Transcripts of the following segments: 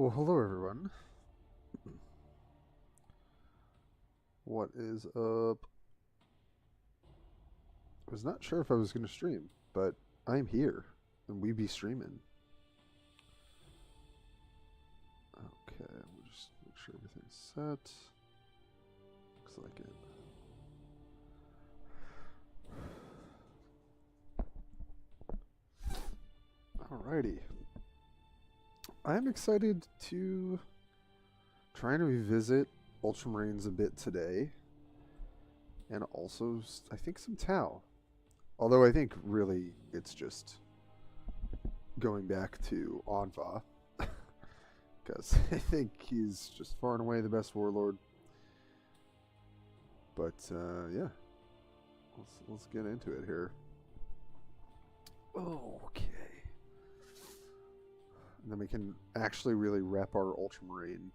Oh, hello everyone. What is up? I was not sure if I was going to stream, but I'm here, and we be streaming. Okay, we'll just make sure everything's set. Looks like it. Alrighty. I'm excited to try and revisit Ultramarines a bit today. And also, I think, some Tau. Although I think, really, it's just going back to Anva. Because I think he's just far and away the best warlord. But, yeah. Let's get into it here. Okay. And then we can actually really rep our Ultramarine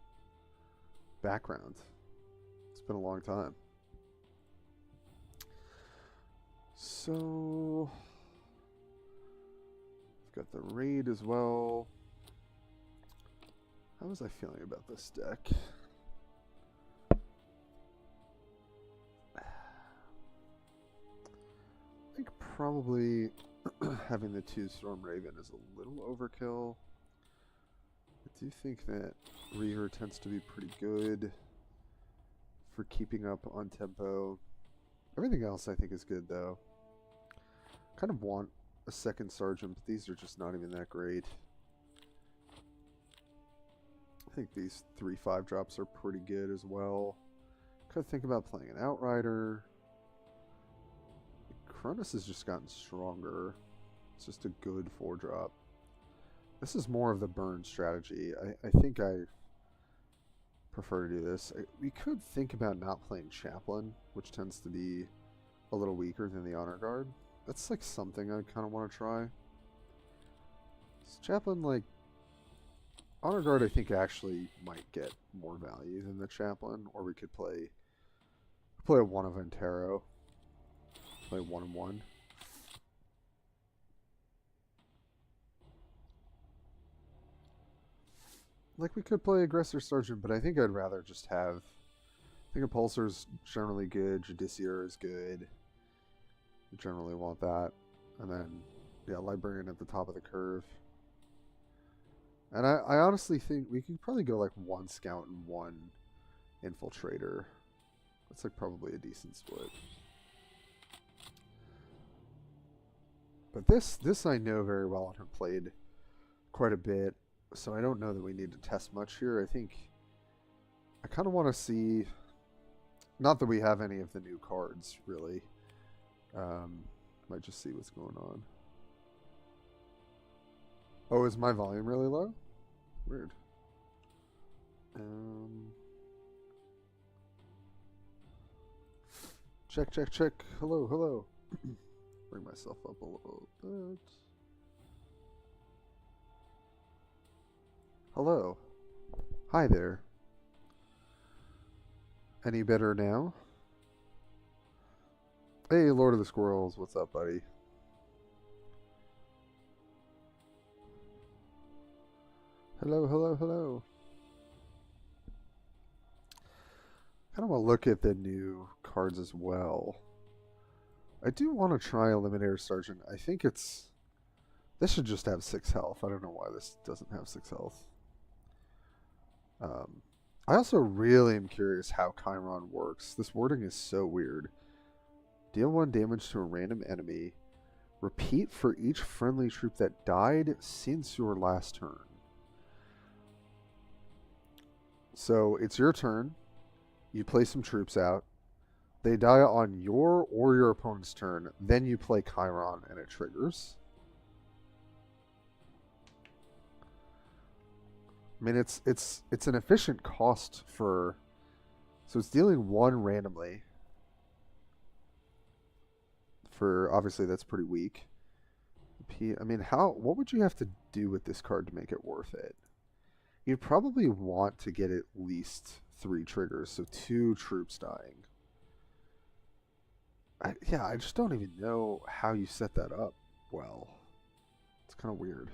background. It's been a long time. So, we've got the raid as well. How was I feeling about this deck? I think probably having the 2 Storm Raven is a little overkill. I do think that Reaver tends to be pretty good for keeping up on tempo. Everything else I think is good though. Kind of want a second Sergeant, but these are just not even that great. I think these 3/5 drops are pretty good as well. Could think about playing an Outrider. Cronus has just gotten stronger. It's just a good 4-drop. This is more of the burn strategy. I think I prefer to do this. We could think about not playing Chaplain, which tends to be a little weaker than the Honor Guard. That's like something I kind of want to try. Chaplain, like, Honor Guard I think actually might get more value than the Chaplain, or we could play a 1 of Antero. Play 1 and 1. Like, we could play Aggressor Sergeant, but I think I'd rather just have... I think Impulsor's generally good, Judiciary is good. We generally want that. And then, yeah, Librarian at the top of the curve. And I honestly think we could probably go like 1 Scout and 1 Infiltrator. That's like probably a decent split. But this I know very well and have played quite a bit. So I don't know that we need to test much here. I think I kind of want to see, not that we have any of the new cards really. Might just see what's going on. Oh, is my volume really low? Weird. Check, check, check. Hello, hello. Bring myself up a little bit. Hello. Hi there. Any better now? Hey, Lord of the Squirrels. What's up, buddy? Hello, hello, hello. Kind of want to look at the new cards as well. I do want to try Eliminator Sergeant. I think it's... This should just have 6 health. I don't know why this doesn't have 6 health. I also really am curious how Chiron works. This wording is so weird. Deal 1 damage to a random enemy. Repeat for each friendly troop that died since your last turn. So it's your turn. You play some troops out. They die on your or your opponent's turn. Then you play Chiron and it triggers. I mean, it's an efficient cost for... So it's dealing 1 randomly. For, obviously, that's pretty weak. I mean, what would you have to do with this card to make it worth it? You'd probably want to get at least 3 triggers, so 2 troops dying. Yeah, I just don't even know how you set that up well. It's kind of weird.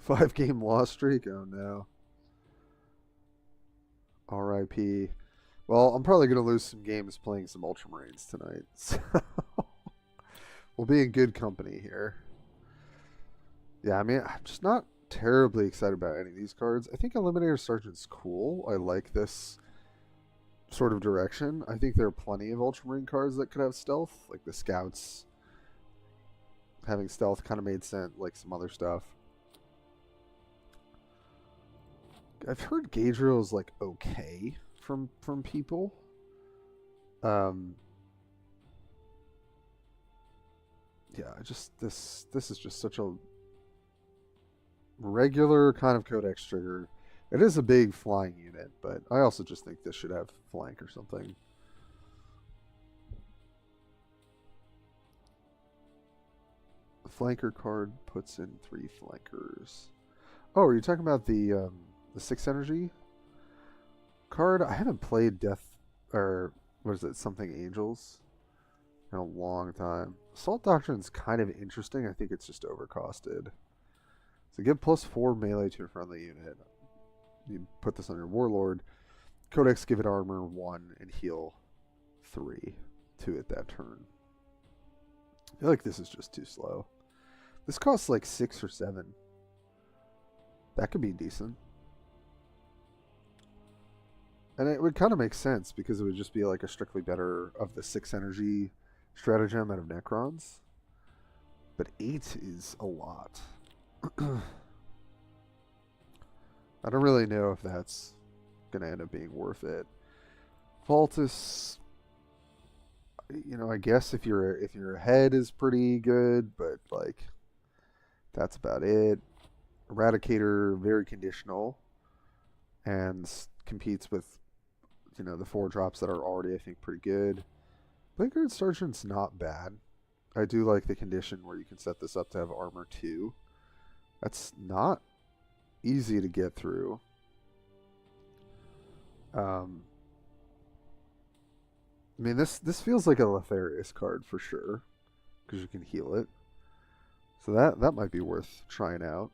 5-game loss streak? Oh no. R.I.P. Well, I'm probably going to lose some games playing some Ultramarines tonight. So we'll be in good company here. Yeah, I mean, I'm just not terribly excited about any of these cards. I think Eliminator Sergeant's cool. I like this sort of direction. I think there are plenty of Ultramarine cards that could have stealth, like the Scouts. Having stealth kind of made sense, like some other stuff. I've heard Gaedriel is like okay from people. Yeah, this is just such a regular kind of Codex trigger. It is a big flying unit, but I also just think this should have flank or something. The flanker card puts in 3 flankers. Oh, are you talking about the 6 energy card? I haven't played Death, or what is it, something Angels, in a long time. Assault Doctrine's kind of interesting. I think it's just overcosted. So give +4 melee to a friendly unit. You put this on your Warlord. Codex, give it armor 1 and heal 3 to it that turn. I feel like this is just too slow. This costs like 6 or 7. That could be decent. And it would kind of make sense because it would just be like a strictly better of the 6 energy stratagem out of Necrons. But 8 is a lot. I don't really know if that's going to end up being worth it. Vultus, you know, I guess if your head is pretty good, but like that's about it. Eradicator, very conditional, and competes with, you know, the 4 drops that are already, I think, pretty good. Bladeguard Sergeant's not bad. I do like the condition where you can set this up to have armor 2. That's not easy to get through. I mean, this feels like a Letharius card for sure, because you can heal it. So that might be worth trying out.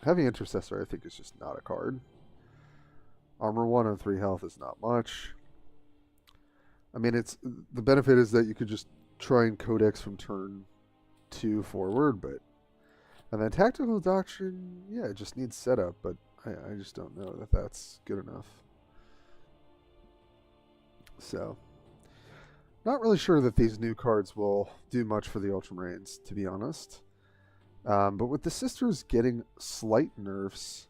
Heavy Intercessor, I think, is just not a card. Armor 1 on 3 health is not much. I mean, the benefit is that you could just try and Codex from turn 2 forward, but... And then Tactical Doctrine, yeah, it just needs setup, but I just don't know that that's good enough. So, not really sure that these new cards will do much for the Ultramarines, to be honest. But with the Sisters getting slight nerfs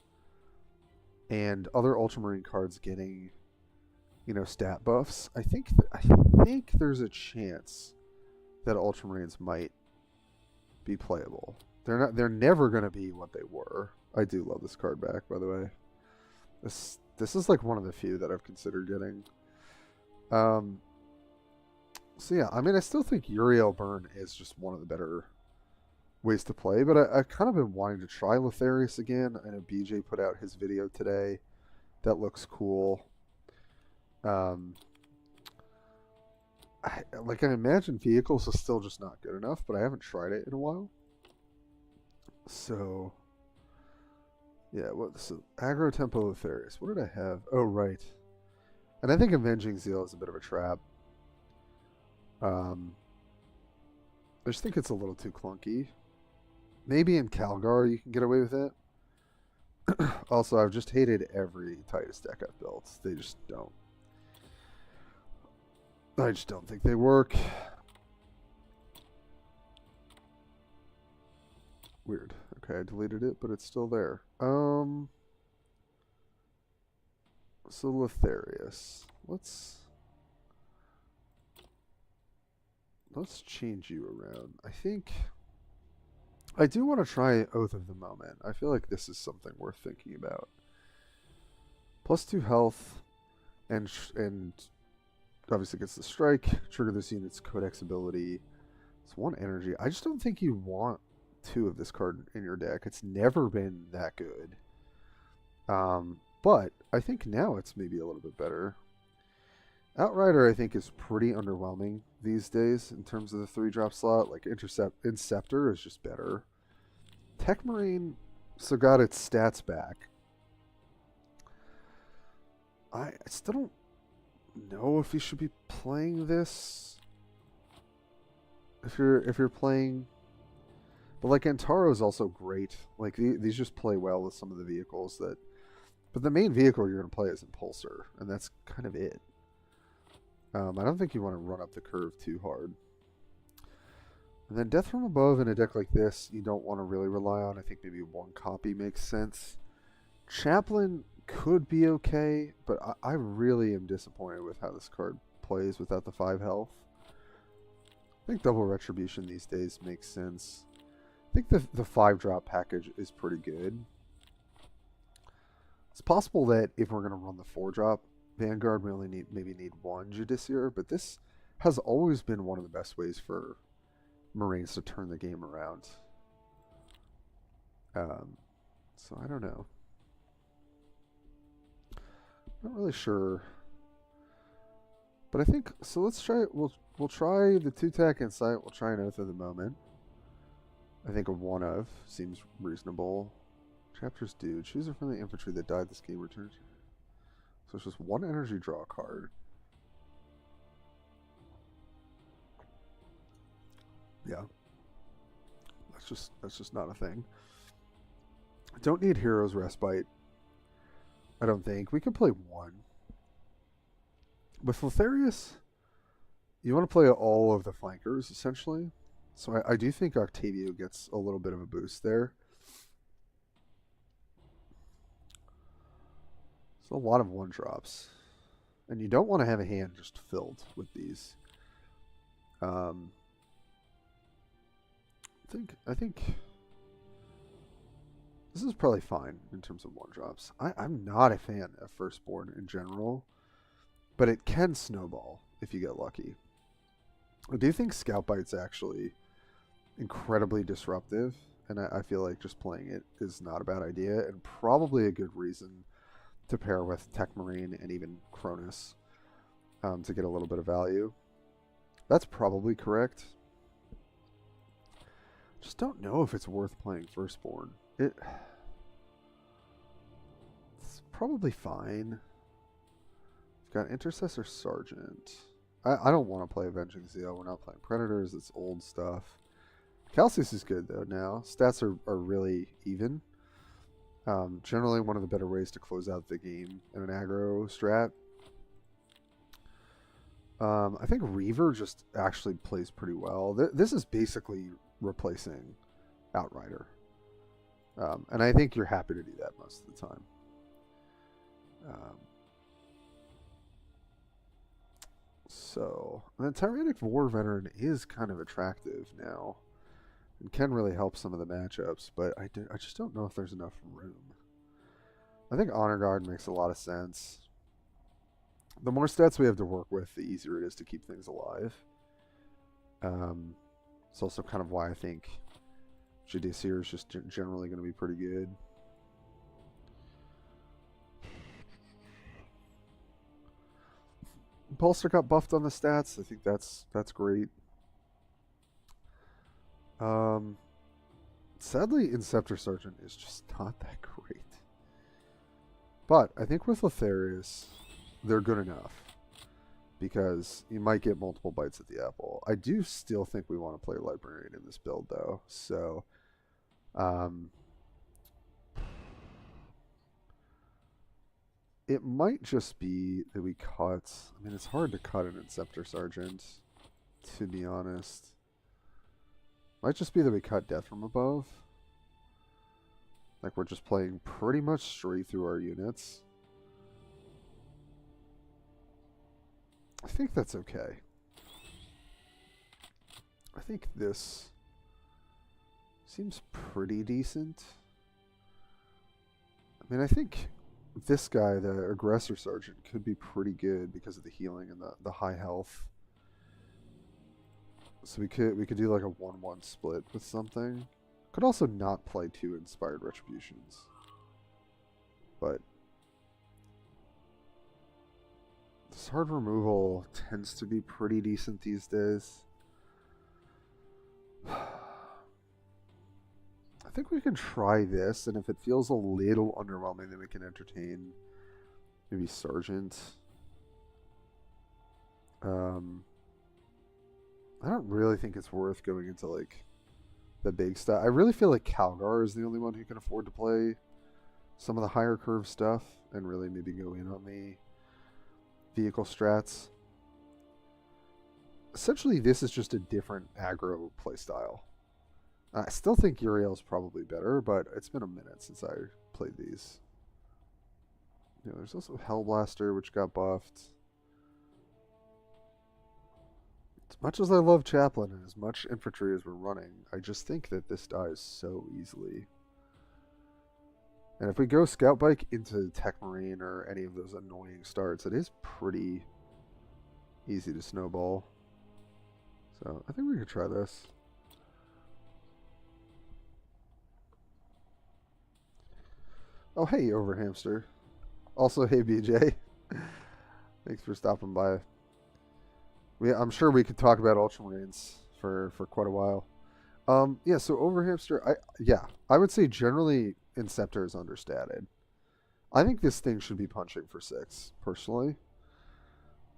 and other Ultramarine cards getting, you know, stat buffs, I think there's a chance that Ultramarines might be playable. They're never going to be what they were. I do love this card back, by the way. This is like one of the few that I've considered getting. So yeah, I mean, I still think Uriel Burn is just one of the better ways to play, but I've kind of been wanting to try Letharius again. I know BJ put out his video today. That looks cool. I imagine Vehicles is still just not good enough, but I haven't tried it in a while. So, yeah, so Aggro Tempo Letharius. What did I have? Oh, right. And I think Avenging Zeal is a bit of a trap. I just think it's a little too clunky. Maybe in Calgar you can get away with it. Also, I've just hated every Titus deck I've built. They just don't. I just don't think they work. Weird. Okay, I deleted it, but it's still there. So Letharius. Let's change you around. I think I do want to try Oath of the Moment. I feel like this is something worth thinking about. +2 health, and obviously gets the strike. Trigger this unit's Codex ability. It's 1 energy. I just don't think you want 2 of this card in your deck. It's never been that good. But I think now it's maybe a little bit better. Outrider, I think, is pretty underwhelming these days in terms of the 3-drop slot. Like, Inceptor is just better. Tech Marine, so got its stats back. I still don't know if you should be playing this. If you're playing, but like Antaro is also great. Like these just play well with some of the vehicles that. But the main vehicle you're going to play is Impulsor, and that's kind of it. I don't think you want to run up the curve too hard. And then Death from Above in a deck like this, you don't want to really rely on. I think maybe one copy makes sense. Chaplain could be okay, but I really am disappointed with how this card plays without the 5 health. I think Double Retribution these days makes sense. I think the 5-drop package is pretty good. It's possible that if we're going to run the 4-drop Vanguard, we only need 1 Judiciary, but this has always been one of the best ways for Marines to turn the game around. So I don't know. Not really sure. But I think, so let's try, we'll try the 2-tack Insight. We'll try an Oath of the Moment. I think a 1 of seems reasonable. Chapters due. Choose a friendly infantry that died this game returns. So it's just 1 energy draw card. Yeah. That's just not a thing. Don't need Hero's Respite. I don't think. We could play 1. With Lotharius, you want to play all of the flankers, essentially. So I do think Octavio gets a little bit of a boost there. It's a lot of 1-drops. And you don't want to have a hand just filled with these. I think this is probably fine in terms of 1-drops. I'm not a fan of Firstborn in general, but it can snowball if you get lucky. I do think Scout Bite's actually incredibly disruptive, and I feel like just playing it is not a bad idea, and probably a good reason to pair with Tech Marine and even Cronus to get a little bit of value. That's probably correct. Just don't know if it's worth playing Firstborn. It's probably fine. We've got Intercessor Sergeant. I don't want to play Avenging Zeal. We're not playing Predators. It's old stuff. Calcius is good, though, now. Stats are really even. Generally one of the better ways to close out the game in an aggro strat. I think Reaver just actually plays pretty well. This is basically replacing Outrider. And I think you're happy to do that most of the time. And then Tyrannic War Veteran is kind of attractive now. And can really help some of the matchups, but I just don't know if there's enough room. I think Honor Guard makes a lot of sense. The more stats we have to work with, the easier it is to keep things alive. It's also kind of why I think Judiciary is just generally going to be pretty good. Impulsor got buffed on the stats. I think that's great. Sadly, Inceptor Sergeant is just not that great. But I think with Lotharius, they're good enough. Because you might get multiple bites at the apple. I do still think we want to play Librarian in this build, though. So, it might just be that we cut... I mean, it's hard to cut an Inceptor Sergeant, to be honest. Might just be that we cut Death from Above. Like, we're just playing pretty much straight through our units. I think that's okay. I think this seems pretty decent. I mean, I think this guy, the Aggressor Sergeant, could be pretty good because of the healing and the high health. So we could do like a 1-1 split with something. Could also not play 2 Inspired Retributions. But this hard removal tends to be pretty decent these days. I think we can try this, and if it feels a little underwhelming, then we can entertain maybe Sergeant. I don't really think it's worth going into like the big stuff. I really feel like Calgar is the only one who can afford to play some of the higher curve stuff and really maybe go in on the vehicle strats. Essentially, this is just a different aggro playstyle. I still think Uriel's probably better, but it's been a minute since I played these. You know, there's also Hellblaster, which got buffed. As much as I love Chaplain and as much infantry as we're running, I just think that this dies so easily. And if we go Scout Bike into Tech Marine or any of those annoying starts, it is pretty easy to snowball. So I think we could try this. Oh, hey, Overhamster. Also, hey, BJ. Thanks for stopping by. I'm sure we could talk about Ultramarines for quite a while. Yeah, so Overhamster, I would say generally Inceptor is understated. I think this thing should be punching for 6, personally.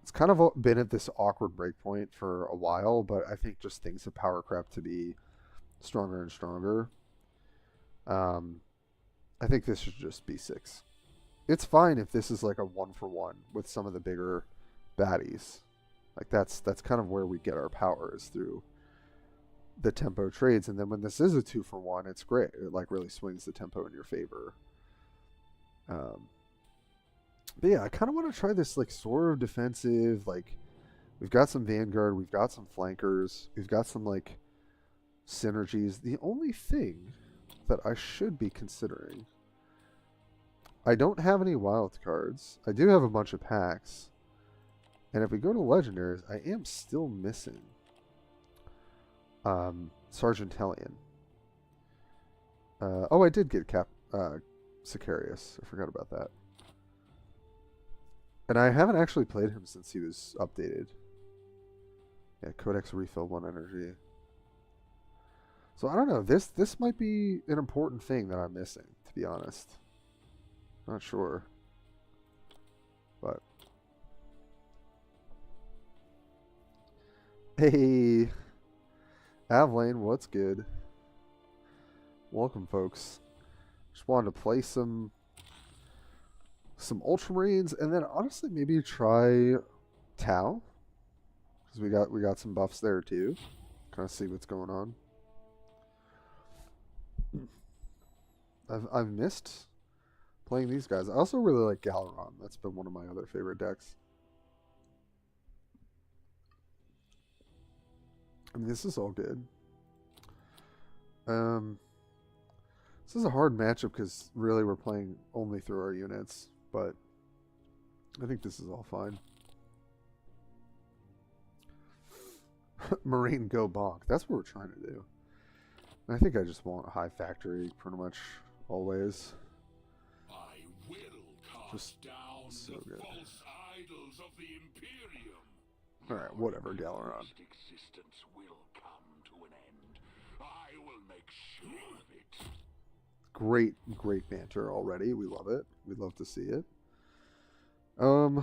It's kind of been at this awkward breakpoint for a while, but I think just things have power crept to be stronger and stronger. I think this should just be 6. It's fine if this is like a 1-for-1 with some of the bigger baddies. Like that's kind of where we get our powers through the tempo trades, and then when this is a 2-for-1, it's great. It like really swings the tempo in your favor. But yeah, I kind of want to try this like sort of defensive. Like we've got some Vanguard, we've got some flankers, we've got some like synergies. The only thing that I should be considering, I don't have any wild cards. I do have a bunch of packs. And if we go to legendaries, I am still missing Sergeant Hellion. Oh, I did get Sicarius. I forgot about that. And I haven't actually played him since he was updated. Yeah, Codex refill 1 energy. So I don't know. This might be an important thing that I'm missing, to be honest. Not sure. But hey, Avlane, what's good? Welcome, folks. Just wanted to play some Ultramarines, and then honestly maybe try Tau, because we got some buffs there too. Kind of see what's going on. I've missed playing these guys. I also really like Galaron. That's been one of my other favorite decks. I mean, this is all good. This is a hard matchup because really we're playing only through our units, but I think this is all fine. Marine go bonk. That's what we're trying to do. And I think I just want a high factory pretty much always. I will cast down so the good. false idols of the Imperium. Alright, whatever, Galaron. Existence will come to an end. I will make sure of it. Great banter already. We love it. We love to see it. I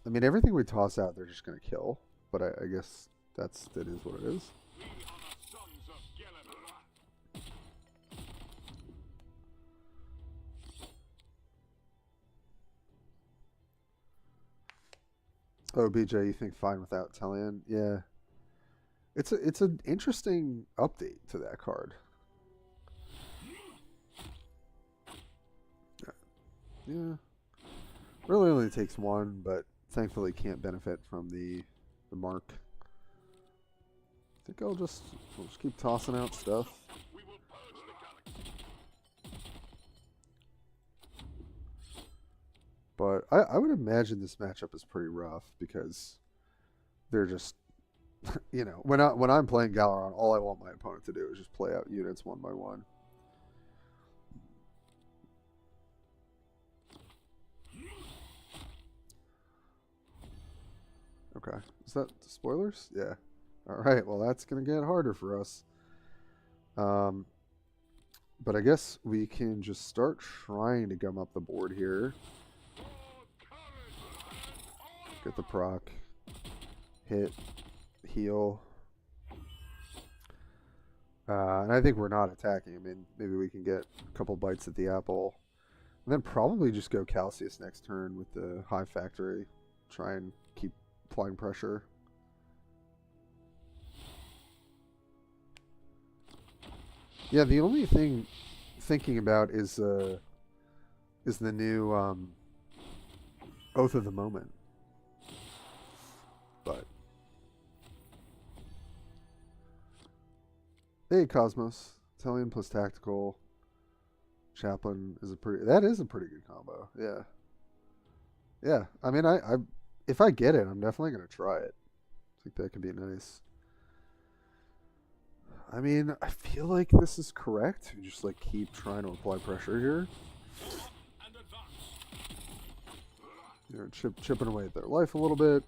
mean, everything we toss out, they're just gonna kill. But I guess that is what it is. We are the sons of Gilliman. Oh, BJ, you think fine without Talion? Yeah. It's an interesting update to that card. Yeah. Really only takes 1, but thankfully can't benefit from the mark. I think we'll just keep tossing out stuff. We will purge the galaxy. But I would imagine this matchup is pretty rough because they're just, you know, when I'm playing Galaron, all I want my opponent to do is just play out units one by one. Okay, is that spoilers? Yeah. All right, well that's gonna get harder for us. Um, but I guess we can just start trying to gum up the board here. Get the proc. Hit. Heal. And I think we're not attacking. I mean, maybe we can get a couple bites at the apple. And then probably just go Calcius next turn with the high factory. Try and keep applying pressure. Yeah, the only thing thinking about is the new Oath of the Moment. But hey, Cosmos, Italian plus tactical. Chaplain is a pretty good combo. Yeah. Yeah. I mean, I if I get it, I'm definitely gonna try it. I think that could be nice. I mean, I feel like this is correct. We just like keep trying to apply pressure here. You know, chipping away at their life a little bit.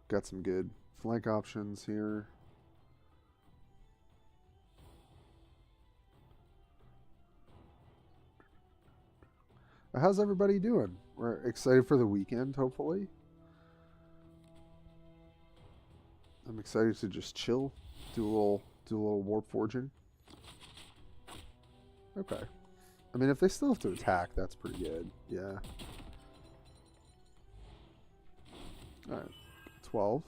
Got some good flank options here. How's everybody doing? We're excited for the weekend, hopefully. I'm excited to just chill, do a little warp forging. Okay. I mean, if they still have to attack, that's pretty good. Yeah. All right. 12.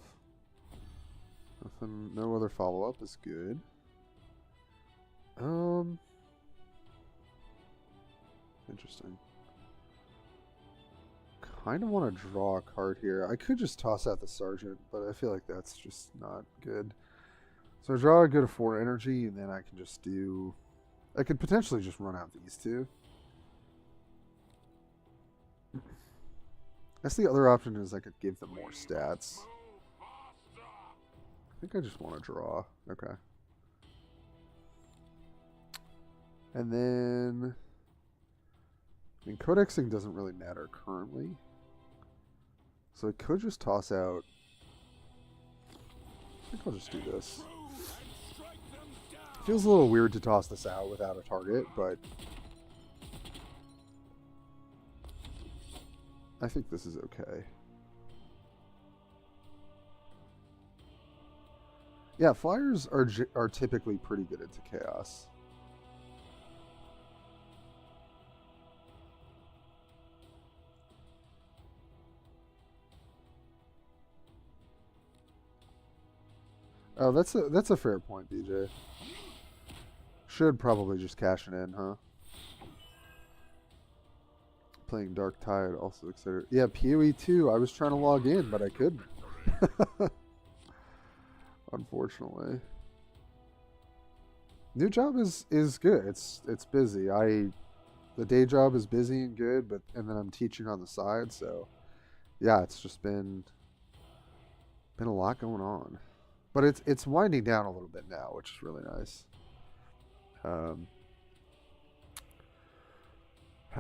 Nothing. No other follow-up is good. Interesting. Kind of want to draw a card here. I could just toss out the Sergeant, but I feel like that's just not good. So I draw a good 4 energy, and then I can just do... I could potentially just run out these two. I guess the other option is I could give them more stats. I think I just want to draw. Okay. And then... I mean, codexing doesn't really matter currently. So I could just toss out... I think I'll just do this. Feels a little weird to toss this out without a target, but... I think this is okay. Yeah, flyers are typically pretty good into chaos. Oh, that's a fair point, BJ. Should probably just cash it in, huh? Playing Dark Tide, also excited. Yeah, PoE 2. I was trying to log in, but I couldn't. Unfortunately. New job is good. It's busy. The day job is busy and good, and then I'm teaching on the side, so yeah, it's just been a lot going on. But it's winding down a little bit now, which is really nice. How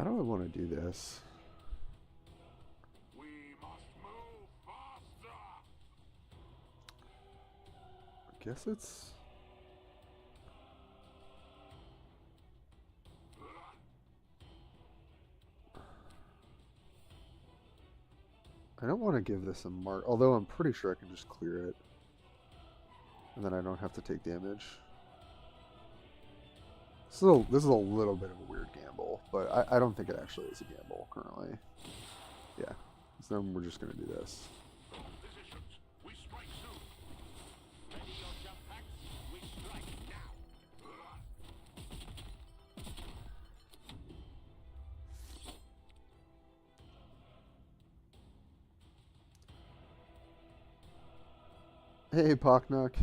do I want to do this? We must move faster. I guess it's... I don't want to give this a mark, although I'm pretty sure I can just clear it. And then I don't have to take damage. So this is a little bit of a weird gamble, but I don't think it actually is a gamble currently. Yeah. So then we're just going to do this. Positions. We strike soon. Ready your jump packs. We strike now. Hey, Pocknock.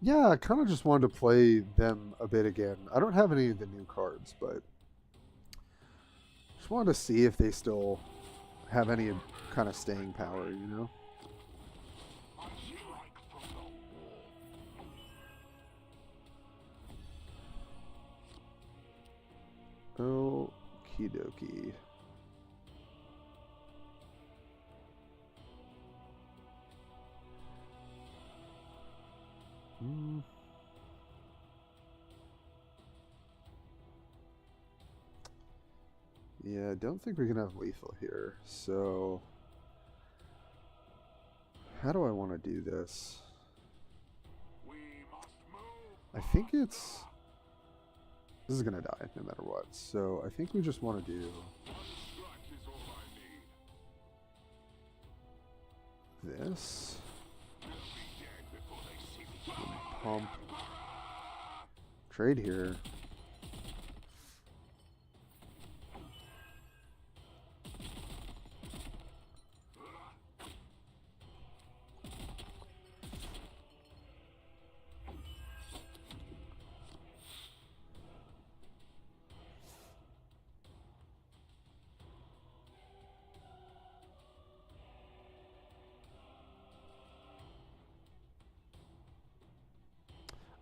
Yeah, I kind of just wanted to play them a bit again. I don't have any of the new cards, but just wanted to see if they still have any kind of staying power, you know? I strike from the wall. Okie dokie. Yeah, I don't think we can have lethal here. So, how do I want to do this? We must move. I think it's... This is going to die no matter what. So, I think we just want to do One strike is all I need. this. They'll be dead before they see me. Pump. Trade here.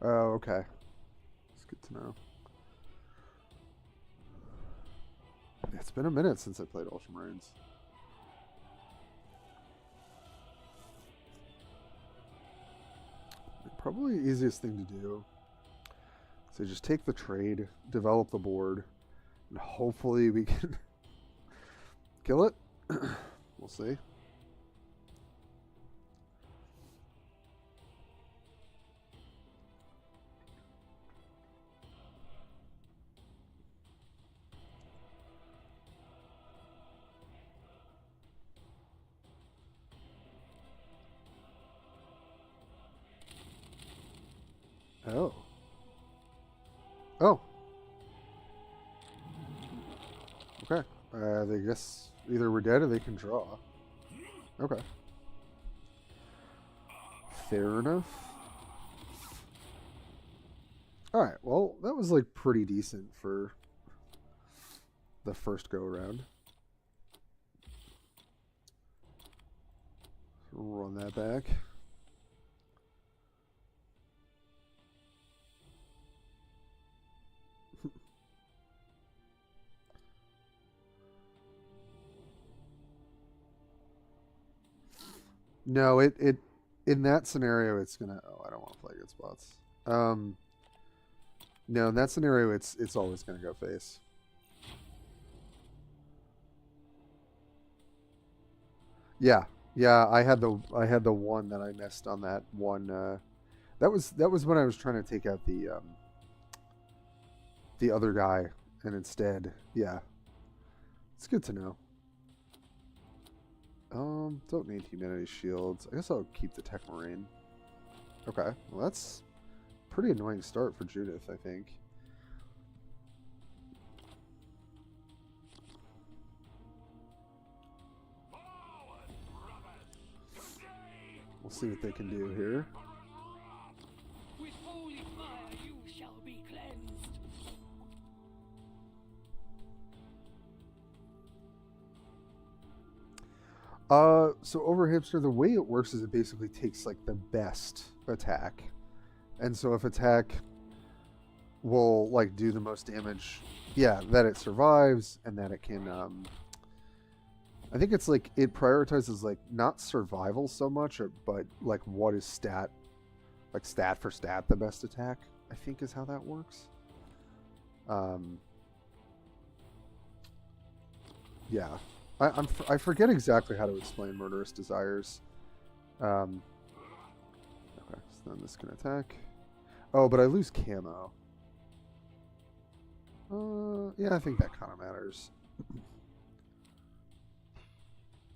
Oh, okay. It's good to know. It's been a minute since I played Ultramarines. Probably the easiest thing to do. So just take the trade, develop the board, and hopefully we can kill it. We'll see. Oh. Oh. Okay. They guess either we're dead or they can draw. Okay. Fair enough. Alright, well, that was like pretty decent for the first go around. Run that back. No, it in that scenario it's gonna. Oh, I don't want to play good spots. No, in that scenario it's always gonna go face. Yeah, yeah. I had the one that I missed on that one. That was when I was trying to take out the other guy, and instead, yeah, it's good to know. Don't need humanity shields. I guess I'll keep the Tech Marine. Okay, well that's a pretty annoying start for Judith, I think. We'll see what they can do here. With holy fire you shall be cleansed. So over Hipster, the way it works is it basically takes like the best attack. And so if attack will like do the most damage, yeah, that it survives and that it can I think it's like it prioritizes like not survival so much, but like what is stat for stat the best attack, I think is how that works. Yeah. I forget exactly how to explain Murderous Desires. Okay, so then this can attack. Oh, but I lose camo. Yeah, I think that kind of matters.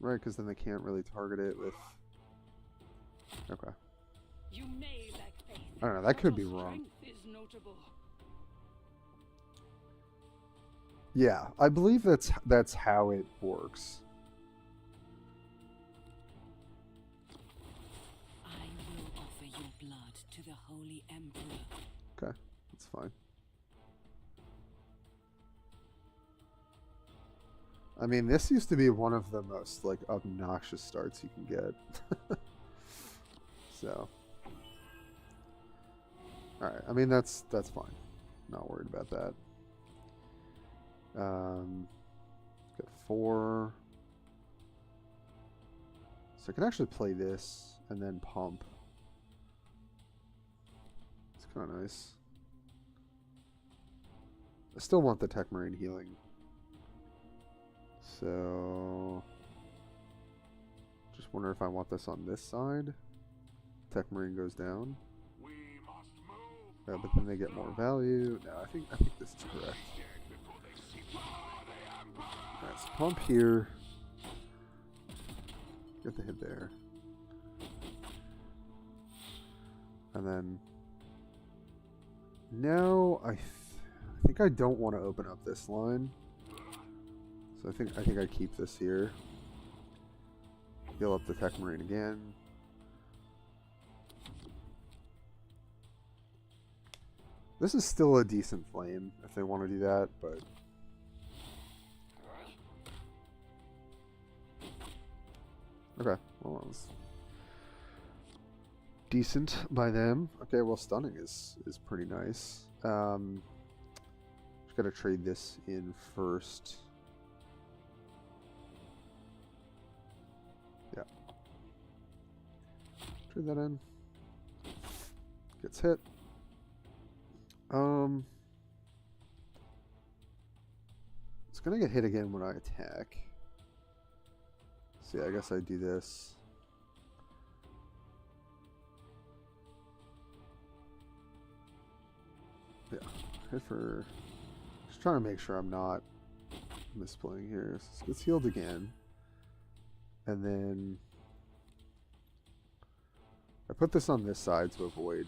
Right, because then they can't really target it with... Okay. You may lack faith. I don't know, that could but be your wrong. strength is notable. Yeah, I believe that's how it works. I will offer your blood to the Holy Emperor. Okay, that's fine. I mean, this used to be one of the most like obnoxious starts you can get. So, all right. I mean, that's fine. Not worried about that. Got 4. So I can actually play this and then pump. It's kind of nice. I still want the Tech Marine healing. So, just wonder if I want this on this side. Tech Marine goes down. We must move. But then they get more value. No, I think this is correct. Alright, so pump here. Get the hit there. And then now I think I don't want to open up this line. So I think I keep this here. Heal up the Tech Marine again. This is still a decent flame if they want to do that, but okay, well, that was decent by them. Okay, well, stunning is pretty nice. Just gotta trade this in first. Yeah, trade that in. Gets hit. It's gonna get hit again when I attack. So yeah, I guess I do this. Yeah, hit for. Just trying to make sure I'm not misplaying here. So this gets healed again, and then I put this on this side to avoid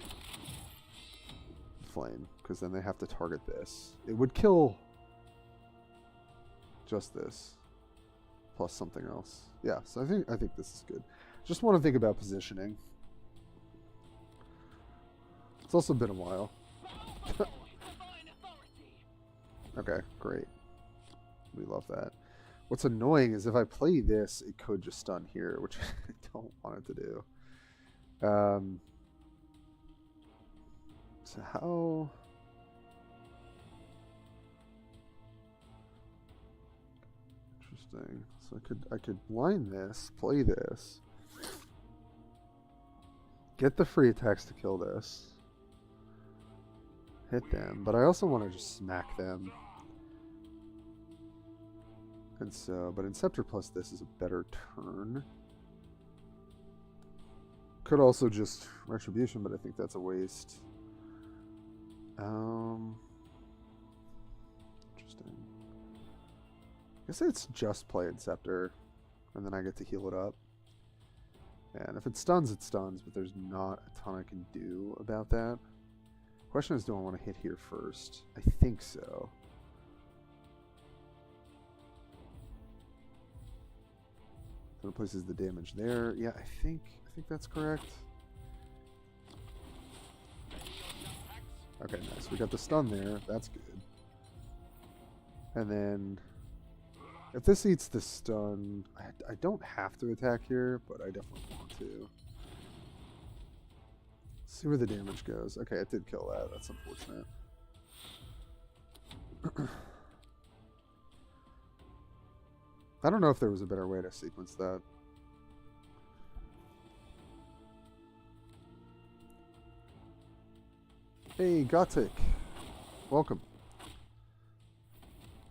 flame, because then they have to target this. It would kill just this plus something else. Yeah, so I think this is good. Just want to think about positioning. It's also been a while. Okay, great. We love that. What's annoying is if I play this, it could just stun here, which I don't want it to do. So how? Interesting. So I could line this, play this, get the free attacks to kill this, hit them, but I also want to just smack them. And so, but Inceptor plus this is a better turn. Could also just Retribution, but I think that's a waste. Interesting. I guess it's just play Inceptor, and then I get to heal it up. And if it stuns, but there's not a ton I can do about that. Question is, do I want to hit here first? I think so. Then it places the damage there. Yeah, I think that's correct. Okay, nice. We got the stun there. That's good. And then if this eats the stun, I don't have to attack here, but I definitely want to. See where the damage goes. Okay, it did kill that. That's unfortunate. I don't know if there was a better way to sequence that. Hey, Gothic. Welcome.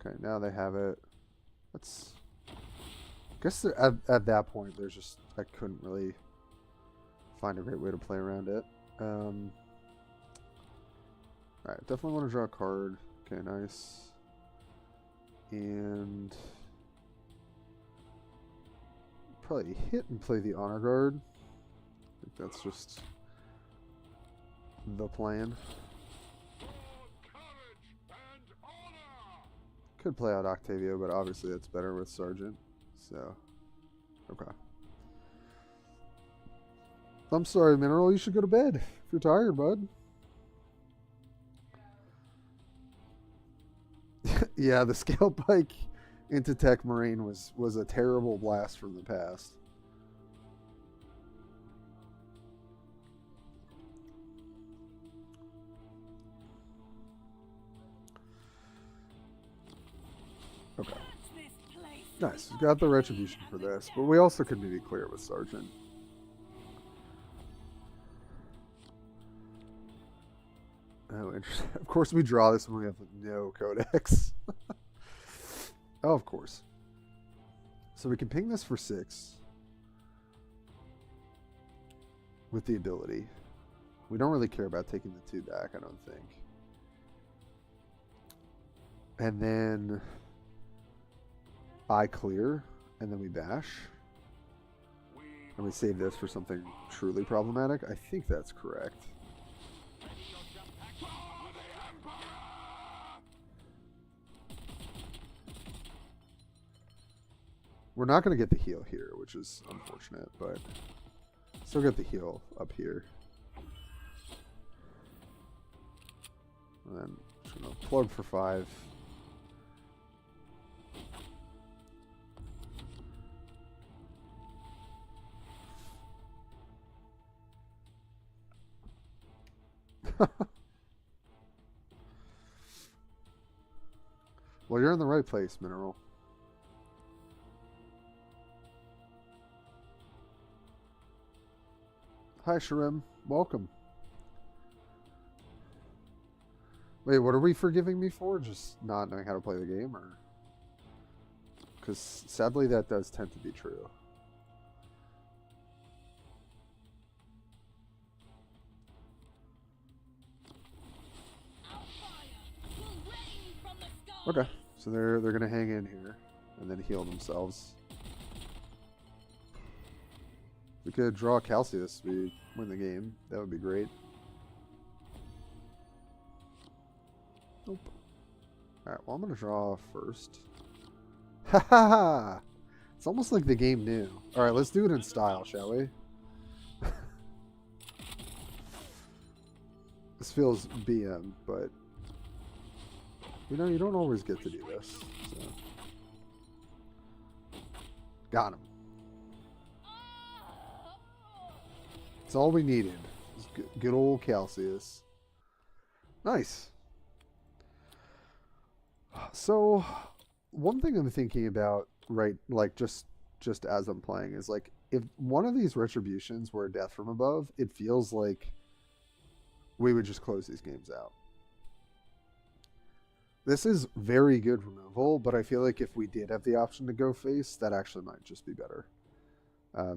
Okay, now they have it. Let's... I guess at that point, there's just... I couldn't really find a great way to play around it. Alright, definitely want to draw a card. Okay, nice. And... probably hit and play the Honor Guard. I think that's just the plan. Could play out Octavio, but obviously that's better with Sergeant. So, okay. I'm sorry, Mineral. You should go to bed if you're tired, bud. Yeah, the scale bike into Tech Marine was a terrible blast from the past. Okay. Nice. We've got the Retribution for this, but we also could maybe clear it with Sergeant. Oh, interesting. Of course we draw this when we have no Codex. Oh, of course. So we can ping this for 6 with the ability. We don't really care about taking the 2 back, I don't think. And then I clear, and then we bash. And we save this for something truly problematic. I think that's correct. We're not going to get the heal here, which is unfortunate, but still get the heal up here. And then just going to plug for 5. Well, you're in the right place, Mineral. Hi, Sharim. Welcome. Wait, what are we forgiving me for? Just not knowing how to play the game? Or because sadly that does tend to be true. Okay, so they're gonna hang in here and then heal themselves. If we could draw Calcius, we win the game. That would be great. Nope. Alright, well I'm gonna draw first. Ha ha ha! It's almost like the game knew. Alright, let's do it in style, shall we? This feels BM, but you know, you don't always get to do this. So. Got him. That's all we needed. Good old Calcius. Nice. So, one thing I'm thinking about, right, like just as I'm playing, is like, if one of these retributions were a death from above, it feels like we would just close these games out. This is very good removal, but I feel like if we did have the option to go face, that actually might just be better.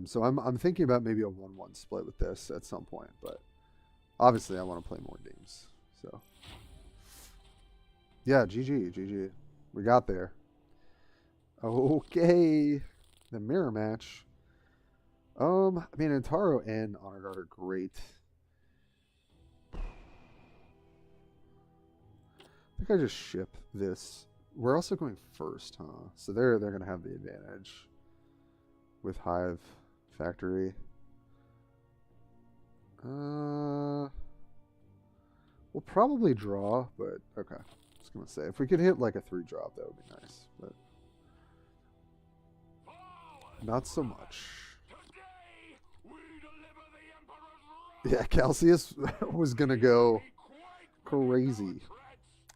So I'm thinking about maybe a 1-1 split with this at some point, but obviously I want to play more games. So yeah, GG. We got there. Okay, the mirror match. I mean, Antaro and Honor Guard are great. I think I just ship this. We're also going first, huh? So they're gonna have the advantage with Hive Factory. We'll probably draw, but okay. I was gonna say if we could hit like a 3-drop, that would be nice, but not so much. Yeah, Calcius was gonna go crazy.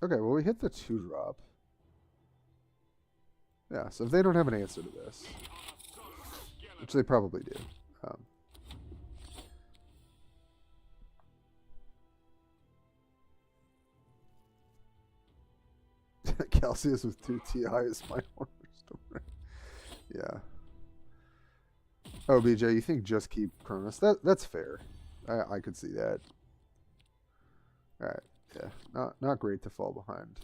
Okay, well, we hit the 2-drop. Yeah, so if they don't have an answer to this, which they probably do. Calcius with 2 TI is my cornerstone. Yeah. Oh, BJ, you think just keep Cronus? That's fair. I could see that. Alright. Yeah, not great to fall behind.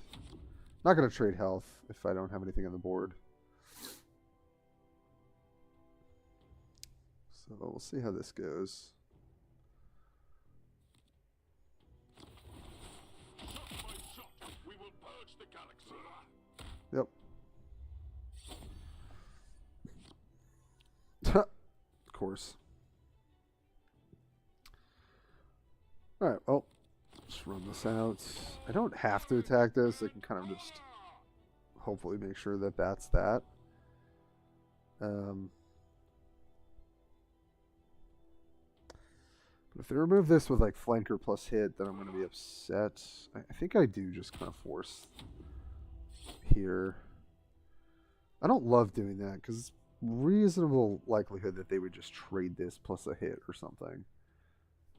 Not going to trade health if I don't have anything on the board. So we'll see how this goes. Yep. Of course. Alright, well. Just run this out. I don't have to attack this. I can kind of just hopefully make sure that that's that. But if they remove this with like flanker plus hit, then I'm going to be upset. I think I do just kind of force here. I don't love doing that because it's reasonable likelihood that they would just trade this plus a hit or something.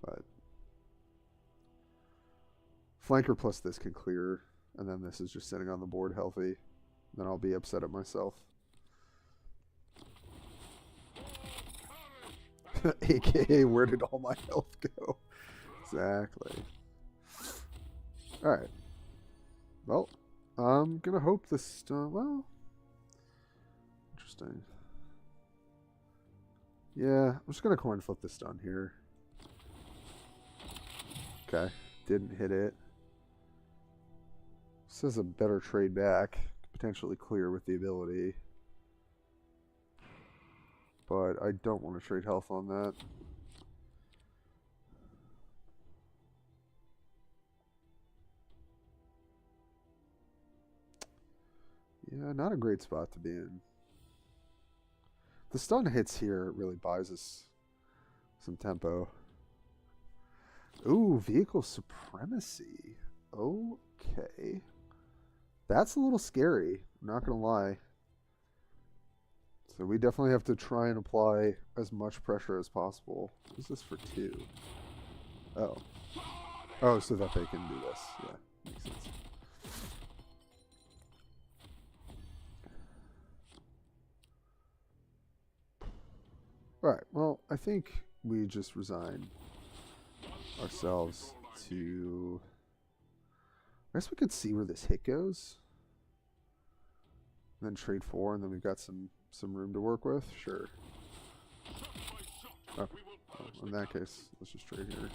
But flanker plus this can clear, and then this is just sitting on the board healthy. Then I'll be upset at myself. AKA, where did all my health go? Exactly. Alright. Well, I'm gonna hope this, well, interesting. Yeah, I'm just gonna coin flip this stun here. Okay, didn't hit it. This is a better trade back, potentially clear with the ability. But I don't want to trade health on that. Yeah, not a great spot to be in. The stun hits here really buys us some tempo. Ooh, vehicle supremacy. Okay. That's a little scary, I'm not going to lie. So we definitely have to try and apply as much pressure as possible. What is this for 2? Oh. Oh, so that they can do this. Yeah, makes sense. Alright, well, I think we just resign ourselves to... I guess we could see where this hit goes. And then trade 4, and then we've got some room to work with. Sure. Okay. Well, in that case, let's just trade here.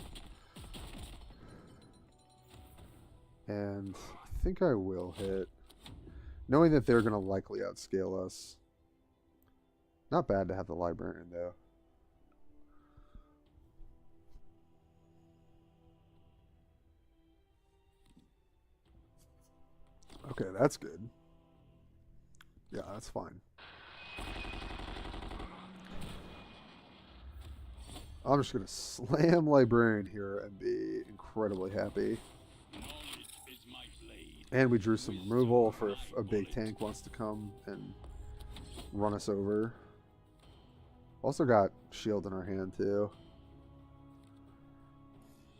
And I think I will hit. Knowing that they're going to likely outscale us. Not bad to have the librarian, though. Okay, that's good. Yeah, that's fine. I'm just going to slam librarian here and be incredibly happy. And we drew some removal for if a big tank wants to come and run us over. Also got shield in our hand too.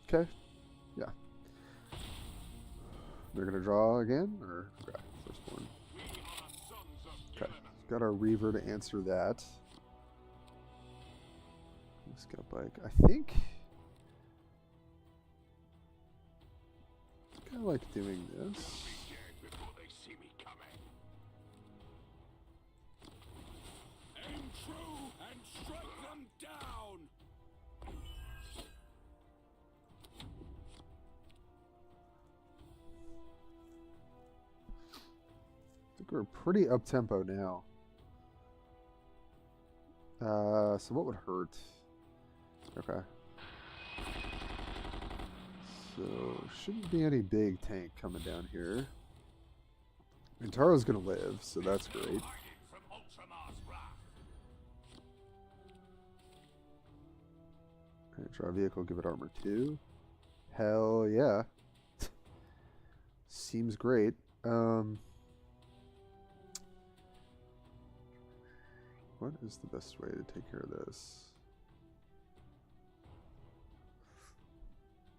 Okay. Yeah. They're going to draw again? Or okay, first one. Okay. Got our Reaver to answer that. Scout bike. I think I kind of like doing this. Aim true and strike them down. I think we're pretty up tempo now. So what would hurt? Okay. So shouldn't be any big tank coming down here. And Taro's gonna live, so that's great. Okay, draw a vehicle, give it armor 2. Hell yeah. Seems great. What is the best way to take care of this?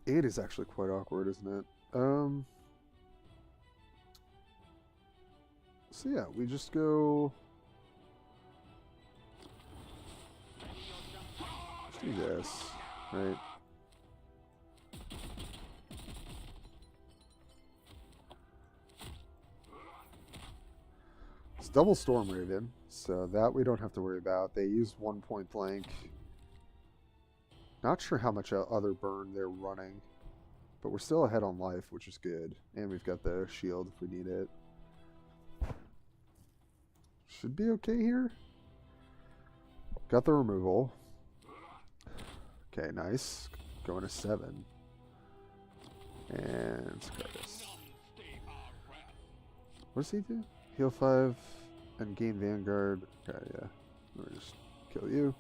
8 is actually quite awkward, isn't it? So yeah, we just go... Let's do this, right? It's double Storm Raven, so that we don't have to worry about. They use 1 point blank. Not sure how much other burn they're running, but we're still ahead on life, which is good. And we've got the shield if we need it. Should be okay here. Got the removal. Okay, nice. Going to 7. And Scargus. What does he do? Heal 5 and gain Vanguard. Okay, yeah. Let me just kill you.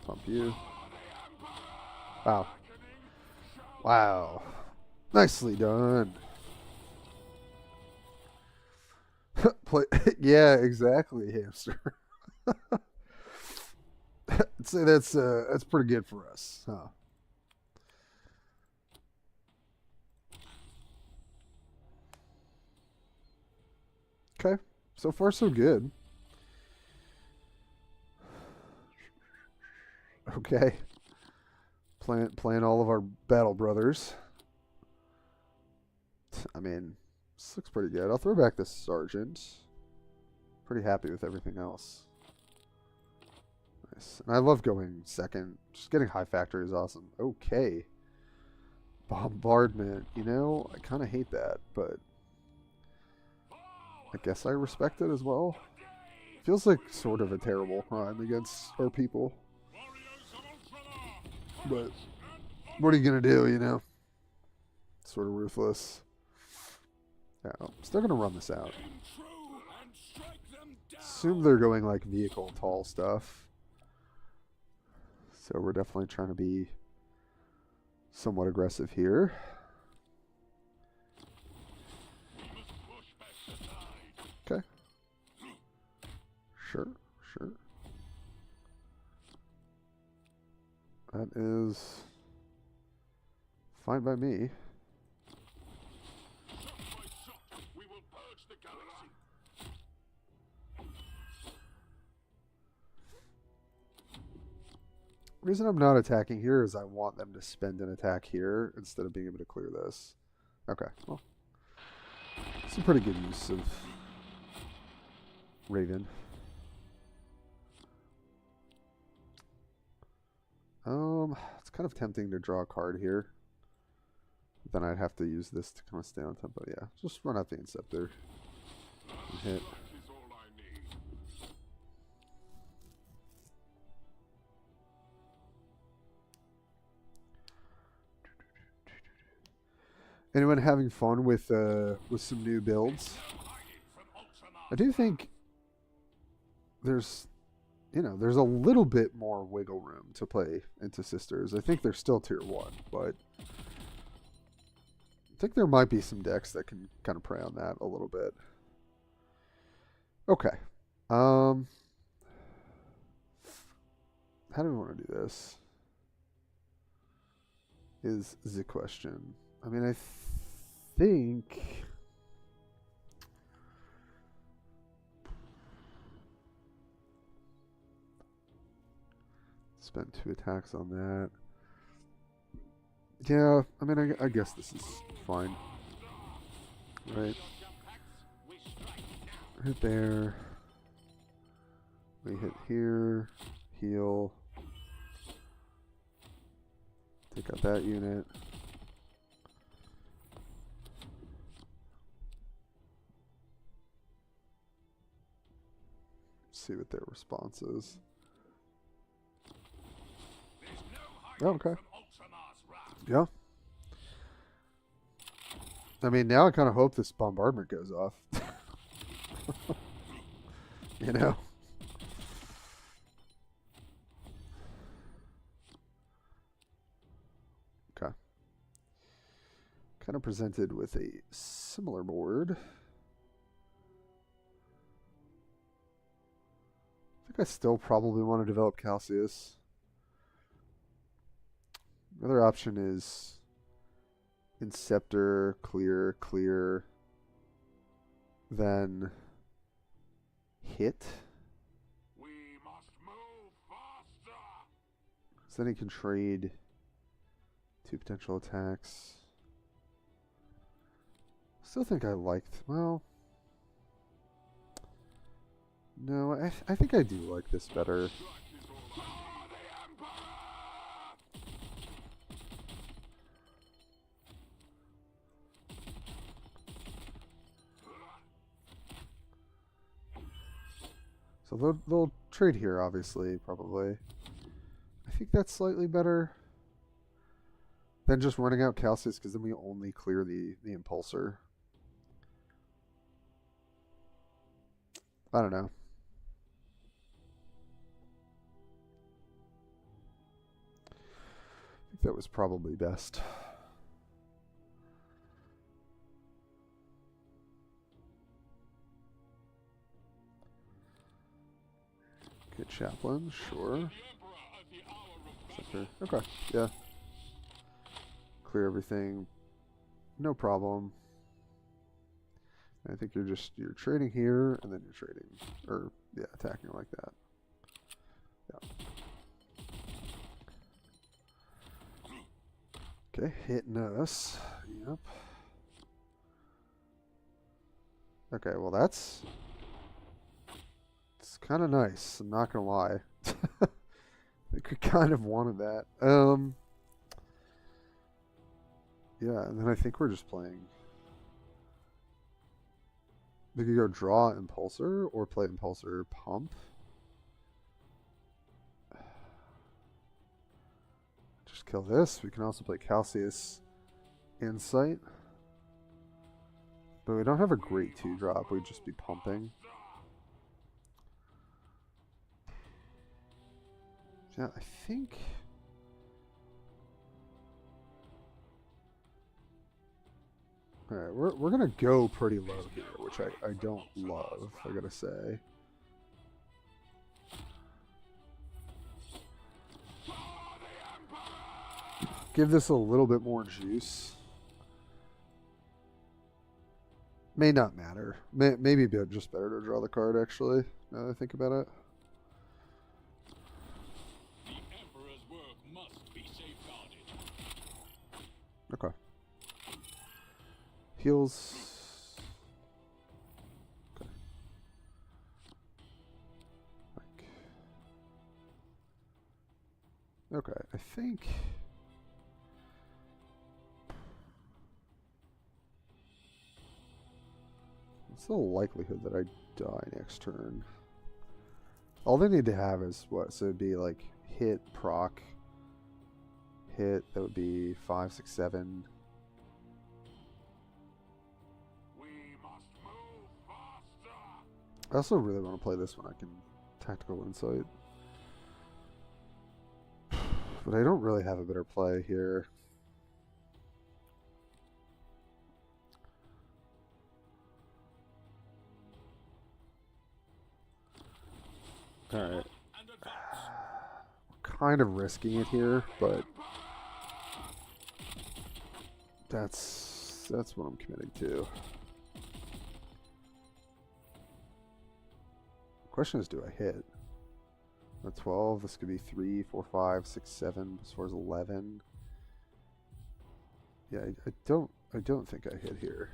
Pump you. Wow. Wow. Nicely done. Play. Yeah, exactly, hamster. I'd say that's pretty good for us, huh? Okay. So far so good. Okay. Playing all of our battle brothers. I mean, this looks pretty good. I'll throw back this sergeant. Pretty happy with everything else. Nice. And I love going second. Just getting high factory is awesome. Okay. Bombardment. You know, I kind of hate that, but I guess I respect it as well. Feels like sort of a terrible crime against our people. But what are you going to do, you know? Sort of ruthless. Yeah, I'm still going to run this out. Assume they're going like vehicle tall stuff. So we're definitely trying to be somewhat aggressive here. Okay. Sure. That is fine by me. The reason I'm not attacking here is I want them to spend an attack here instead of being able to clear this. Okay, well, it's a pretty good use of Raven. It's kind of tempting to draw a card here. Then I'd have to use this to kind of stay on top. But yeah, just run out the Inceptor and hit. Anyone having fun with some new builds? I do think there's a little bit more wiggle room to play into Sisters. I think they're still tier 1, but I think there might be some decks that can kind of prey on that a little bit. Okay. How do we want to do this? Is the question. I mean, I think spend 2 attacks on that. Yeah, I mean, I guess this is fine. Right. Hit there. We hit here. Heal. Take out that unit. See what their response is. Oh, okay. Yeah. I mean, now I kind of hope this bombardment goes off. You know? Okay. Kind of presented with a similar board. I think I still probably want to develop Calcius. Another option is Inceptor, clear, then hit. We must move faster. So then he can trade 2 potential attacks. Still think I liked, well, no, I think I do like this better. So they'll trade here, obviously, probably. I think that's slightly better than just running out Calcius, because then we only clear the Impulsor. I don't know. I think that was probably best. Get Chaplain, sure. Okay, yeah. Clear everything. No problem. I think you're trading here, and then you're trading, or yeah, attacking like that. Yeah. Okay, hitting us. Yep. Okay, well that's it's kind of nice. I'm not gonna lie. I think we kind of wanted that. Yeah, and then I think we're just playing. We could go draw Impulsor or play Impulsor Pump. Just kill this. We can also play Calcius Insight. But we don't have a great 2-drop. We'd just be pumping. Yeah, I think... Alright, we're gonna go pretty low here, which I don't love, I gotta say. Give this a little bit more juice. May not matter. Maybe just better to draw the card, actually, now that I think about it. The Emperor's work must be safeguarded. Okay. Heals. Okay. Okay, I think... What's the likelihood that I die next turn? All they need to have is what? So it'd be like hit, proc, hit, that would be 5, 6, 7. I also really want to play this when I can Tactical Insight. But I don't really have a better play here. Alright. We're kind of risking it here, but that's what I'm committing to. Question is, do I hit? A 12, this could be 3, 4, 5, 6, 7, as far as 11. Yeah, I don't think I hit here.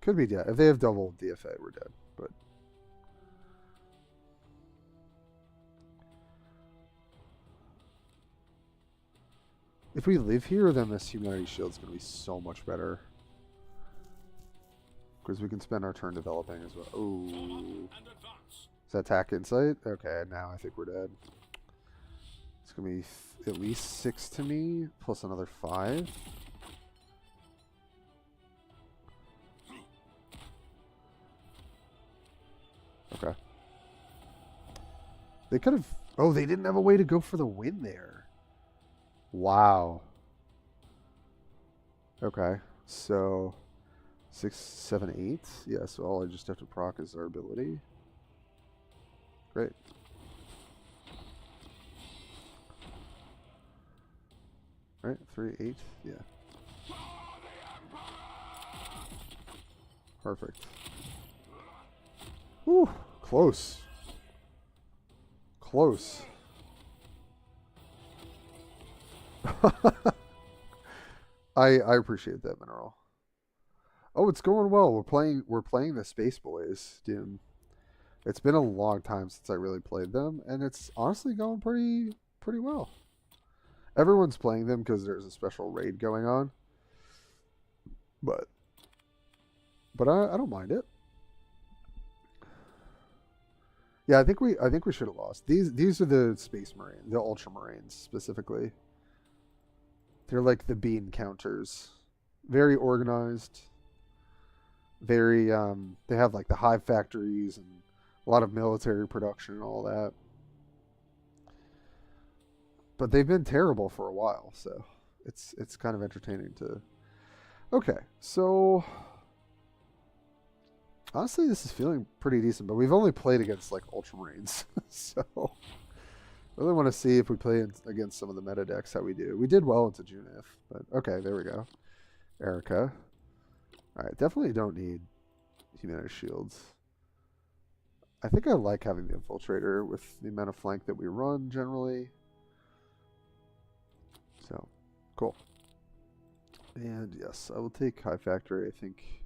Could be dead. If they have double DFA, we're dead, but if we live here, then this humanity shield is going to be so much better. Because we can spend our turn developing as well. Oh. Is that attack insight? Okay, now I think we're dead. It's going to be at least 6 to me, plus another 5. Okay. They could have... Oh, they didn't have a way to go for the win there. Wow. Okay, so... 6, 7, 8. Yeah, so all I just have to proc is our ability. Great. Right, 3, 8. Yeah. Perfect. Whew, close. Close. I appreciate that, Mineral. Oh, it's going well. We're playing the Space Boys, Doom. It's been a long time since I really played them, and it's honestly going pretty well. Everyone's playing them because there's a special raid going on. But I don't mind it. Yeah, I think we should have lost. These are the Space Marines, the Ultramarines specifically. They're like the bean counters. Very organized. Very they have like the hive factories and a lot of military production and all that. But they've been terrible for a while, so it's kind of entertaining to... Okay, so honestly this is feeling pretty decent, but we've only played against like Ultramarines. So I really want to see if we play against some of the meta decks how we do. We did well into Junif, but okay, there we go. Erica. Alright, definitely don't need Humanity Shields. I think I like having the Infiltrator with the amount of flank that we run generally. Cool. And yes, I will take high factory. I think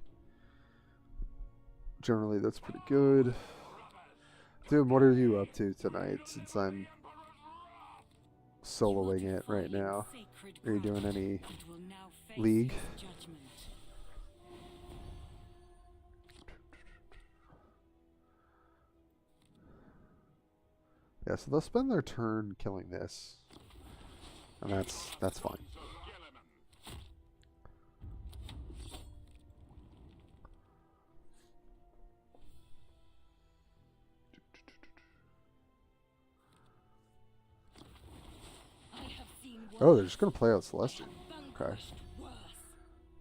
generally that's pretty good. Dude, what are you up to tonight since I'm soloing it right now? Are you doing any league? Yeah, so they'll spend their turn killing this. And that's fine. Oh, they're just going to play out Celestian. Okay.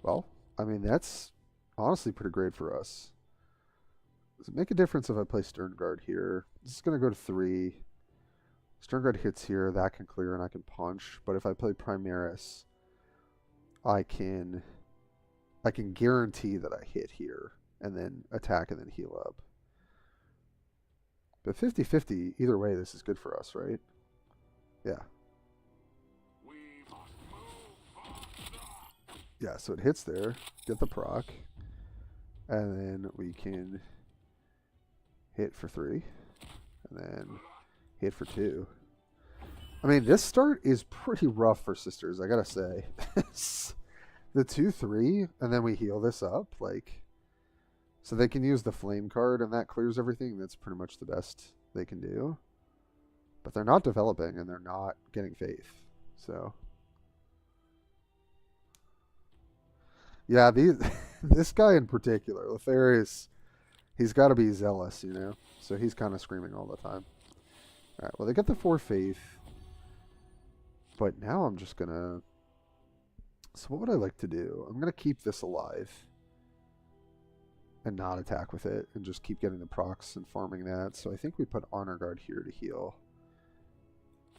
Well, I mean, that's honestly pretty great for us. Does it make a difference if I play Sternguard here? This is going to go to 3. Sternguard hits here. That can clear and I can punch. But if I play Primaris, I can guarantee that I hit here and then attack and then heal up. But 50-50, either way, this is good for us, right? Yeah. Yeah, so it hits there, get the proc, and then we can hit for 3, and then hit for 2. I mean, this start is pretty rough for Sisters, I gotta say. The 2-3, and then we heal this up, like, so they can use the flame card, and that clears everything. That's pretty much the best they can do. But they're not developing, and they're not getting faith, so... Yeah, this guy in particular, Letharius, he's got to be zealous, you know? So he's kind of screaming all the time. Alright, well, they get the 4 faith. But now I'm just going to... So what would I like to do? I'm going to keep this alive. And not attack with it. And just keep getting the procs and farming that. So I think we put Honor Guard here to heal.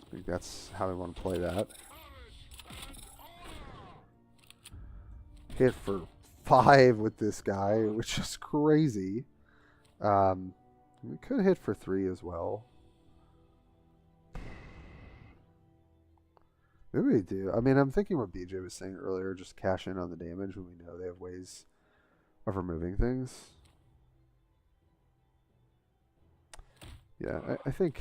I think that's how we want to play that. Hit for 5 with this guy, which is crazy. We could hit for 3 as well. Maybe we do. I mean, I'm thinking what BJ was saying earlier, just cash in on the damage when we know they have ways of removing things. Yeah, I think...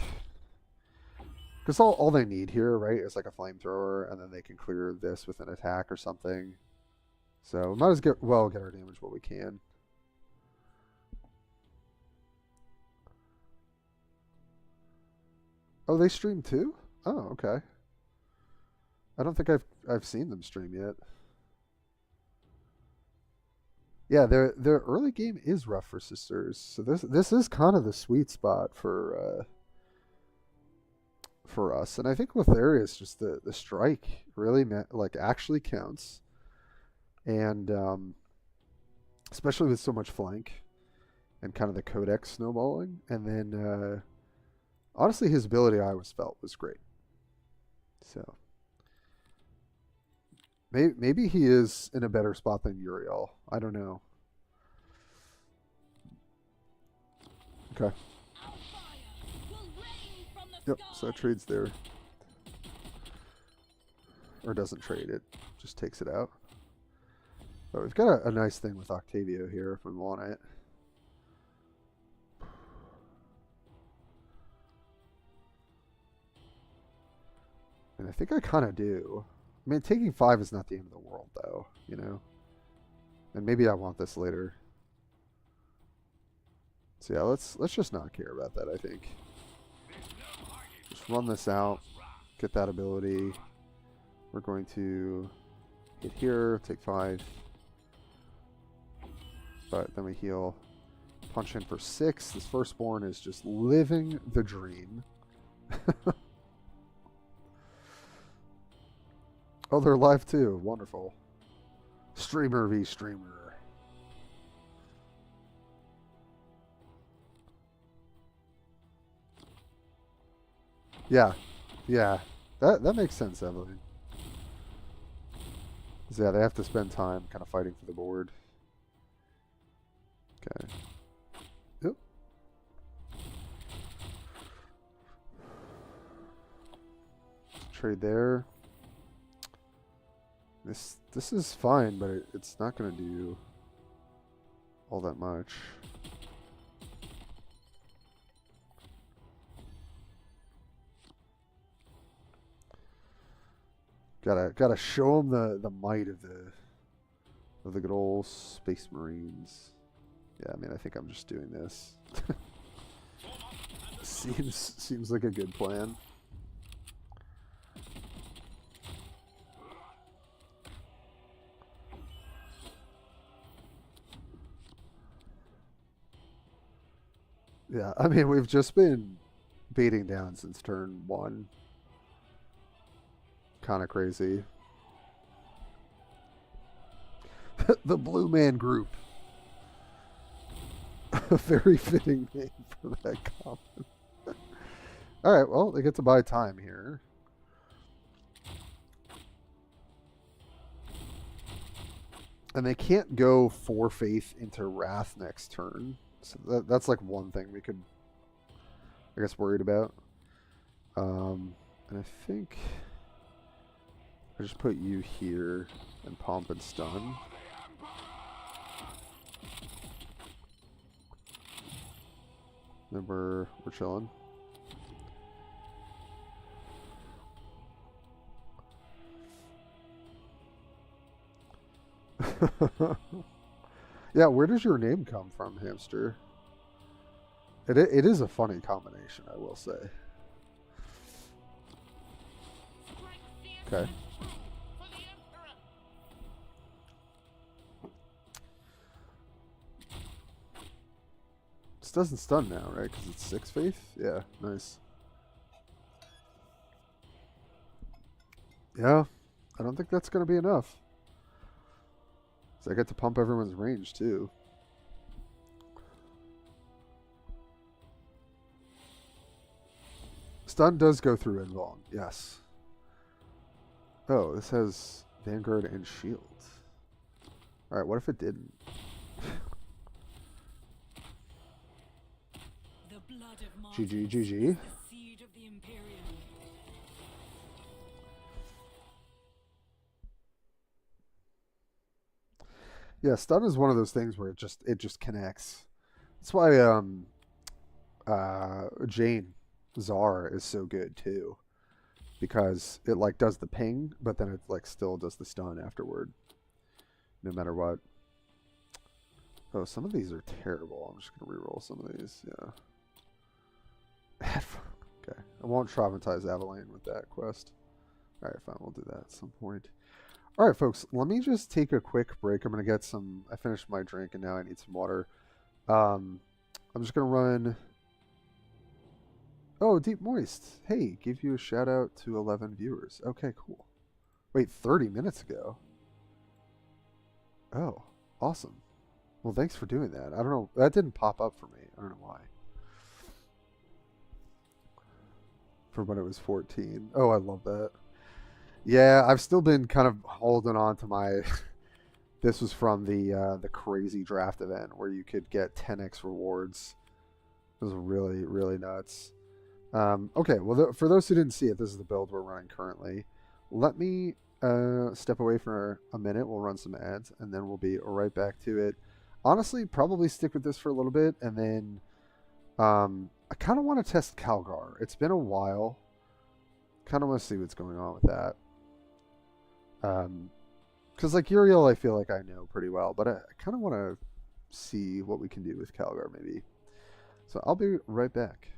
Because all they need here, right, is like a flamethrower, and then they can clear this with an attack or something. So, we might as well get our damage what we can. Oh, they stream too? Oh, okay. I don't think I've seen them stream yet. Yeah, their early game is rough for Sisters. So this is kind of the sweet spot for us. And I think with Arius, just the strike really like actually counts. And especially with so much flank and kind of the codex snowballing. And then honestly, his ability I always felt was great. So maybe he is in a better spot than Uriel. I don't know. Okay. Yep, so it trades there. Or doesn't trade it. Just takes it out. But we've got a nice thing with Octavio here if we want it. And I think I kind of do. I mean, taking 5 is not the end of the world, though, you know? And maybe I want this later. So yeah, let's just not care about that, I think. Just run this out, get that ability. We're going to hit here, take 5. But then we heal. Punch in for 6. This firstborn is just living the dream. Oh, they're live too. Wonderful. Streamer v streamer. Yeah. Yeah. That makes sense, Evelyn. So yeah, they have to spend time kind of fighting for the board. Okay. Yep. Trade there. This is fine, but it's not gonna do all that much. Gotta show them the might of the good old Space Marines. Yeah, I mean, I think I'm just doing this. Seems like a good plan. Yeah, I mean, we've just been beating down since turn 1. Kind of crazy. The Blue Man Group. A very fitting name for that common. Alright, well, they get to buy time here. And they can't go 4 faith into Wrath next turn. So that's like one thing we could, I guess, worried about. And I think I just put you here and Pomp and Stun. Then we're chilling. Yeah, where does your name come from, Hamster? It is a funny combination, I will say. Okay. This doesn't stun now, right? Because it's 6 faith? Yeah, nice. Yeah, I don't think that's going to be enough. So I get to pump everyone's range, too. Stun does go through Invuln, yes. Oh, this has Vanguard and Shield. Alright, what if it didn't? GG, GG. Yeah, stun is one of those things where it just connects. That's why Jane Czar is so good too, because it like does the ping, but then it like still does the stun afterward, no matter what. Oh, some of these are terrible. I'm just gonna reroll some of these. Yeah. Okay, I won't traumatize Avalanche with that quest. All right, fine, we'll do that at some point. All right, folks, let me just take a quick break. I'm going to get some... I finished my drink, and now I need some water. I'm just going to run... Oh, Deep Moist. Hey, give you a shout-out to 11 viewers. Okay, cool. Wait, 30 minutes ago? Oh, awesome. Well, thanks for doing that. I don't know. That didn't pop up for me. I don't know why. For when it was 14. Oh, I love that. Yeah, I've still been kind of holding on to my... This was from the crazy draft event where you could get 10x rewards. It was really, really nuts. Okay, well, for those who didn't see it, this is the build we're running currently. Let me step away for a minute. We'll run some ads, and then we'll be right back to it. Honestly, probably stick with this for a little bit, and then I kind of want to test Calgar. It's been a while. Kind of want to see what's going on with that. Because like Uriel, I feel like I know pretty well, but I kind of want to see what we can do with Calgar maybe. So I'll be right back.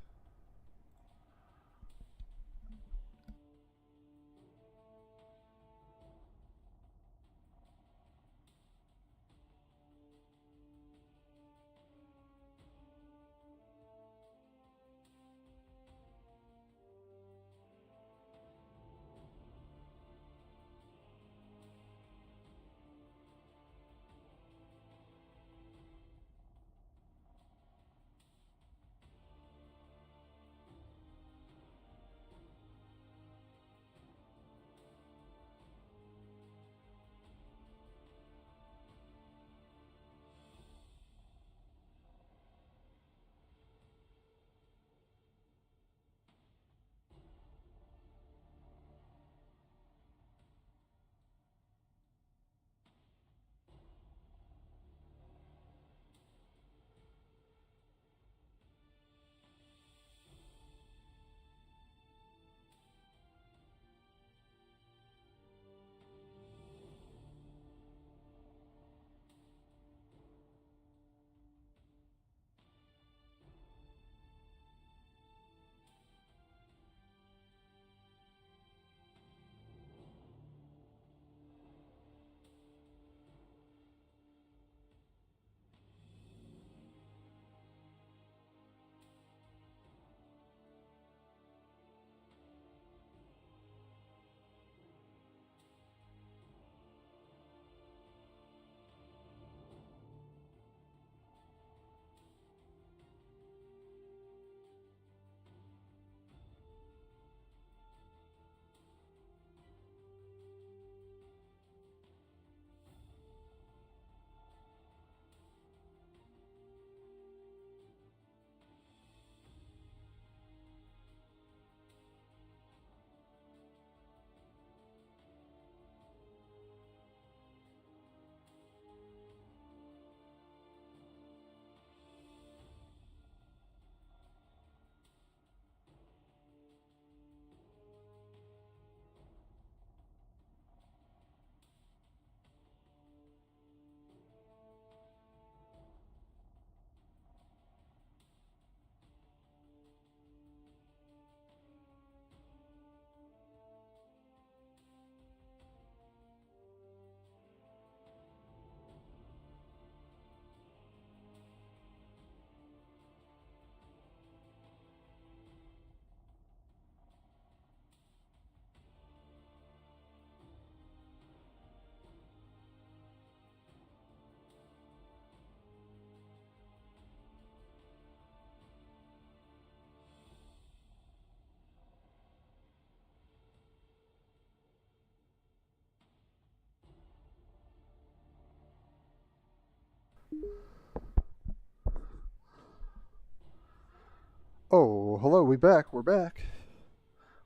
Oh, hello, we're back.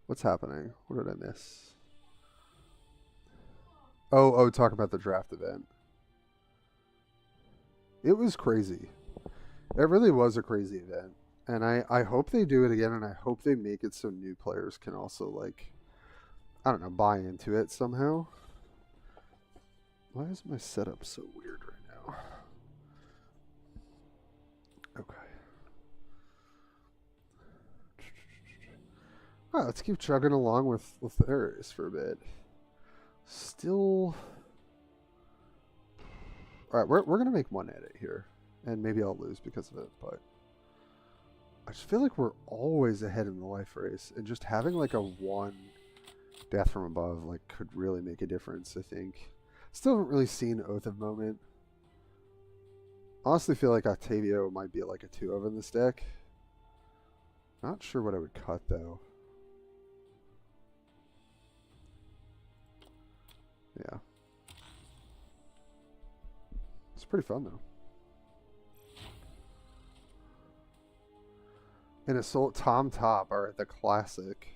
What's happening? What did I miss? Oh, talk about the draft event. It was crazy. It really was a crazy event. And I hope they do it again, and I hope they make it so new players can also, like, I don't know, buy into it somehow. Why is my setup so weird right now? Okay. Alright, let's keep chugging along with the areas for a bit. Still... Alright, we're going to make one edit here. And maybe I'll lose because of it, but... I just feel like we're always ahead in the life race. And just having like a 1 death from above like could really make a difference, I think. Still haven't really seen Oath of Moment. Honestly feel like Octavio might be like a 2 of in this deck. Not sure what I would cut though. Yeah. It's pretty fun though. And Assault Tom Top are the classic.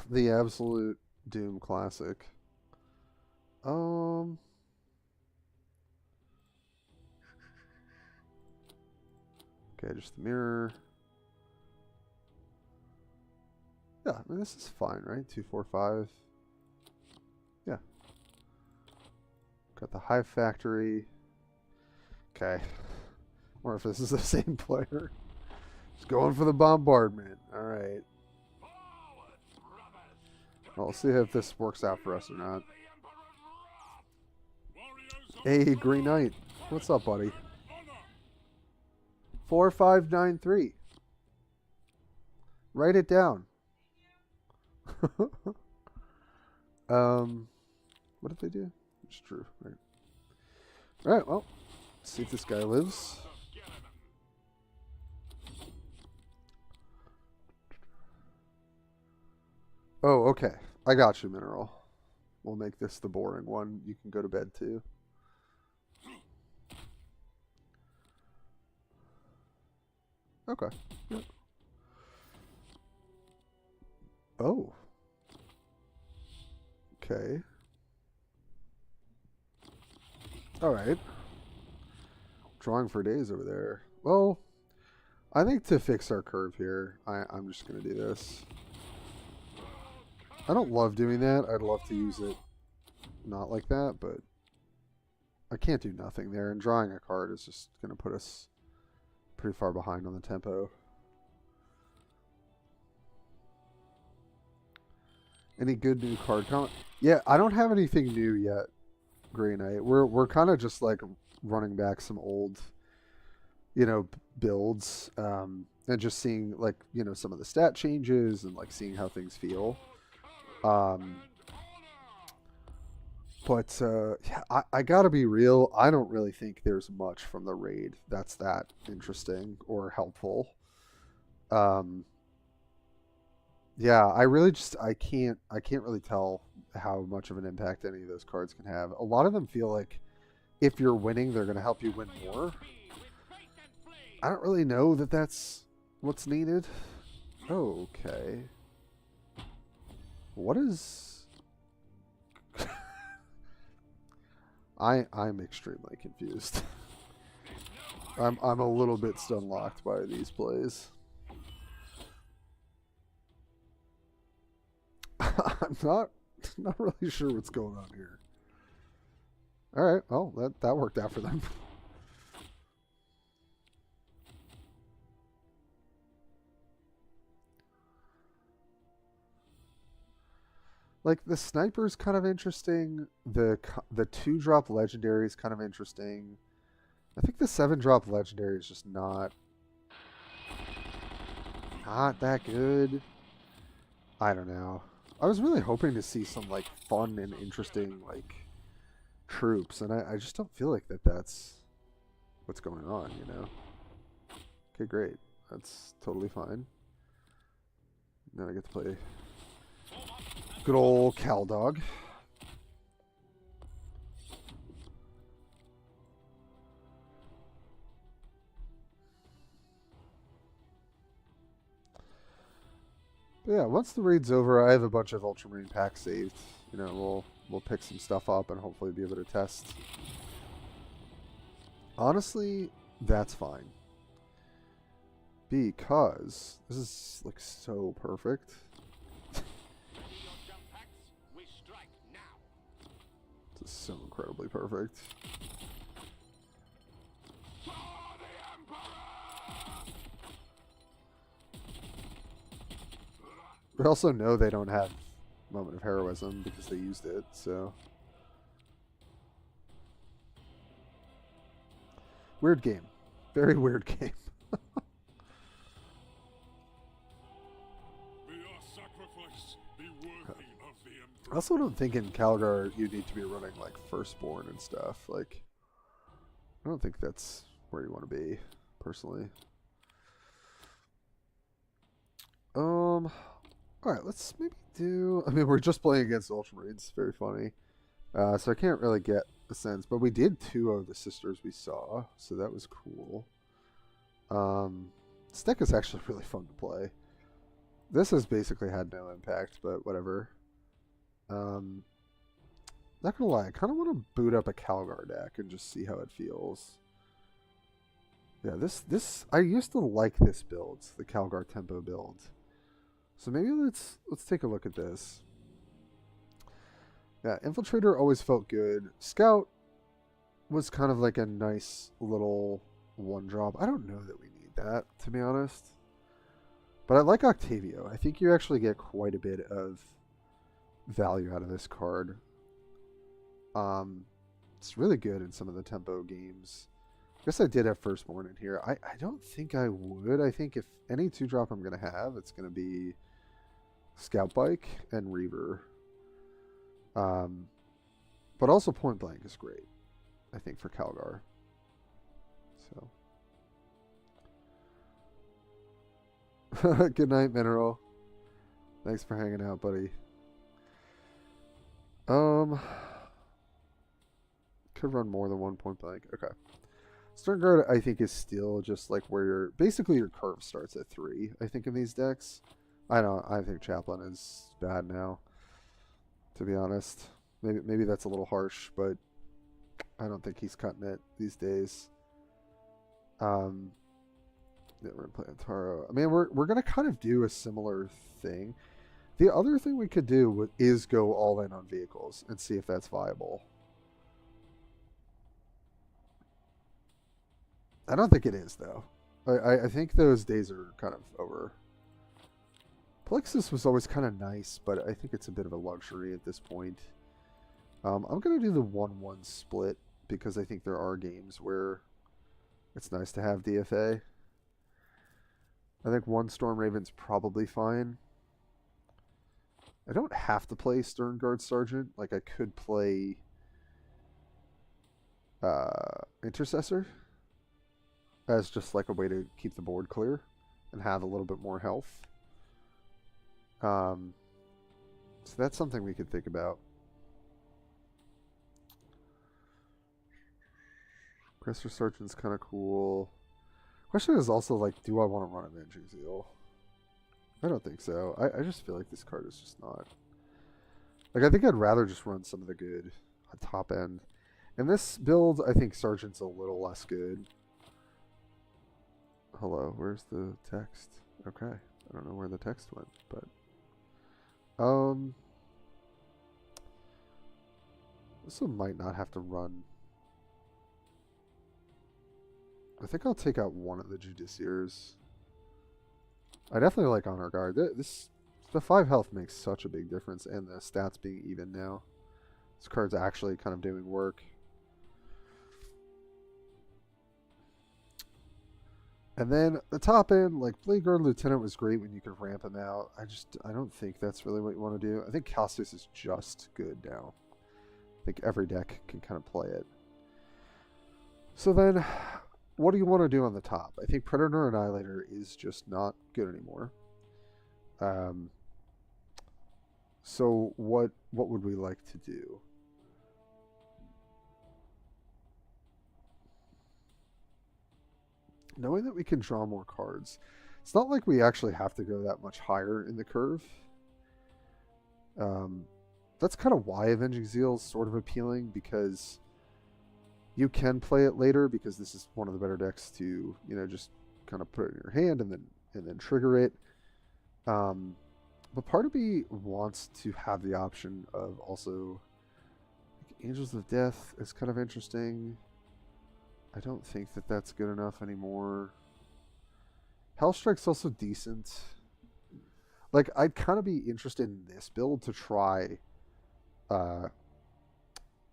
The Absolute Doom classic. Okay, just the mirror. Yeah, I mean this is fine, right? 2, 4, 5. Yeah. Got the Hive Factory. Okay. Or if this is the same player. Just going for the bombardment. Alright. Well, we'll see if this works out for us or not. Hey, Green Knight. What's up, buddy? 4593. Write it down. What did they do? It's true. Right. Alright, well. Let's see if this guy lives. Oh, okay. I got you, Mineral. We'll make this the boring one. You can go to bed, too. Okay. Yep. Oh. Okay. Alright. Drawing for days over there. Well, I think to fix our curve here, I'm just going to do this. I don't love doing that. I'd love to use it not like that, but I can't do nothing there. And drawing a card is just going to put us pretty far behind on the tempo. Any good new card comment? Yeah, I don't have anything new yet, Grey Knight. We're kind of just like running back some old, you know, builds, and just seeing like, you know, some of the stat changes and like seeing how things feel. But yeah, I gotta be real. I don't really think there's much from the raid that's that interesting or helpful. Yeah, I can't really tell how much of an impact any of those cards can have. A lot of them feel like if you're winning, they're gonna help you win more. I don't really know that that's what's needed. Okay. What is... I'm extremely confused. I'm a little bit stun-locked by these plays. I'm not really sure what's going on here. Alright, well, that worked out for them. Like, the sniper's kind of interesting. The 2-drop legendary is kind of interesting. I think the 7-drop legendary is just not that good. I don't know. I was really hoping to see some, like, fun and interesting, like, troops, and I just don't feel like that's what's going on, you know? Okay, great. That's totally fine. Now I get to play good old Caldog. But yeah, once the raid's over, I have a bunch of Ultramarine packs saved. You know, we'll pick some stuff up and hopefully be able to test. Honestly, that's fine. Because this is like so perfect. Ready your jump packs? We strike now. This is so incredibly perfect. For the Emperor! We also know they don't have Moment of Heroism because they used it, so. Weird game. Very weird game. May our sacrifice be worthy of the Emperor. I also don't think in Calgar you need to be running like Firstborn and stuff. Like, I don't think that's where you want to be, personally. Alright, let's maybe do... I mean, we're just playing against Ultramarines. Very funny. So I can't really get a sense. But we did 2 of the sisters we saw. So that was cool. This deck is actually really fun to play. This has basically had no impact, but whatever. Not gonna lie, I kind of want to boot up a Calgar deck and just see how it feels. Yeah, this I used to like this build, the Calgar tempo build. So maybe let's take a look at this. Yeah, Infiltrator always felt good. Scout was kind of like a nice little one drop. I don't know that we need that, to be honest. But I like Octavio. I think you actually get quite a bit of value out of this card. It's really good in some of the tempo games. I guess I did have Firstborn in here. I don't think I would. I think if any 2-drop I'm going to have, it's going to be Scout Bike and Reaver. But also Point Blank is great, I think, for Calgar. So. Good night, Mineral. Thanks for hanging out, buddy. Could run more than 1 Point Blank. Okay. Stern Guard, I think, is still just like where your basically your curve starts at 3. I think in these decks, I think Chaplain is bad now. To be honest, maybe that's a little harsh, but I don't think he's cutting it these days. Yeah, we're gonna play Antaro. I mean, we're gonna kind of do a similar thing. The other thing we could do is go all in on vehicles and see if that's viable. I don't think it is, though. I think those days are kind of over. Plexus was always kind of nice, but I think it's a bit of a luxury at this point. I'm going to do the 1-1 split because I think there are games where it's nice to have DFA. I think 1 Storm Raven's probably fine. I don't have to play Stern Guard Sergeant. Like, I could play Intercessor as just like a way to keep the board clear and have a little bit more health. So that's something we could think about. Aggressor Sergeant's kind of cool. Question is also like, do I want to run Avenging Zeal? I don't think so. I just feel like this card is just not. Like, I think I'd rather just run some of the good top end. In this build, I think Sergeant's a little less good. Hello, where's the text? Okay, I don't know where the text went, but this one might not have to run. I think I'll take out one of the Judiciaries. I definitely like Honor Guard. The 5 health makes such a big difference, and the stats being even now. This card's actually kind of doing work. And then the top end, like Blade Guard Lieutenant was great when you could ramp him out. I don't think that's really what you want to do. I think Calcius is just good now. I think every deck can kind of play it. So then, what do you want to do on the top? I think Predator Annihilator is just not good anymore. So what would we like to do? Knowing that we can draw more cards. It's not like we actually have to go that much higher in the curve. That's kind of why Avenging Zeal is sort of appealing, because you can play it later, because this is one of the better decks to, you know, just kind of put it in your hand and then trigger it. But part of me wants to have the option of also, like, Angels of Death is kind of interesting. I don't think that that's good enough anymore. Hellstrike's also decent. Like, I'd kind of be interested in this build to try the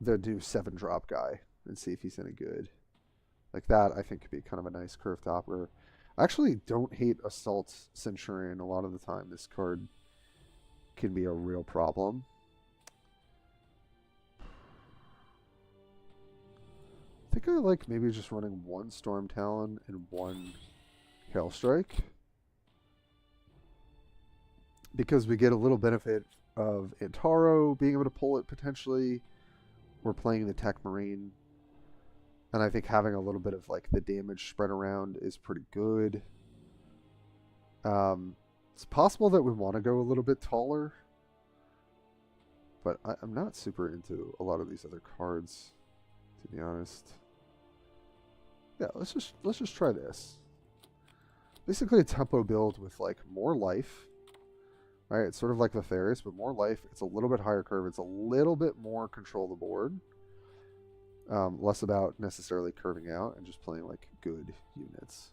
new 7-drop guy and see if he's any good. Like, that I think could be kind of a nice curve topper. I actually don't hate Assault Centurion. A lot of the time this card can be a real problem. I think I like maybe just running 1 Storm Talon and 1 Hailstrike, because we get a little benefit of Antaro being able to pull it potentially. We're playing the Tech Marine, and I think having a little bit of like the damage spread around is pretty good. It's possible that we want to go a little bit taller, but I'm not super into a lot of these other cards, to be honest. Yeah, let's just try this. Basically a tempo build with like more life. Right, it's sort of like Lotharius, but more life. It's a little bit higher curve. It's a little bit more control the board. Less about necessarily curving out and just playing like good units.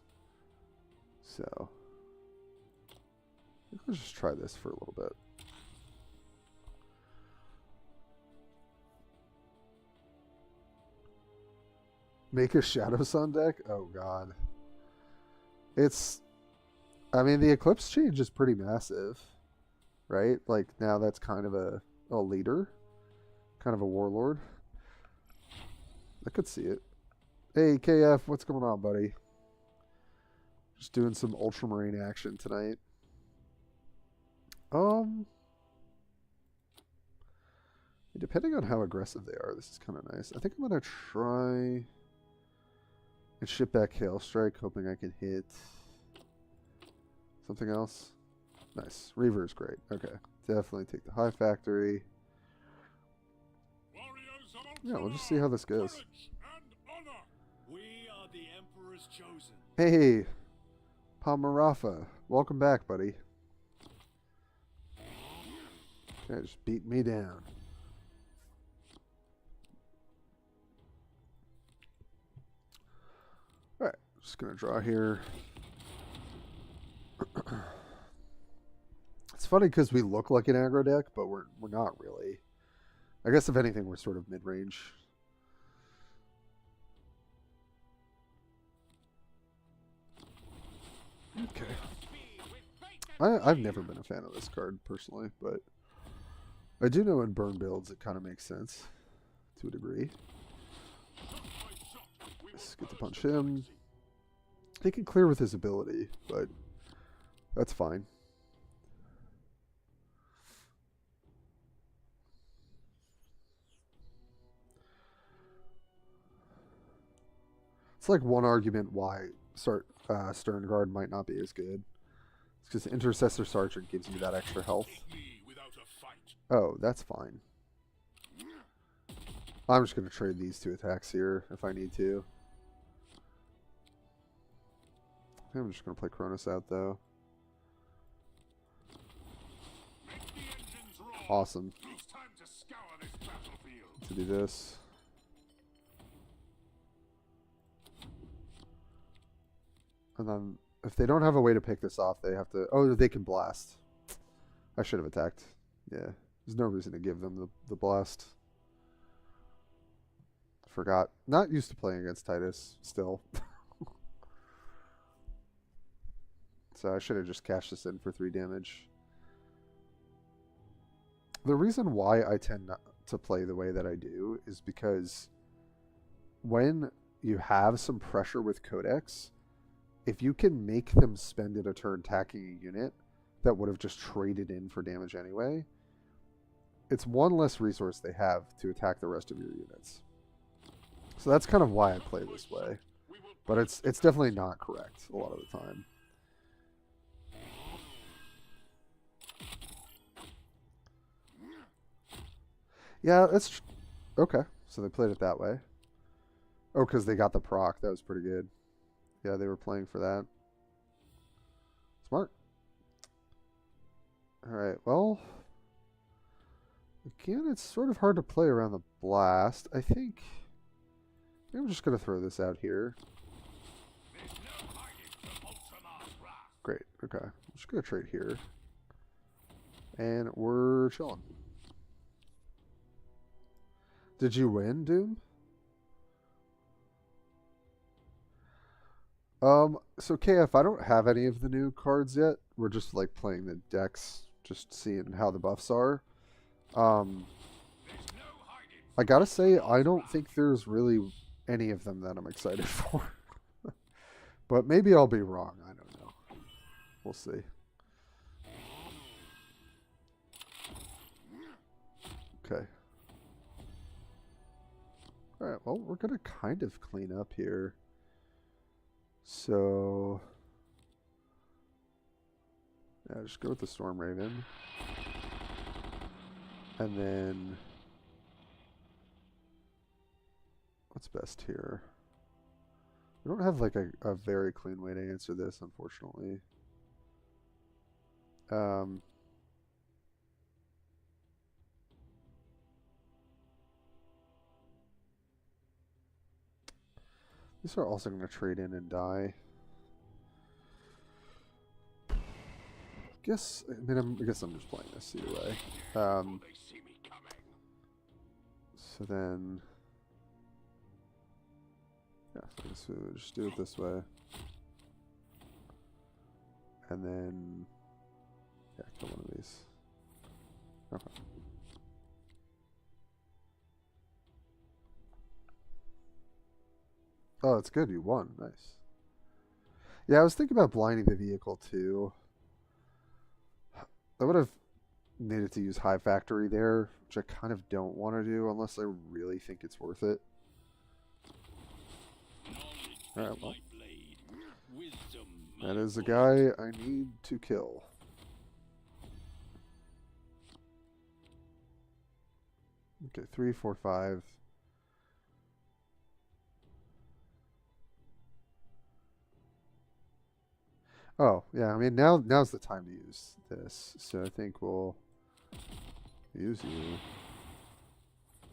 So let's just try this for a little bit. Make a Shadow Sun deck? Oh god. I mean, the Eclipse change is pretty massive, right? Like, now that's kind of a leader, kind of a warlord. I could see it. Hey, KF, what's going on, buddy? Just doing some Ultramarine action tonight. Depending on how aggressive they are, this is kind of nice. I think I'm going to try and ship back Hailstrike, hoping I can hit something else. Nice. Reaver is great. Okay. Definitely take the High Factory. Yeah, we'll just see how this goes. We are the Emperor's chosen. Hey, Pomarafa. Welcome back, buddy. Okay, just beat me down. Alright, just gonna draw here. It's funny because we look like an aggro deck, but we're not really. I guess if anything, we're sort of mid-range. Okay. I've never been a fan of this card personally, but I do know in burn builds it kind of makes sense to a degree. Let's get to punch him. He can clear with his ability, but that's fine. It's like one argument why Stern Guard might not be as good. It's because Intercessor Sergeant gives you that extra health. Oh, that's fine. I'm just going to trade these 2 attacks here if I need to. I'm just going to play Cronus out, though. Awesome. To do this. And then, if they don't have a way to pick this off, they have to... Oh, they can blast. I should have attacked. Yeah. There's no reason to give them the blast. Forgot. Not used to playing against Titus, still. So I should have just cashed this in for 3 damage. The reason why I tend not to play the way that I do is because when you have some pressure with Codex, if you can make them spend it a turn attacking a unit that would have just traded in for damage anyway, it's one less resource they have to attack the rest of your units. So that's kind of why I play this way. But it's definitely not correct a lot of the time. Yeah, okay. So they played it that way. Oh, because they got the proc. That was pretty good. Yeah, they were playing for that. Smart. Alright, well... Again, it's sort of hard to play around the blast. I think... Maybe I'm just going to throw this out here. There's no hiding from Ultramar's wrath. Great, okay. I'm just going to trade here. And we're chilling. Did you win, Doom? So KF, I don't have any of the new cards yet. We're just like playing the decks, just seeing how the buffs are. I gotta say, I don't think there's really any of them that I'm excited for. But maybe I'll be wrong. I don't know. We'll see. Okay. Alright, well, we're gonna kind of clean up here. So... yeah, just go with the Storm Raven. And then... what's best here? We don't have like a very clean way to answer this, unfortunately. These are also going to trade in and die. I guess I'm just playing this either way. So then, yeah, so I guess we'll just do it this way, and then, yeah, kill one of these. Okay. Oh, that's good. You won. Nice. Yeah, I was thinking about blinding the vehicle too. I would have needed to use High Factory there, which I kind of don't want to do unless I really think it's worth it. Alright, well. That is a guy I need to kill. Okay, 3, 4, 5. Oh, yeah, I mean, now's the time to use this. So I think we'll use you.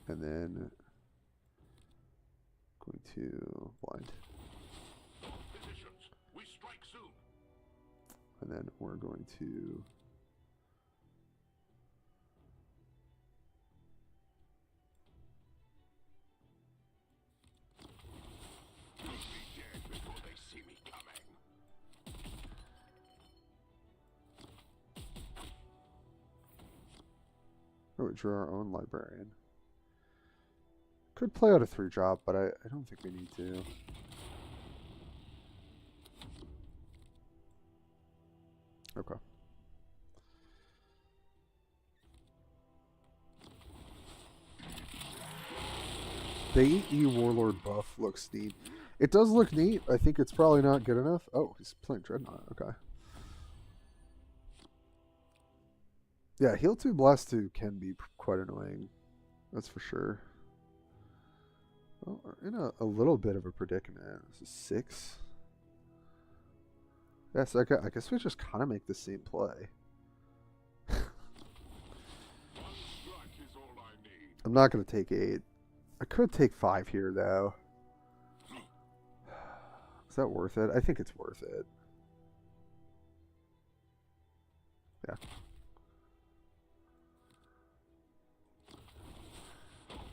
And then going to blind. Positions. We strike soon. And then we're going to You'll be dead before they see me coming. oh, we drew our own librarian. Could play out a 3-drop, but I don't think we need to. Okay. The 8E Warlord buff looks neat. It does look neat. I think it's probably not good enough. Oh, he's playing Dreadnought. Okay. Yeah, Heal 2, Blast 2 can be quite annoying. That's for sure. Well, we're in a little bit of a predicament. This is 6. Yes, I guess we just kind of make the same play. I'm not going to take 8. I could take 5 here, though. Is that worth it? I think it's worth it. Yeah.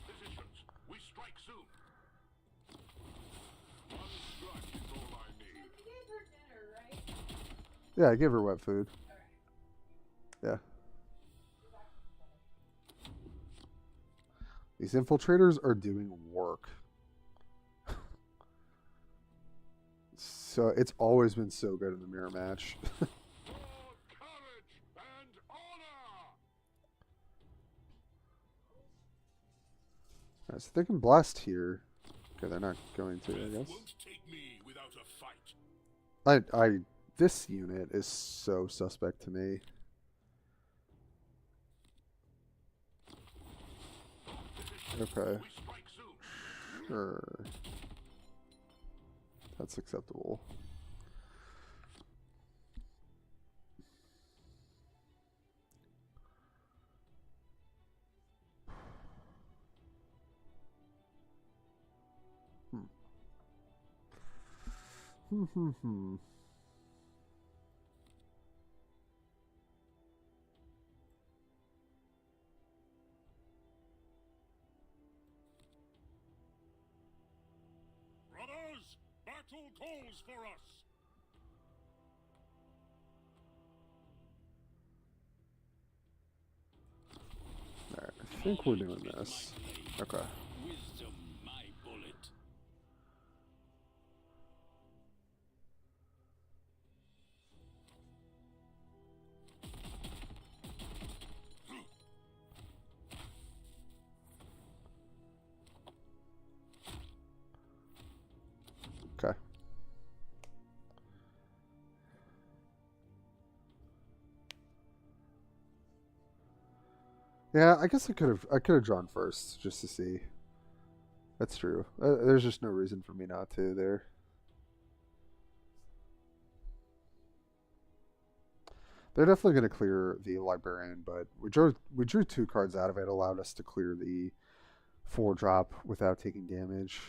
Positions. We strike soon. One strike is all I need. You gave her dinner, right? Yeah, I give her wet food. Yeah. These infiltrators are doing work. So it's always been so good in the mirror match. For courage and honor. Alright, so they can blast here. Okay, they're not going to, I Death guess. won't take me without a fight. This unit is so suspect to me. Okay. We strike soon. Sure. That's acceptable. Hmm. Brothers, battle calls for us. Alright, I think we're doing this. Okay. Wisdom, my bullet. Okay. Yeah, I guess I could have drawn first just to see. That's true. There's just no reason for me not to there. They're definitely going to clear the librarian, but we drew 2 cards out of it, allowed us to clear the 4-drop without taking damage.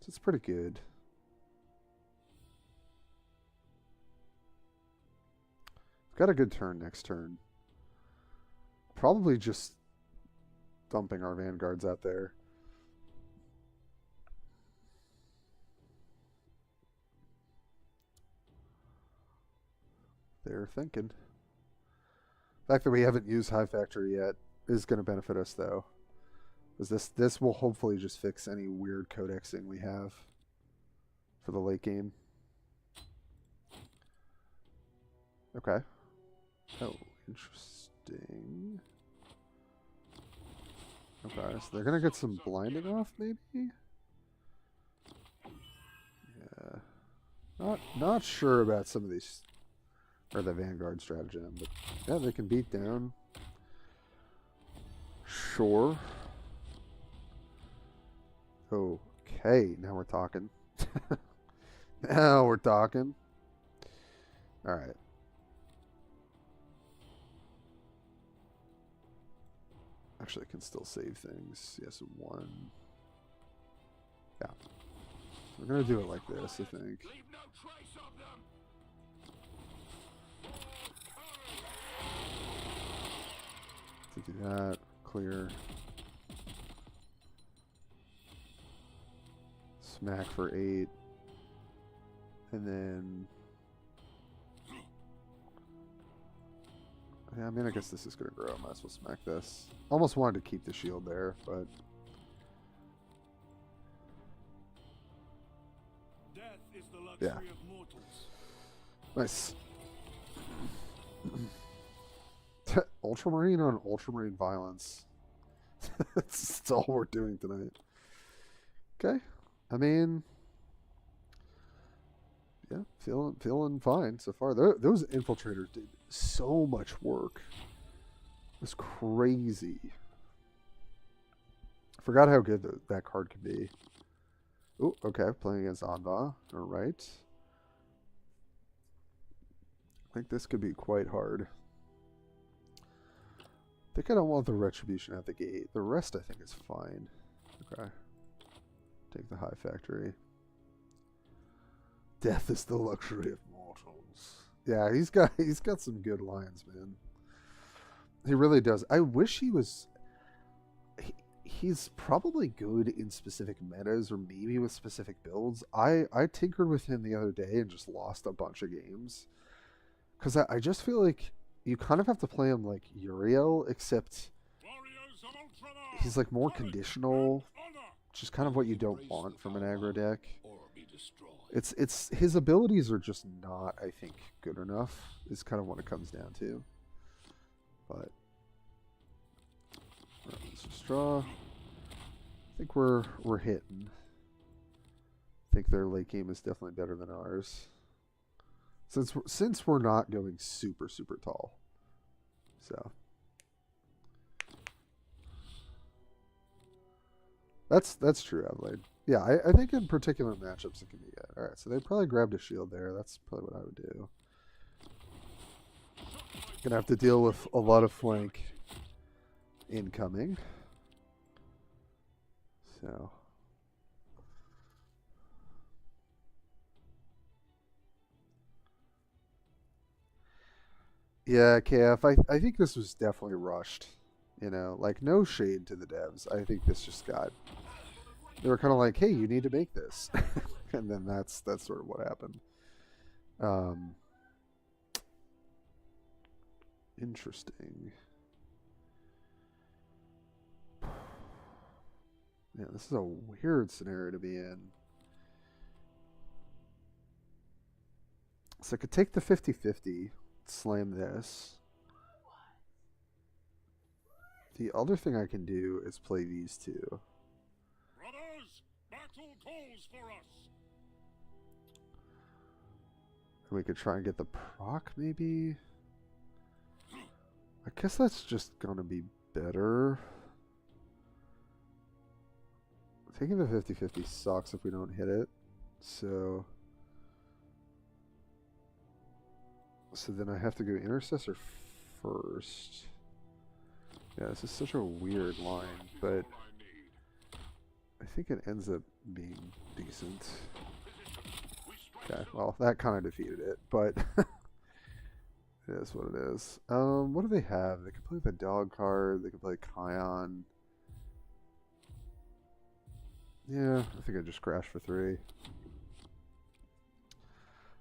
So it's pretty good. Got a good turn next turn. Probably just dumping our vanguards out there. They're thinking. The fact that we haven't used High Factory yet is going to benefit us, though. Because this will hopefully just fix any weird codexing we have for the late game. Okay. Oh, interesting. Okay, so they're going to get some blinding off, maybe? Yeah. Not sure about some of these, or the Vanguard stratagem, but yeah, they can beat down. Sure. Okay, now we're talking. Now we're talking. Alright. Actually, I can still save things. Yes, 1. Yeah. We're going to do it like this, I think. Leave no trace of them. To do that, clear. Smack for 8. And then... Yeah, I mean, I guess this is going to grow. I might as well smack this. Almost wanted to keep the shield there, but... Death is the luxury of mortals. Nice. Ultramarine on Ultramarine violence. That's all we're doing tonight. Okay. I mean... Yeah, feeling fine so far. Those infiltrators did so much work. It was crazy. Forgot how good that card could be. Oh, okay, playing against Anva. All right. I think this could be quite hard. I think I don't want the Retribution at the gate. The rest I think is fine. Okay. Take the High Factory. Death is the luxury of mortals. Yeah, he's got some good lines, man. He really does. I wish he was... He's probably good in specific metas or maybe with specific builds. I tinkered with him the other day and just lost a bunch of games. Because I just feel like you kind of have to play him like Uriel, except he's like more conditional, which is kind of what you don't want from an aggro deck. It's his abilities are just not, I think, good enough, is kind of what it comes down to. But let's just draw. I think we're hitting. I think their late game is definitely better than ours. Since we're not going super tall. So That's true, Adelaide. Yeah, I think in particular matchups it can be good. Alright, so they probably grabbed a shield there. That's probably what I would do. Gonna have to deal with a lot of flank incoming. So yeah, KF, I think this was definitely rushed. You know, like no shade to the devs. I think this just got they were kind of like, hey, you need to make this. And then that's sort of what happened. Interesting. Yeah, this is a weird scenario to be in. So I could take the 50-50, slam this. The other thing I can do is play these two. Brothers, battle calls for us. And we could try and get the proc, maybe? I guess that's just gonna be better. Taking the 50-50 sucks if we don't hit it. So then I have to go Intercessor first. Yeah, this is such a weird line, but I think it ends up being decent. Okay, well, that kind of defeated it, but it is what it is. What do they have? They can play the dog card, they can play Kion. Yeah, I think I just crashed for 3.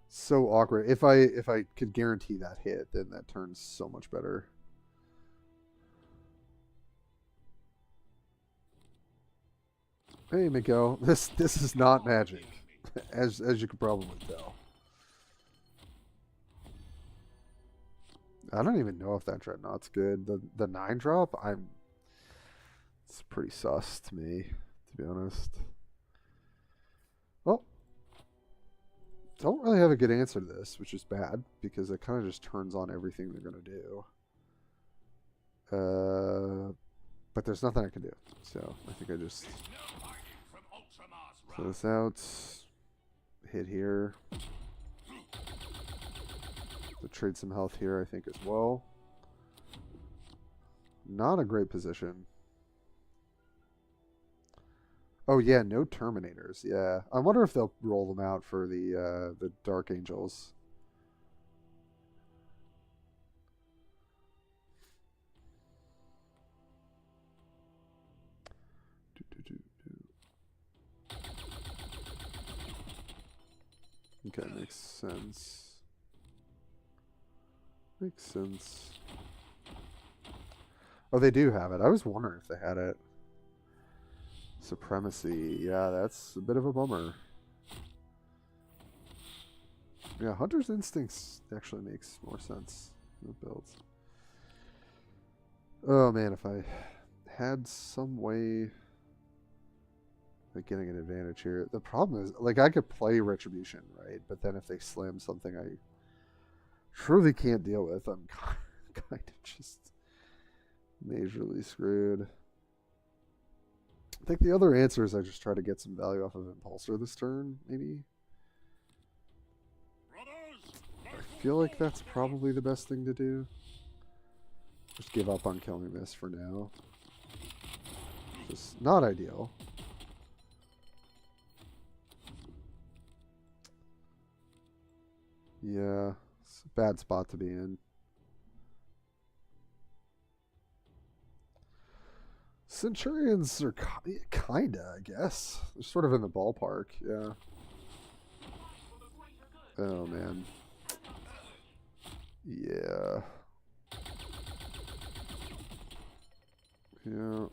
So awkward. If I could guarantee that hit, then that turns so much better. Hey Miguel, this is not magic, as you could probably tell. I don't even know if that Dreadnought's good. The 9-drop, it's pretty sus to me, to be honest. Well, don't really have a good answer to this, which is bad, because it kind of just turns on everything they're going to do. But there's nothing I can do, so I think I just throw this out, hit here. To trade some health here, I think, as well. Not a great position. Oh yeah, no Terminators. Yeah, I wonder if they'll roll them out for the Dark Angels. Okay, makes sense. Makes sense. Oh, they do have it. I was wondering if they had it. Supremacy. Yeah, that's a bit of a bummer. Yeah, Hunter's Instincts actually makes more sense in the builds. Oh man, if I had some way of getting an advantage here. The problem is, like, I could play Retribution, right? But then if they slam something I truly can't deal with, I'm kind of just majorly screwed. I think the other answer is I just try to get some value off of Impulsor this turn, maybe. I feel like that's probably the best thing to do. Just give up on killing this for now. Just not ideal. Yeah, it's a bad spot to be in. Centurions are kinda, I guess. They're sort of in the ballpark, yeah. Oh, man. Yeah. Yeah.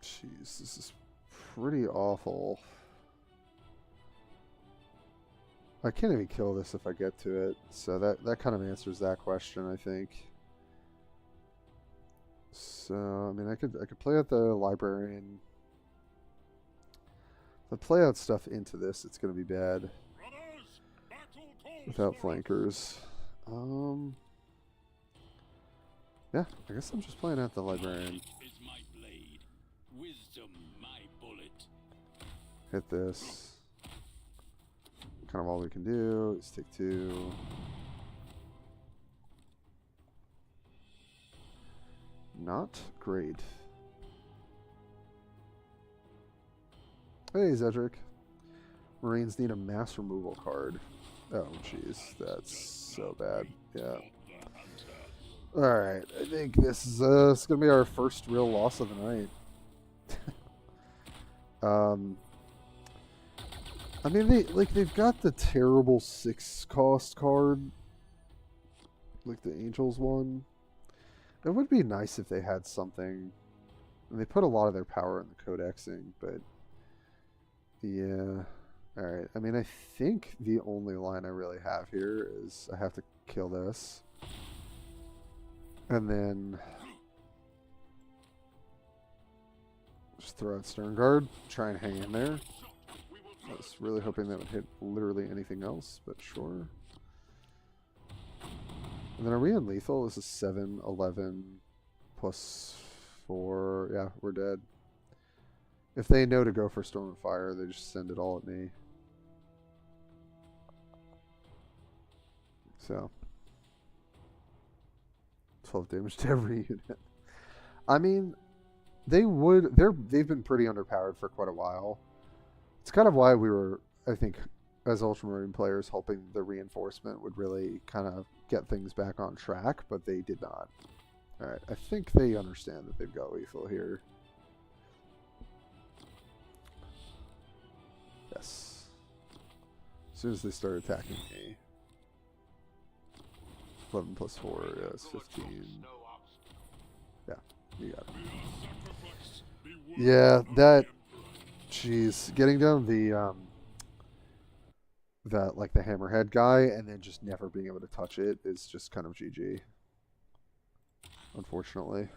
Jeez, this is pretty awful. I can't even kill this if I get to it, so that kind of answers that question, I think. So, I mean, I could play out the Librarian. If I play out stuff into this, it's going to be bad. without flankers. Yeah, I guess I'm just playing at the librarian. Is my blade. Wisdom, my bullet. Hit this. Kind of all we can do is take 2. Not great. Hey, Zedric. Marines need a mass removal card. Oh, jeez. That's so bad. Yeah. Alright, I think this is going to be our first real loss of the night. I mean, they've got the terrible 6-cost card, like the Angels one. It would be nice if they had something. And they put a lot of their power in the codexing, but yeah. All right. I mean, I think the only line I really have here is I have to kill this, and then just throw out Stern Guard, try and hang in there. I was really hoping that would hit literally anything else, but sure. And then are we in lethal? This is 7, 11, plus 4. Yeah, we're dead. If they know to go for Storm and Fire, they just send it all at me. So 12 damage to every unit. I mean, they've been pretty underpowered for quite a while. It's kind of why we were, I think, as Ultramarine players, hoping the reinforcement would really kind of get things back on track, but they did not. Alright, I think they understand that they've got lethal here. Yes. As soon as they start attacking me. 11 plus 4, yeah, it's 15. Yeah, you got it. Yeah, that... Jeez, getting down the, that, like, the hammerhead guy and then just never being able to touch it is just kind of GG. Unfortunately.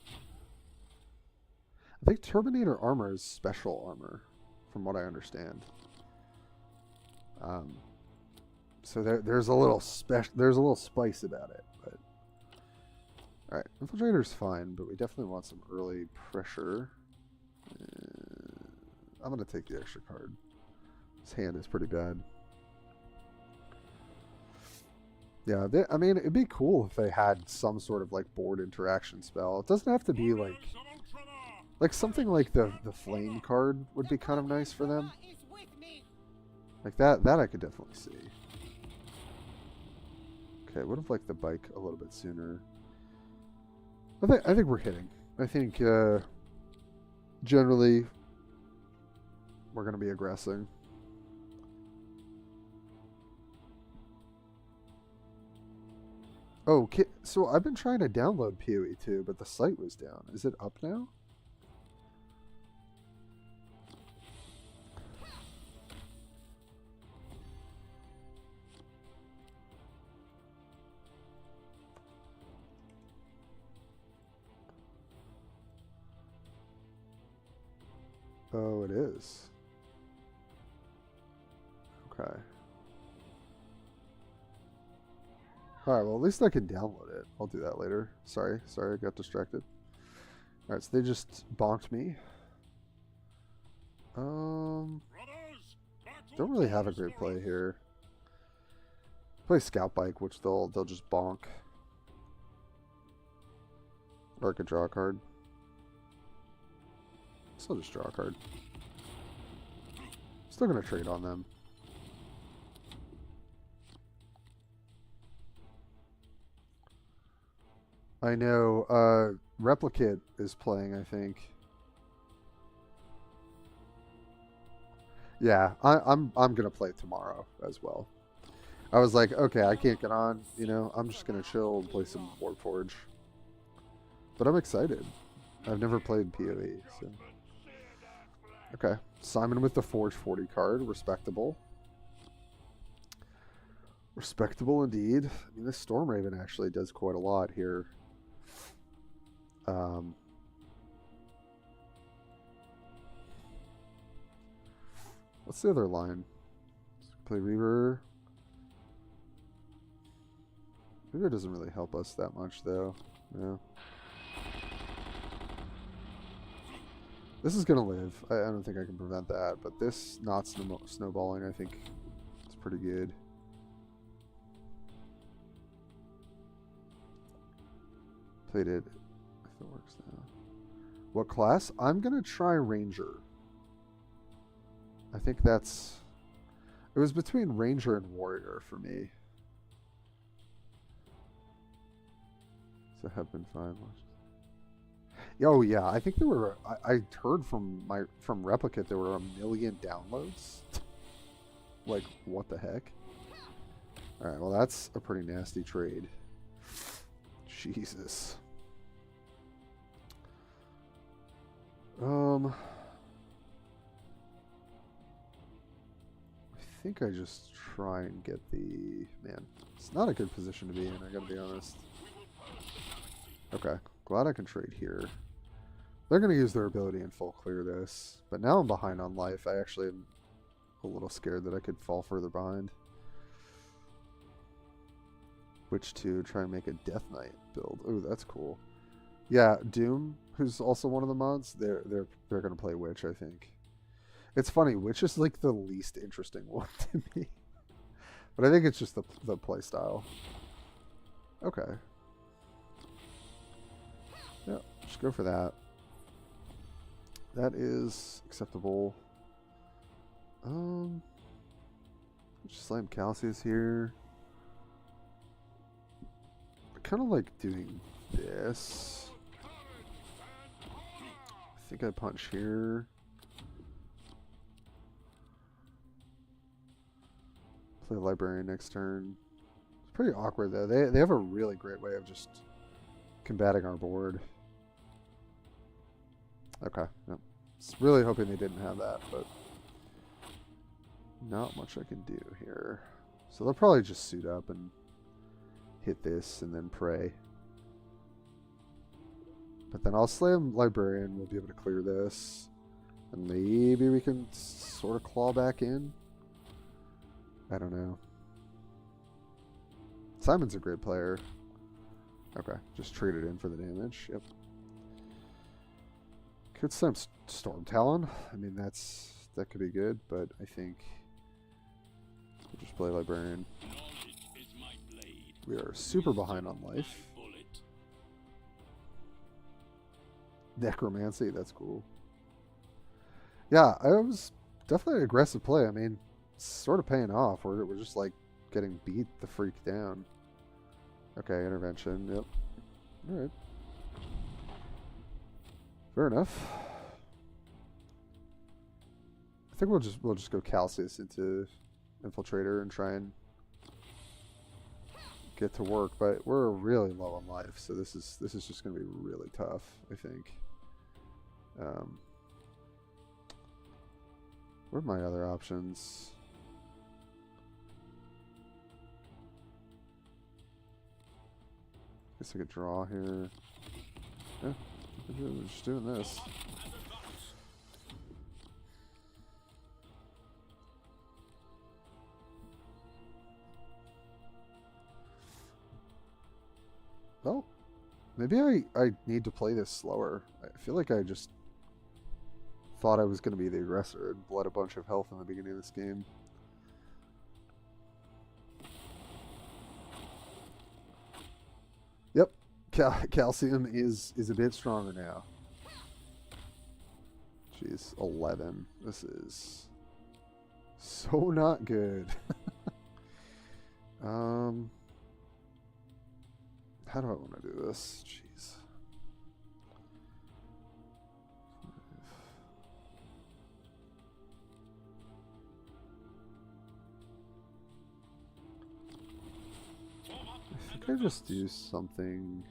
I think Terminator armor is special armor, from what I understand. So there's a little spice about it, but alright, Infiltrator's fine, but we definitely want some early pressure. I'm gonna take the extra card. His hand is pretty bad. Yeah, I mean, it'd be cool if they had some sort of like board interaction spell. It doesn't have to be like something like the flame card would be kind of nice for them. Like that I could definitely see. Okay, would have liked the bike a little bit sooner. I think we're hitting. I think generally we're going to be aggressing. Oh, so I've been trying to download PoE 2, but the site was down. Is it up now? Oh, it is. Okay. Alright, well, at least I can download it. I'll do that later. Sorry, I got distracted. Alright, so they just bonked me. Don't really have a great play here. Play Scout Bike, which they'll just bonk. Or I could draw a card. Still just draw a card. Still gonna trade on them. I know, Replicate is playing, I think. Yeah, I'm gonna play tomorrow as well. I was like, okay, I can't get on, you know, I'm just gonna chill and play some Warpforge. But I'm excited. I've never played PoE, so. Okay, Simon with the Forge 40 card, respectable. Respectable indeed. I mean, this Storm Raven actually does quite a lot here. What's the other line? Play Reaver. Reaver doesn't really help us that much, though. Yeah. This is gonna live. I don't think I can prevent that, but this not snowballing, I think, is pretty good. Played it. If it works now. What class? I'm gonna try Ranger. I think that's. It was between Ranger and Warrior for me. So have been fine. Oh yeah, I think there were. I heard from Replicate there were 1 million downloads. Like what the heck? All right, well that's a pretty nasty trade. Jesus. I think I just try and get the man. It's not a good position to be in. I gotta be honest. Okay, glad I can trade here. They're going to use their ability and full clear this. But now I'm behind on life. I actually am a little scared that I could fall further behind. Which to try and make a Death Knight build. Oh, that's cool. Yeah, Doom, who's also one of the mods, they're going to play Witch, I think. It's funny, Witch is like the least interesting one to me. But I think it's just the play style. Okay. Yeah, just go for that. That is acceptable. Just slam Calcius here. I kind of like doing this. I think I punch here. Play Librarian next turn. It's pretty awkward though. They have a really great way of just combating our board. Okay, yep. Really hoping they didn't have that, but not much I can do here. So they'll probably just suit up and hit this and then pray. But then I'll slam Librarian, we'll be able to clear this. And maybe we can sort of claw back in. I don't know. Simon's a great player. Okay, just trade it in for the damage. Yep. Could slam Storm Talon. I mean, that could be good, but I think we'll just play Librarian. We are super behind on life. Necromancy, that's cool. Yeah, I was definitely an aggressive play. I mean, it's sort of paying off. We're just like getting beat the freak down. Okay, intervention. Yep. All right. Fair enough. I think we'll just go Calcius into Infiltrator and try and get to work, but we're really low on life, so this is just going to be really tough, I think. What are my other options? Guess I could draw here. Yeah, I'm just doing this. Well, maybe I need to play this slower. I feel like I just thought I was going to be the aggressor and bled a bunch of health in the beginning of this game. Yep, calcium is a bit stronger now. Jeez, 11. This is so not good. How do I want to do this? Jeez. I think I just do something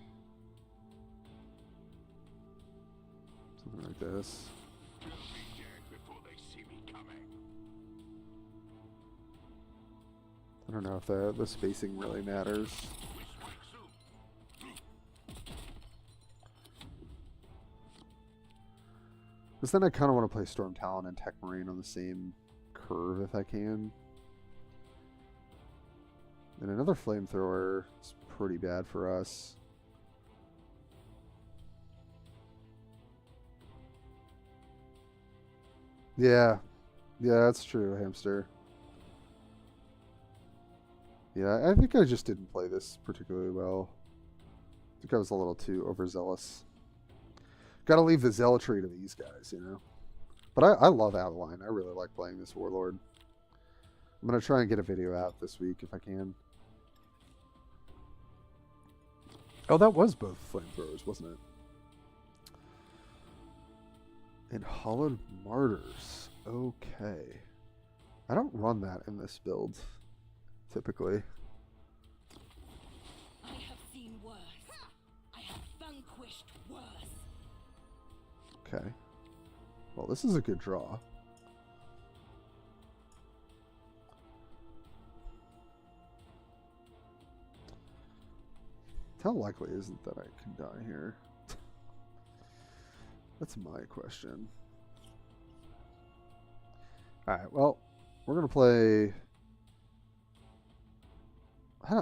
like this. I don't know if the spacing really matters. Because then I kind of want to play Storm Talon and Tech Marine on the same curve if I can. And another flamethrower is pretty bad for us. Yeah. Yeah, that's true, hamster. Yeah, I think I just didn't play this particularly well. I think I was a little too overzealous. Gotta leave the zealotry to these guys, you know? But I love Adeline. I really like playing this Warlord. I'm going to try and get a video out this week if I can. Oh, that was both flamethrowers, wasn't it? And Hollowed Martyrs. Okay. I don't run that in this build, typically. I have seen worse. I have vanquished worse. Okay. Well, this is a good draw. How likely is it that I can die here? That's my question. Alright, well, we're going to play...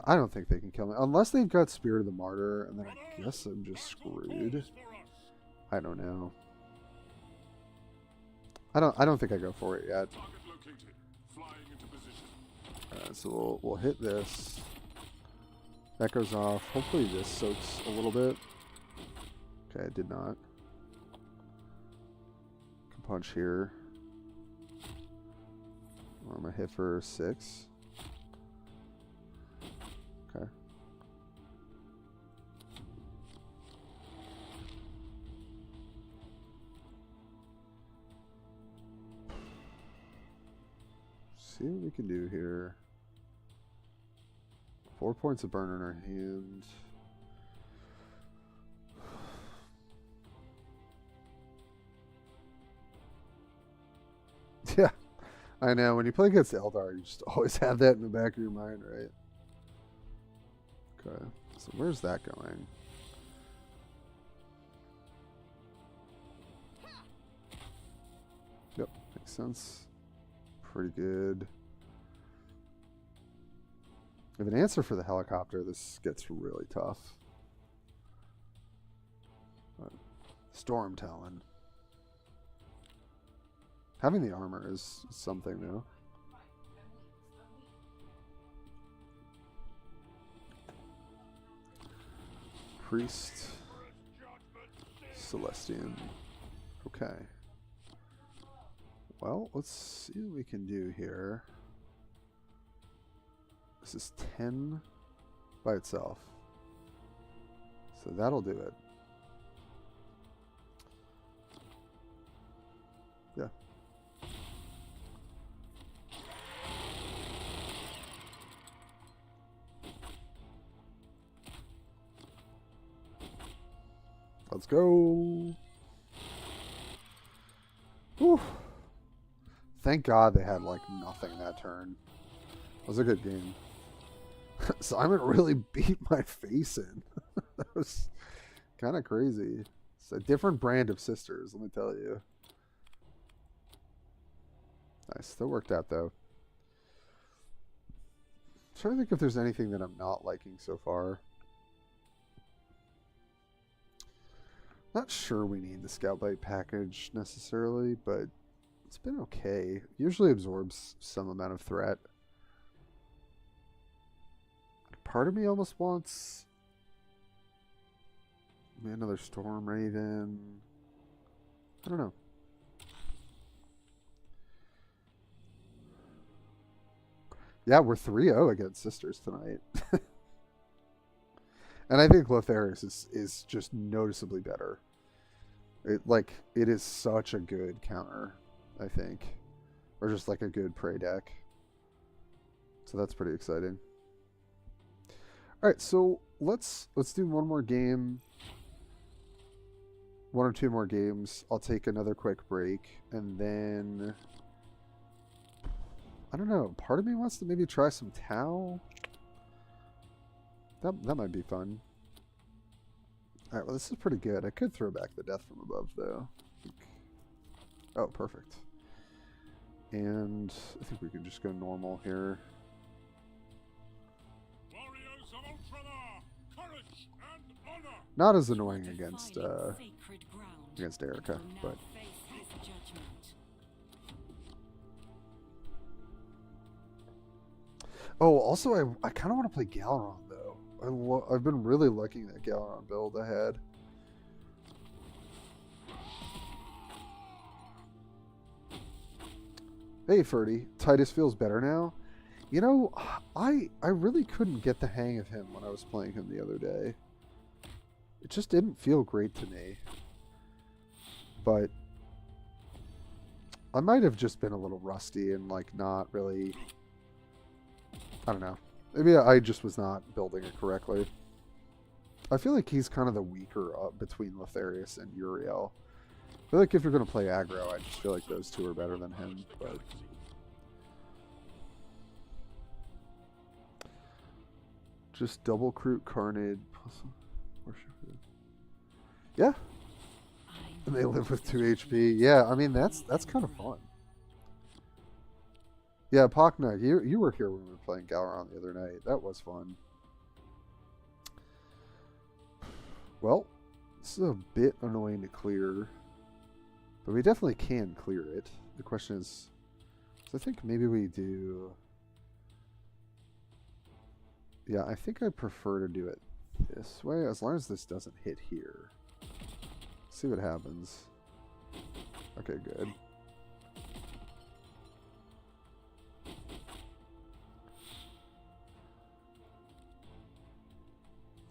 I don't think they can kill me. Unless they've got Spirit of the Martyr, and then I guess I'm just screwed. I don't know. I don't think I go for it yet. Alright, so we'll hit this. That goes off. Hopefully this soaks a little bit. Okay, it did not. Can punch here. I'm gonna hit for 6. Okay. See what we can do here. 4 points of burn in our hand. Yeah, I know. When you play against Eldar, you just always have that in the back of your mind, right? Okay, so where's that going? Yep, makes sense. Pretty good. If an answer for the helicopter, this gets really tough. But Storm Talon. Having the armor is something new. Priest. Celestian. Okay. Well, let's see what we can do here. This is 10 by itself. So that'll do it. Yeah. Let's go. Whew. Thank God they had like nothing that turn. It was a good game. Simon really beat my face in. That was kind of crazy. It's a different brand of sisters, let me tell you. Nice. Still worked out, though. I'm trying to think if there's anything that I'm not liking so far. Not sure we need the Scout Bite package necessarily, but it's been okay. Usually absorbs some amount of threat. Part of me almost wants maybe another Storm Raven. I don't know. Yeah, we're 3-0 against Sisters tonight. And I think Lotharius is just noticeably better. It is such a good counter, I think. Or just like a good prey deck. So that's pretty exciting. Alright, so let's do one more game. 1 or 2 more games. I'll take another quick break. And then... I don't know. Part of me wants to maybe try some Tau. That might be fun. Alright, well this is pretty good. I could throw back the Death from Above, though. Oh, perfect. And I think we can just go normal here. Not as annoying against Defiled sacred ground. against Erica, Will now but face his judgment. oh, also I kind of want to play Galaron though. I've been really liking that Galaron build I had. Hey Ferdy, Titus feels better now. You know, I really couldn't get the hang of him when I was playing him the other day. It just didn't feel great to me. But I might have just been a little rusty and like not really, I don't know. Maybe I just was not building it correctly. I feel like he's kind of the weaker between Lotharius and Uriel. I feel like if you're going to play aggro, I just feel like those two are better than him. But just double Kroot Carnage. Yeah. And they live with 2 HP. Yeah, I mean that's kind of fun. Yeah, Pocknut, you were here when we were playing Galaron the other night. That was fun. Well, this is a bit annoying to clear, but we definitely can clear it. The question is, I think maybe we do. Yeah, I think I prefer to do it this way, as long as this doesn't hit here. See what happens. Okay, good.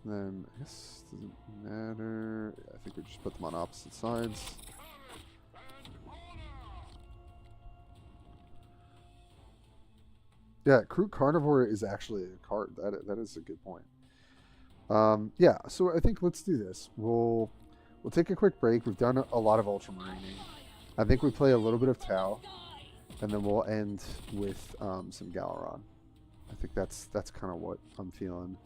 Then, I guess it doesn't matter. Yeah, I think we just put them on opposite sides. Yeah, Kroot Carnivore is actually a card. That is a good point. Yeah, so I think let's do this. We'll take a quick break. We've done a lot of Ultramarining. I think we play a little bit of Tau, and then we'll end with some Galaron. I think that's kind of what I'm feeling.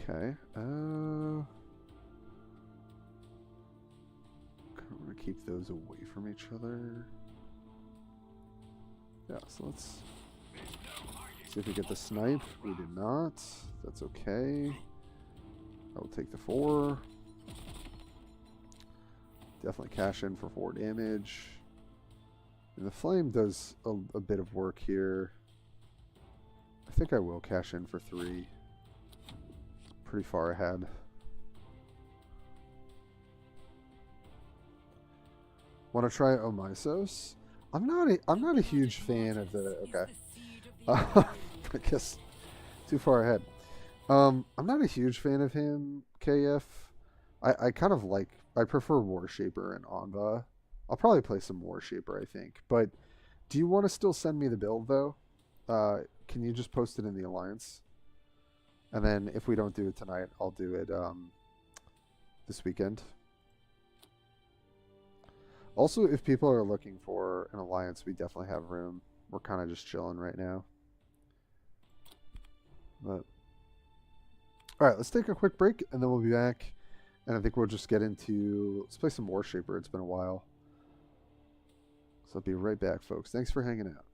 Okay. I'm gonna keep those away from each other. Yeah, so let's see if we get the snipe. We did not. That's okay. I will take the 4. Definitely cash in for 4 damage. And the flame does a bit of work here. I think I will cash in for 3. Pretty far ahead. Want to try Omisos? I'm not a huge fan of the. Okay. I guess too far ahead. I'm not a huge fan of him, KF. I kind of like. I prefer Warshaper and Anva. I'll probably play some Warshaper, I think. But do you want to still send me the build though? Can you just post it in the Alliance? And then if we don't do it tonight, I'll do it this weekend. Also, if people are looking for an Alliance, we definitely have room. We're kind of just chilling right now. But all right, let's take a quick break, and then we'll be back. And I think we'll just get into... Let's play some Warshaper. It's been a while. So I'll be right back, folks. Thanks for hanging out.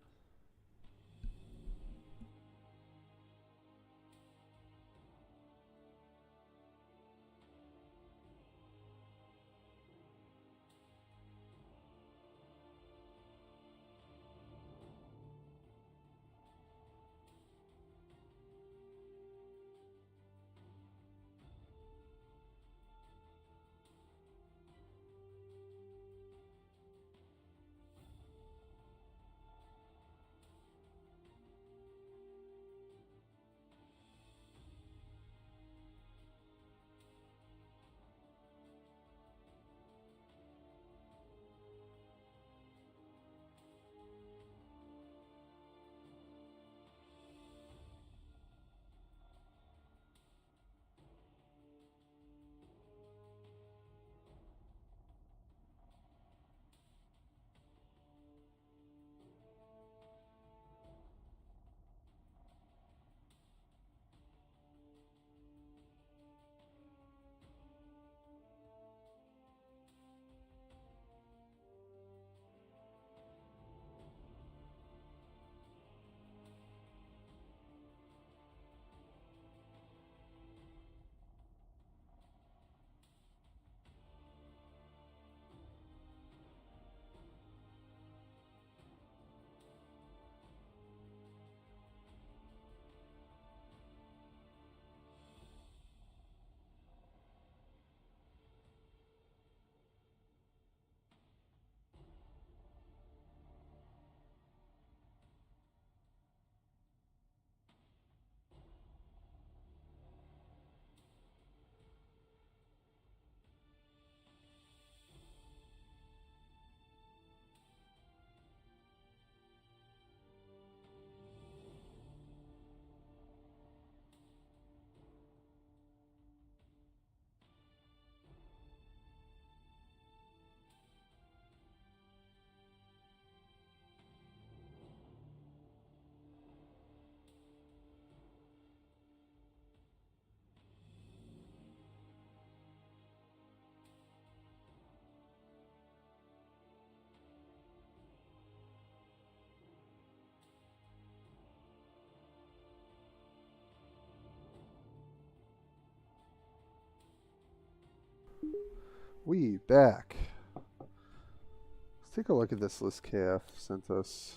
We back. Let's take a look at this list KF sent us.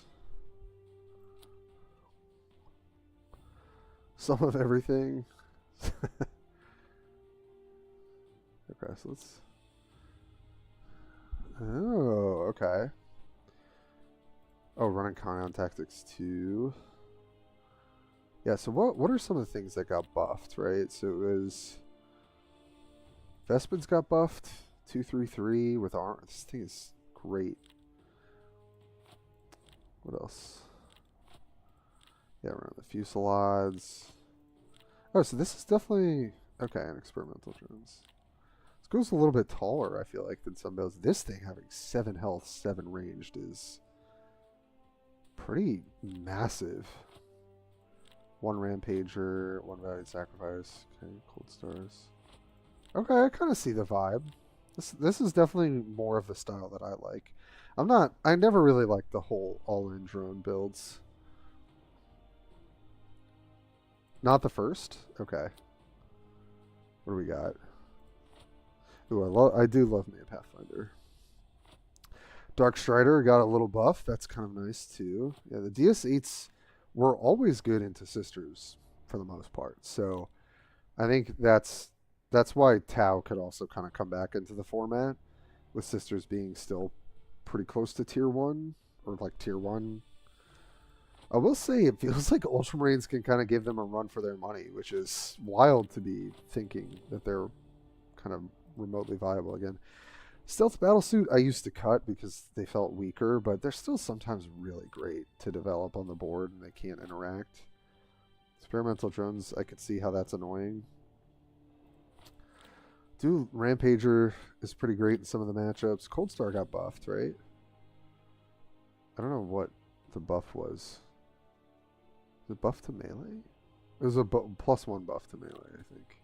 Some of everything. Okay, so let's... Oh, okay. Oh, running compound tactics 2. Yeah, so what are some of the things that got buffed, right? So it was... Vespin's got buffed. 233 with armor. This thing is great. What else? Yeah, around the fusillades. Oh, so this is definitely... Okay, an experimental drones. This goes a little bit taller, I feel like, than some builds. This thing having 7 health, 7 ranged is pretty massive. 1 rampager, 1 valiant sacrifice. Okay, cold stars. Okay, I kind of see the vibe. This is definitely more of the style that I like. I never really liked the whole all-in drone builds. Not the first? Okay. What do we got? Ooh, I do love me a Pathfinder. Dark Strider got a little buff. That's kind of nice too. Yeah, the DS8s were always good into Sisters for the most part. So I think that's why Tau could also kind of come back into the format, with Sisters being still pretty close to tier 1, or like tier 1. I will say it feels like Ultramarines can kind of give them a run for their money, which is wild to be thinking that they're kind of remotely viable again. Stealth Battlesuit I used to cut because they felt weaker, but they're still sometimes really great to develop on the board and they can't interact. Experimental drones, I could see how that's annoying. Dual Rampager is pretty great in some of the matchups. Cold Star got buffed, right? I don't know what the buff was. Was it buff to melee? It was a +1 buff to melee, I think.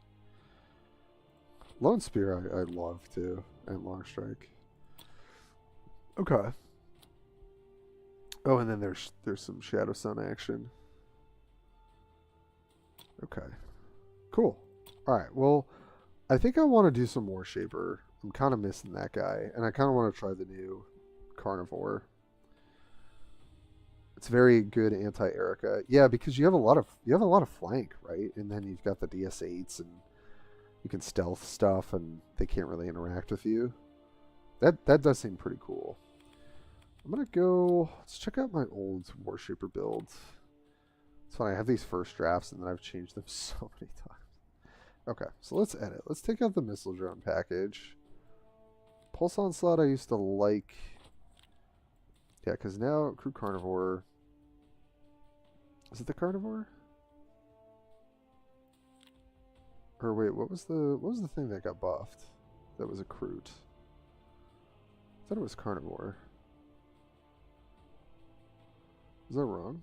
Lone Spear I love too, and Long Strike. Okay. Oh, and then there's some Shadow Sun action. Okay. Cool. Alright, well, I think I want to do some Warshaper. I'm kind of missing that guy, and I kind of want to try the new Carnivore. It's very good anti-Erica. Yeah, because you have a lot of flank, right? And then you've got the DS8s, and you can stealth stuff, and they can't really interact with you. That does seem pretty cool. I'm gonna go. Let's check out my old Warshaper build. It's funny. I have these first drafts, and then I've changed them so many times. Okay, so let's edit. Let's take out the missile drone package. Pulse Onslaught I used to like. Yeah, because now Crew Carnivore. Is it the Carnivore? Or wait, what was the thing that got buffed? That was a Crute. I thought it was Carnivore. Is that wrong?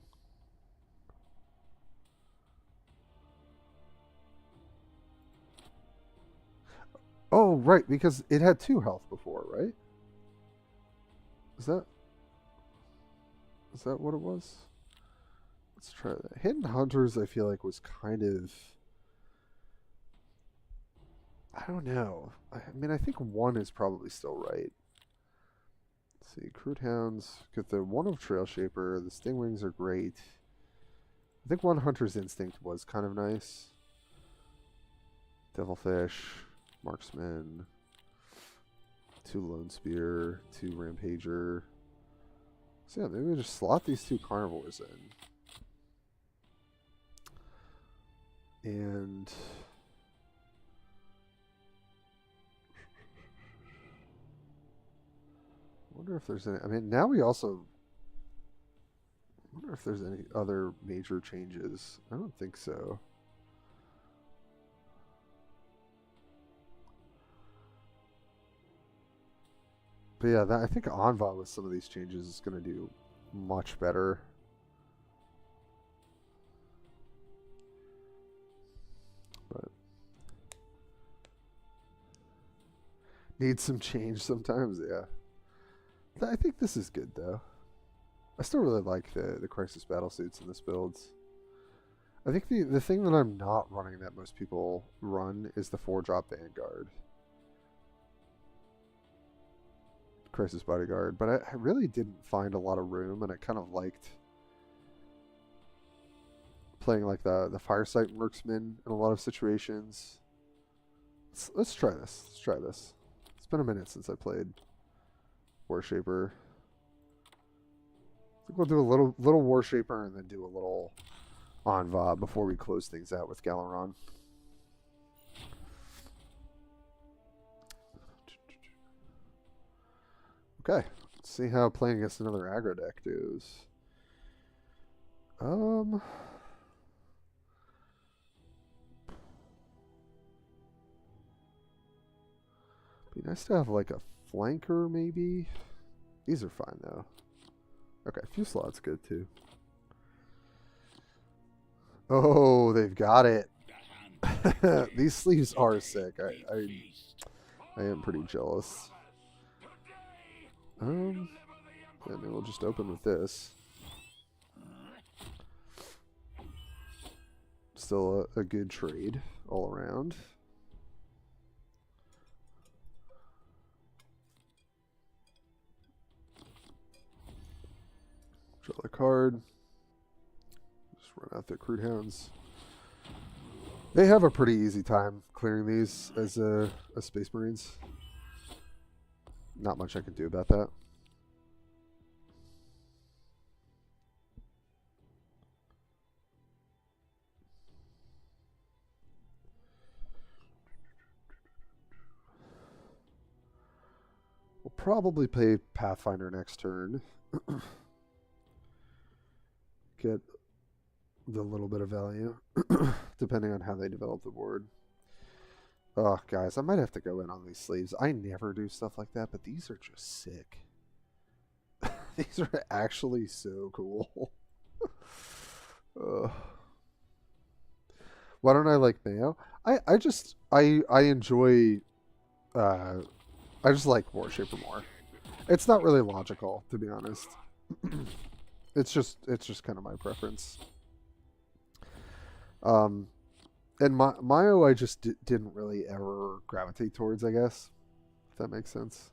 Oh, right, because it had 2 health before, right? Is that what it was? Let's try that. Hidden Hunters, I feel like, was kind of... I don't know. I mean, I think 1 is probably still right. Let's see. Crude Hounds. Get the 1 of Trail Shaper. The Stingwings are great. I think 1 Hunter's Instinct was kind of nice. Devilfish. Marksman. 2 Lone Spear. 2 Rampager. So yeah, maybe we just slot these 2 Carnivores in. And... I wonder if there's any... I mean, now we also... I wonder if there's any other major changes. I don't think so. But yeah, I think Anva with some of these changes is going to do much better. But needs some change sometimes, yeah. I think this is good though. I still really like the Crisis Battlesuits in this build. I think the thing that I'm not running that most people run is the 4-drop Vanguard. Crisis Bodyguard, but I really didn't find a lot of room, and I kind of liked playing like the Firesight Marksman in a lot of situations. Let's try this. Let's try this. It's been a minute since I played Warshaper. I think we'll do a little Warshaper and then do a little Anva before we close things out with Galeron. Okay, let's see how playing against another aggro deck goes. Be nice to have like a flanker maybe. These are fine though. Okay, Fuselad's good too. Oh, they've got it. These sleeves are sick. I am pretty jealous. Yeah, maybe we'll just open with this. Still a good trade all around. Draw the card. Just run out the Crude Hounds. They have a pretty easy time clearing these as Space Marines. Not much I can do about that. We'll probably play Pathfinder next turn. Get the little bit of value, depending on how they develop the board. Oh, guys, I might have to go in on these sleeves. I never do stuff like that, but these are just sick. These are actually so cool. Why don't I like Mayo? I enjoy... I just like Warshaper more. It's not really logical, to be honest. It's just kind of my preference. And Mayo I just didn't really ever gravitate towards, I guess. If that makes sense.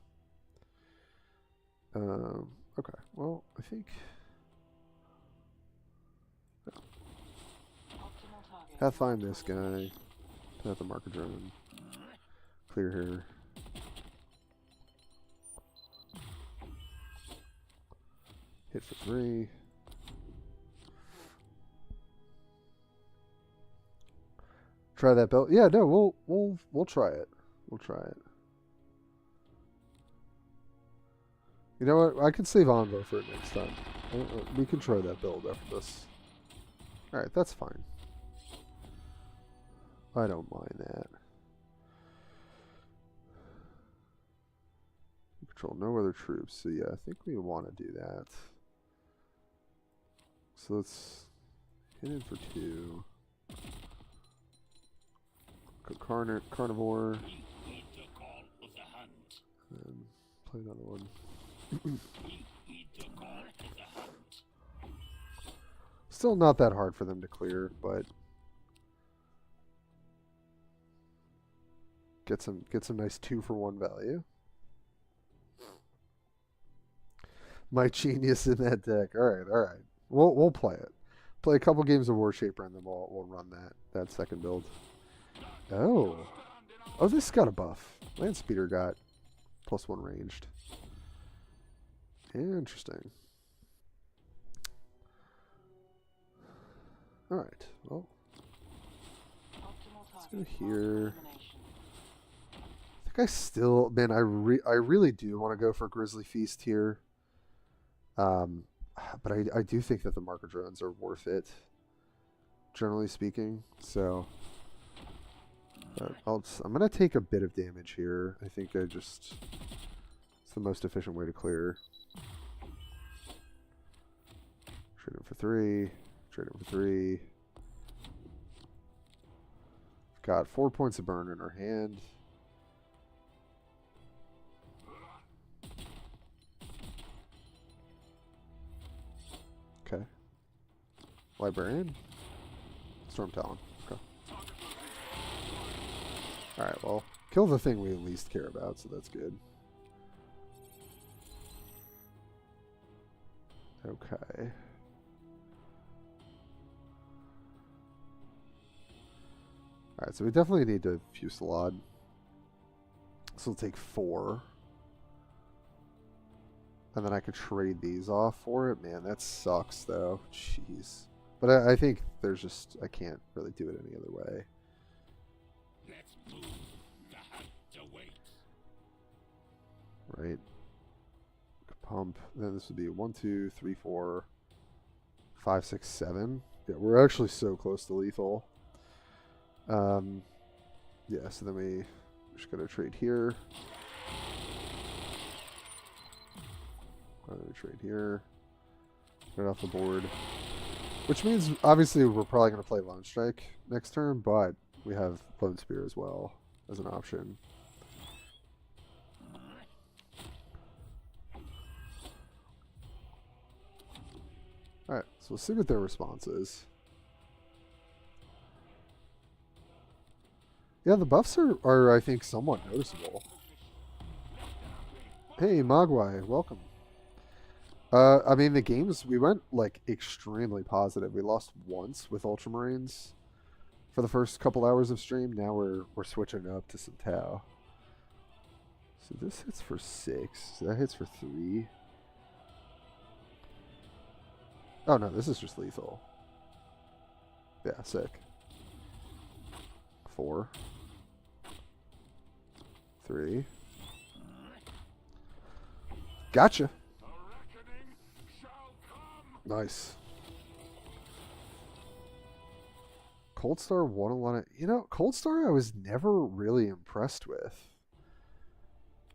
Okay, well, I think... Pathfind this guy. Path the marker drone. Clear here. Hit for 3. Try that belt. Yeah, no, we'll try it. We'll try it. You know what? I can save Envo for it next time. We can try that build after this. Alright, that's fine. I don't mind that. Control no other troops. So yeah, I think we want to do that. So let's hit in for 2. Go carnivore. And play another one. Still not that hard for them to clear, but get some nice 2-for-1 value. My genius in that deck. All right. We'll play it. Play a couple games of Warshaper and then we'll run that second build. Oh, this got a buff. Landspeeder got +1 ranged. Interesting. All right. Well, let's go here. I think I still, man, I really do want to go for Grizzly Feast here. But I do think that the marker drones are worth it, generally speaking. So I'm going to take a bit of damage here. I think it's the most efficient way to clear. Trade him for 3. Trade him for 3. We've got 4 points of burn in our hand. Okay. Librarian? Storm Talon. Okay. Alright, well, kill the thing we at least care about, so that's good. Okay. Alright, so we definitely need a fusillade. So we'll take 4. And then I could trade these off for it. Man, that sucks, though. Jeez. But I think there's just... I can't really do it any other way. Let's move. The hunt awaits. Right. Pump. Then this would be 1, 2, 3, 4, 5, 6, 7. Yeah, we're actually so close to lethal. Yeah, so then we're just going to trade here. Trade here. Get it off the board. Which means, obviously, we're probably going to play Lone Strike next turn, but we have Lone Spear as well as an option. Alright, so we'll see what their response is. Yeah, the buffs are I think, somewhat noticeable. Hey, Mogwai, welcome. I mean, the games, we went, like, extremely positive. We lost once with Ultramarines for the first couple hours of stream. Now we're switching up to some Tau. So this hits for 6. That hits for 3. Oh, no, this is just lethal. Yeah, sick. 4. 3. Gotcha. Nice. Cold Star won a lot of... You know, Cold Star I was never really impressed with.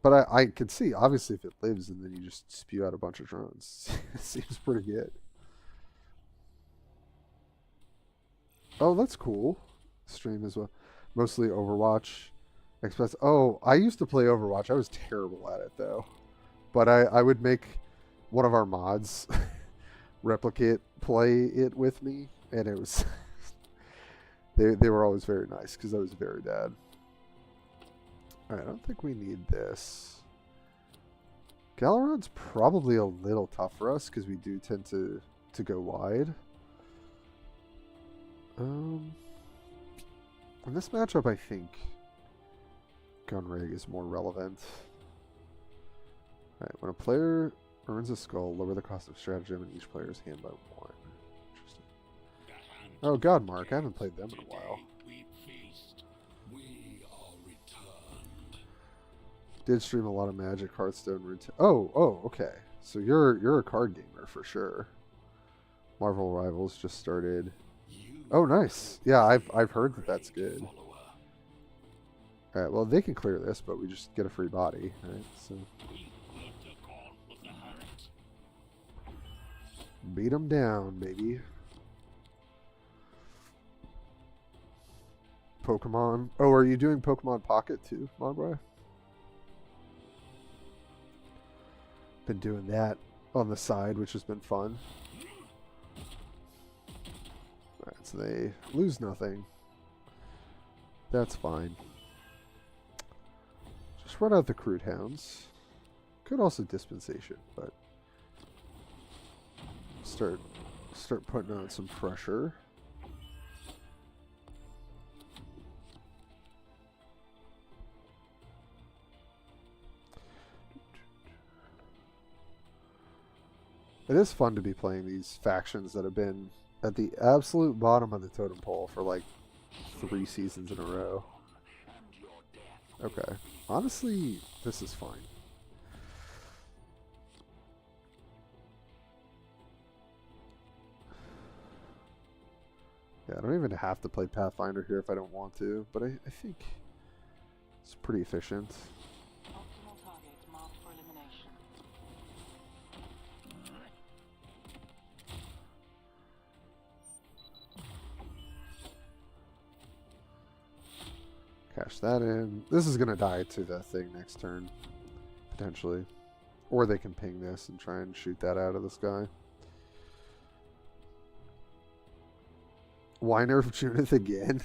But I could see, obviously, if it lives and then you just spew out a bunch of drones. It seems pretty good. Oh, that's cool. Stream as well. Mostly Overwatch. Oh, I used to play Overwatch. I was terrible at it, though. But I would make one of our mods replicate play it with me. And it was... they were always very nice, because I was very bad. Alright, I don't think we need this. Galaron's probably a little tough for us, because we do tend to go wide. In this matchup, I think Gunrig is more relevant. Alright, when a player earns a skull, lower the cost of stratagem in each player's hand by 1. Interesting. Oh god, Mark, I haven't played them in a while. Did stream a lot of Magic, Hearthstone, Rune. Oh, okay. So you're a card gamer for sure. Marvel Rivals just started. Oh, nice. Yeah, I've heard that that's good. Alright, well, they can clear this, but we just get a free body, right? So beat them down, baby. Pokemon. Oh, are you doing Pokemon Pocket too, Mogwai? Been doing that on the side, which has been fun. Alright, so they lose nothing. That's fine. Just run out the Crude Hounds. Could also Dispensation, but start putting on some pressure. It is fun to be playing these factions that have been at the absolute bottom of the totem pole for like 3 seasons in a row. Okay. Honestly, this is fine. Yeah, I don't even have to play Pathfinder here if I don't want to, but I think it's pretty efficient. Optimal target marked for elimination. Cash that in. This is going to die to the thing next turn, potentially. Or they can ping this and try and shoot that out of the sky. Why nerf Junith again?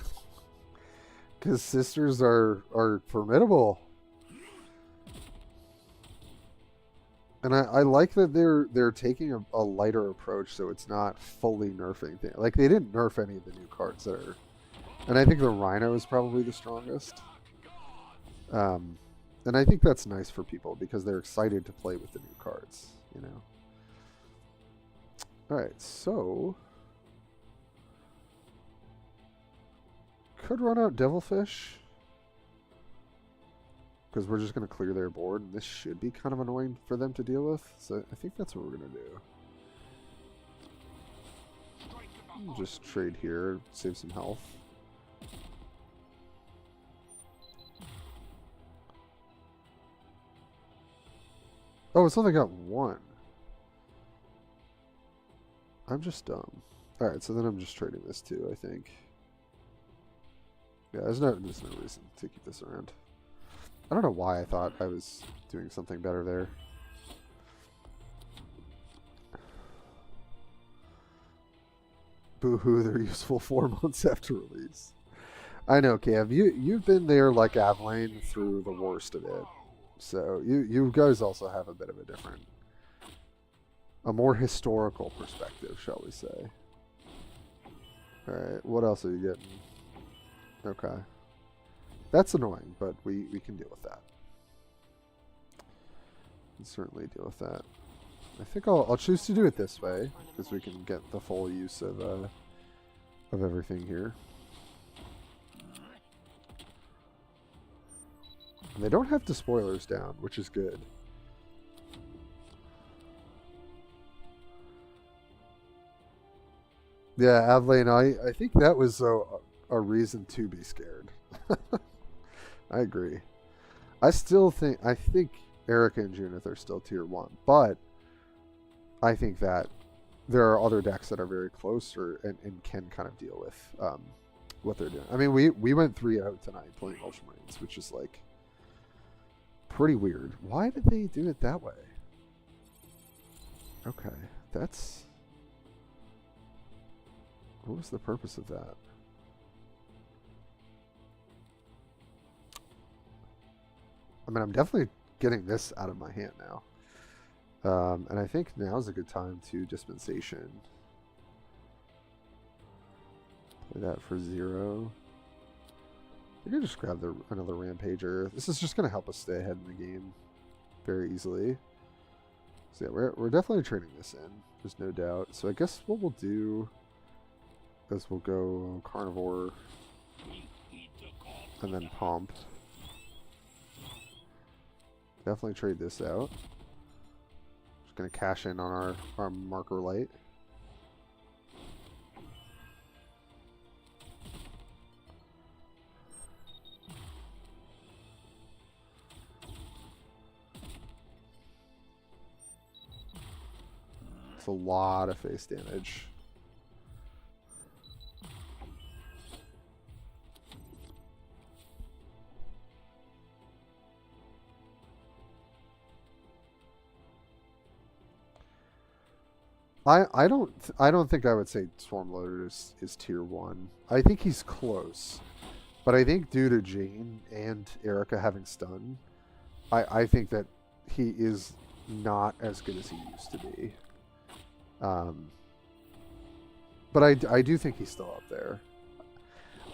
Because sisters are formidable. And I like that they're taking a lighter approach, so it's not fully nerfing things. Like they didn't nerf any of the new cards that are, and I think the Rhino is probably the strongest. And I think that's nice for people because they're excited to play with the new cards. You know. All right, so could run out Devilfish. Because we're just going to clear their board, and this should be kind of annoying for them to deal with. So I think that's what we're going to do. Just trade here, save some health. Oh, it's only got one. I'm just dumb. Alright, so then I'm just trading this too, I think. Yeah, there's no reason to keep this around. I don't know why I thought I was doing something better there. Boo-hoo, they're useful 4 months after release. I know, Cav. You've been there like Avalane through the worst of it. So you guys also have a bit of a more historical perspective, shall we say. Alright, what else are you getting? Okay. That's annoying, but we can deal with that. We can certainly deal with that. I think I'll choose to do it this way, because we can get the full use of everything here. And they don't have the spoilers down, which is good. Yeah, Avalane, I think that was a reason to be scared. I agree. I think Erica and Junith are still tier 1, but I think that there are other decks that are very close and can kind of deal with what they're doing. I mean, we went 3-0 tonight playing Ultramarines, which is like pretty weird. Why did they do it that way? Okay, that's... What was the purpose of that? I mean, I'm definitely getting this out of my hand now. And I think now's a good time to Dispensation. Play that for 0. I can just grab another Rampager. This is just going to help us stay ahead in the game very easily. So yeah, we're definitely trading this in. There's no doubt. So I guess what we'll do is we'll go Carnivore and then Pump. Definitely trade this out. Just going to cash in on our Marker Light. It's a lot of face damage. I don't think I would say Stormloader is tier 1. I think he's close. But I think due to Jane and Erica having stun, I think that he is not as good as he used to be. But I do think he's still up there.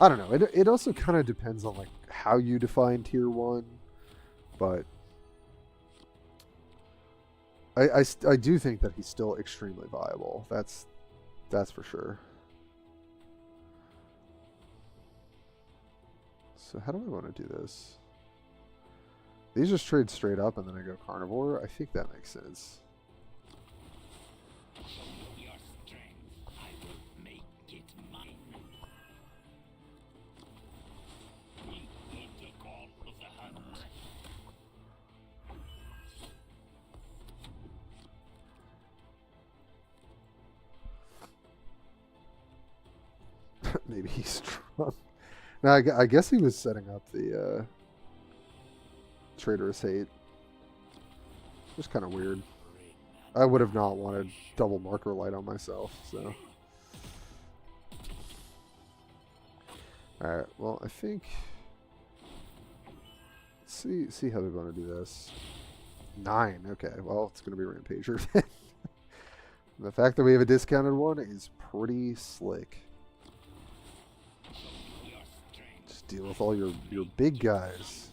I don't know. It also kind of depends on like how you define tier 1, but I do think that he's still extremely viable. That's for sure. So how do I want to do this? These just trade straight up and then I go Carnivore. I think that makes sense. Your strength, I will make it mine. We heed the call of the hunt. Maybe he's strong. Now I guess he was setting up the Traitorous Hate. Just kind of weird. I would have not wanted double Marker Light on myself, so. Alright, well I think... See how we want to do this. 9. Okay, well, it's going to be Rampager. The fact that we have a discounted one is pretty slick. Just deal with all your big guys.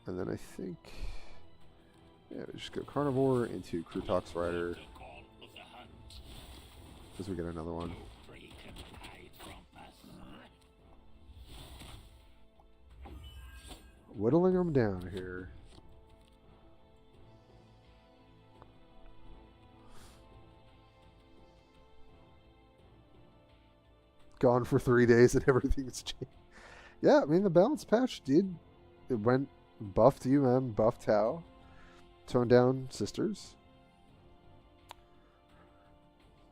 And then I think... Yeah, we just go Carnivore into Crutox Rider. Because we get another one. Whittling them down here. Gone for 3 days and everything's changed. Yeah, I mean, the balance patch did... It went buffed UM, buffed Tau. Toned down Sisters.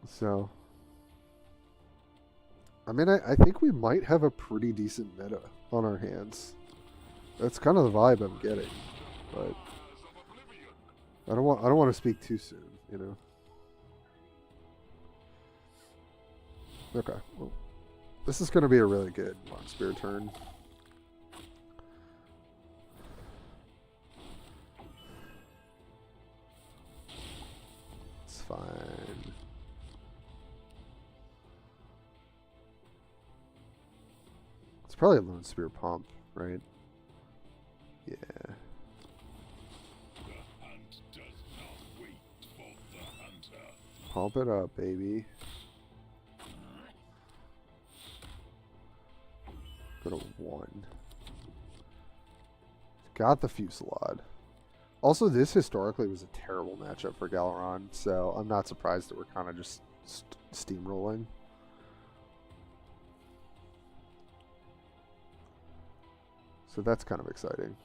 So... I mean, I think we might have a pretty decent meta on our hands. That's kind of the vibe I'm getting, but I don't want to speak too soon, you know. Okay, well, this is going to be a really good Long Spear turn. It's fine. It's probably a Lone Spear pump, right? Yeah. Pump it up, baby. Go to 1. Got the Fusillade. Also, this historically was a terrible matchup for Galaron, so I'm not surprised that we're kind of just steamrolling. So that's kind of exciting.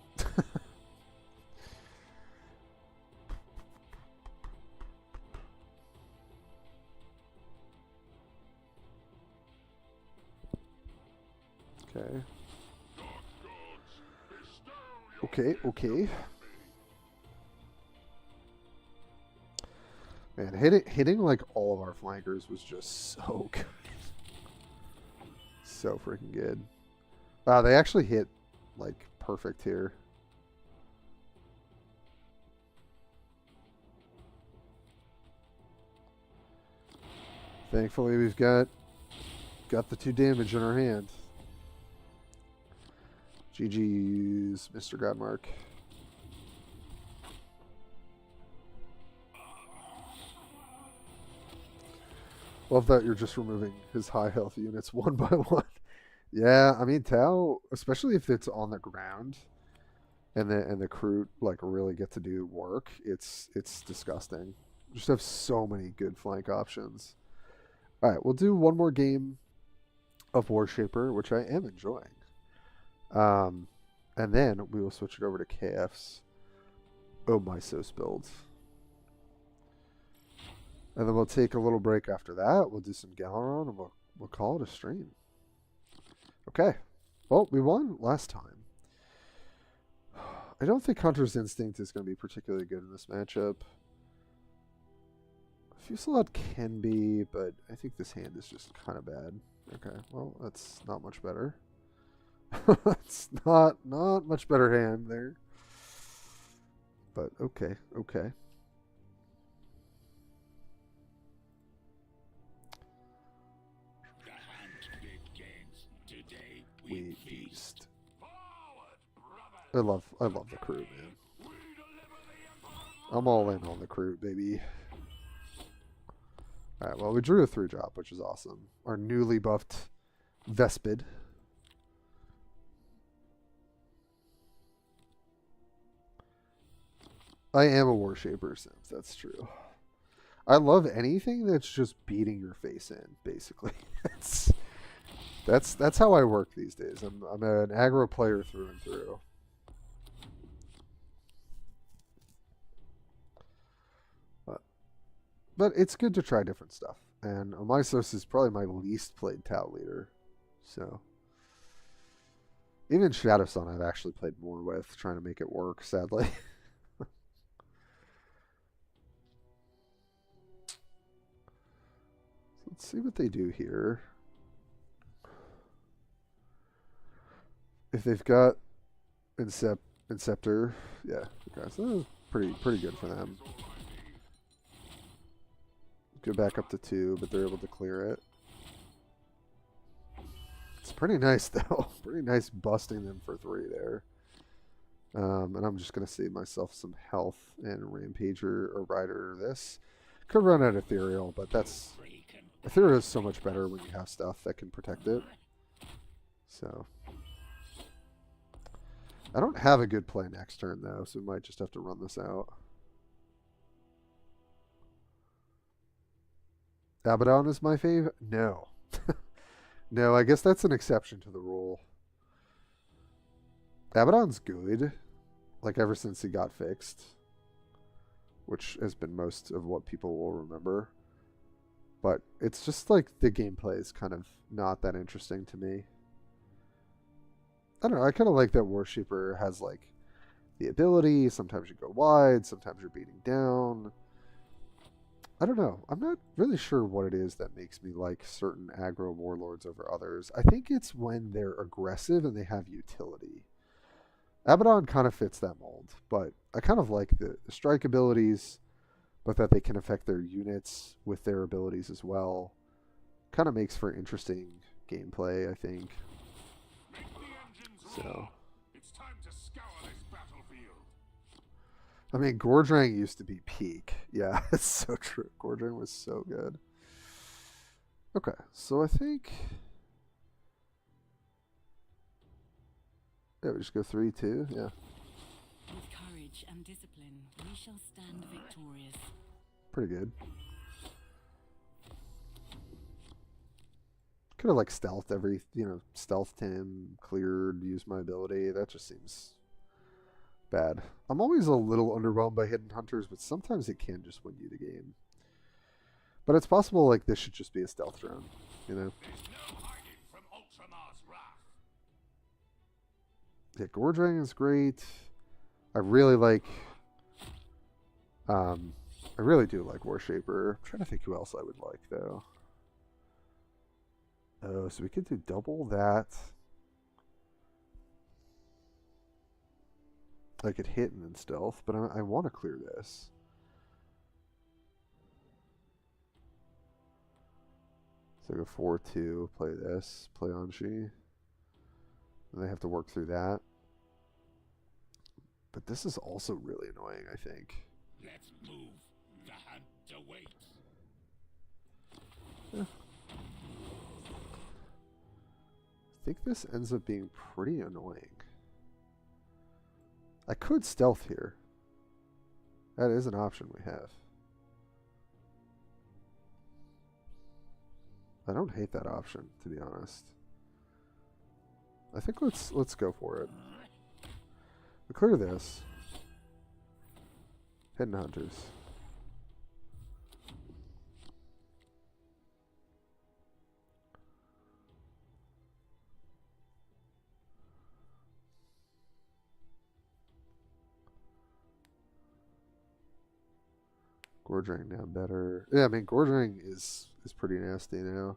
Okay. Okay. Man, hitting like all of our flankers was just so good. So freaking good. Wow, they actually hit like perfect here. Thankfully, we've got the 2 damage in our hand. GG's, Mr. Godmark. Love that you're just removing his high health units one by one. Yeah, I mean Tau, especially if it's on the ground, and the crew like really get to do work. It's disgusting. Just have so many good flank options. All right, we'll do one more game of Warshaper, which I am enjoying. And then we will switch it over to KF's Oh My Sos build. And then we'll take a little break after that. We'll do some Galaron and we'll call it a stream. Okay. Well, we won last time. I don't think Hunter's Instinct is going to be particularly good in this matchup. Fusillade can be, but I think this hand is just kind of bad. Okay, well, that's not much better. It's not much better hand there. But okay. We feast. I love the crew, man. I'm all in on the crew, baby. Alright, well, we drew a 3-drop, which is awesome. Our newly buffed Vespid. I am a Warshaper Simp, that's true. I love anything that's just beating your face in, basically. That's how I work these days. I'm an aggro player through and through. But it's good to try different stuff. And Omysos is probably my least played Tau leader. So even Shadow Sun I've actually played more with, trying to make it work, sadly. Let's see what they do here. If they've got Inceptor, yeah, okay, so pretty good for them. Go back up to 2, but they're able to clear it. It's pretty nice though. Pretty nice busting them for 3 there. And I'm just gonna save myself some health and Rampager or Rider this. Could run out Ethereal, but Ethereal is so much better when you have stuff that can protect it. So I don't have a good play next turn though, so we might just have to run this out. Abaddon is my fave? No. No, I guess that's an exception to the rule. Abaddon's good, like ever since he got fixed, which has been most of what people will remember. But it's just like the gameplay is kind of not that interesting to me. I don't know, I kind of like that Worshiper has like the ability, sometimes you go wide, sometimes you're beating down. I don't know. I'm not really sure what it is that makes me like certain aggro warlords over others. I think it's when they're aggressive and they have utility. Abaddon kind of fits that mold, but I kind of like the strike abilities, but that they can affect their units with their abilities as well. Kind of makes for interesting gameplay, I think. So, It's time to scour this battlefield. I mean, Gordrang used to be peak. Yeah, it's so true. Gordrang was so good. Okay, so I think... Yeah, we just go 3-2, yeah. With courage and discipline, we shall stand victorious. Pretty good. Could have like stealthed every, stealthed him, cleared, used my ability. That just seems bad. I'm always a little underwhelmed by Hidden Hunters, but sometimes it can just win you the game. But it's possible like this should just be a stealth drone, There's no hiding from Ultramar's wrath. Yeah, Gordrang is great. I really like... I really do like Warshaper. I'm trying to think who else I would like, though. Oh, so we could do double that. I could hit and then stealth, but I want to clear this. So go 4-2, play this, play Anshi. And they have to work through that. But this is also really annoying, I think. Let's move. The hunt awaits. Yeah. I think this ends up being pretty annoying. I could stealth here. That is an option we have. I don't hate that option, to be honest. I think let's go for it. We clear this. Hidden Hunters. Gordrang now better. Yeah, I mean Gordrang is pretty nasty now.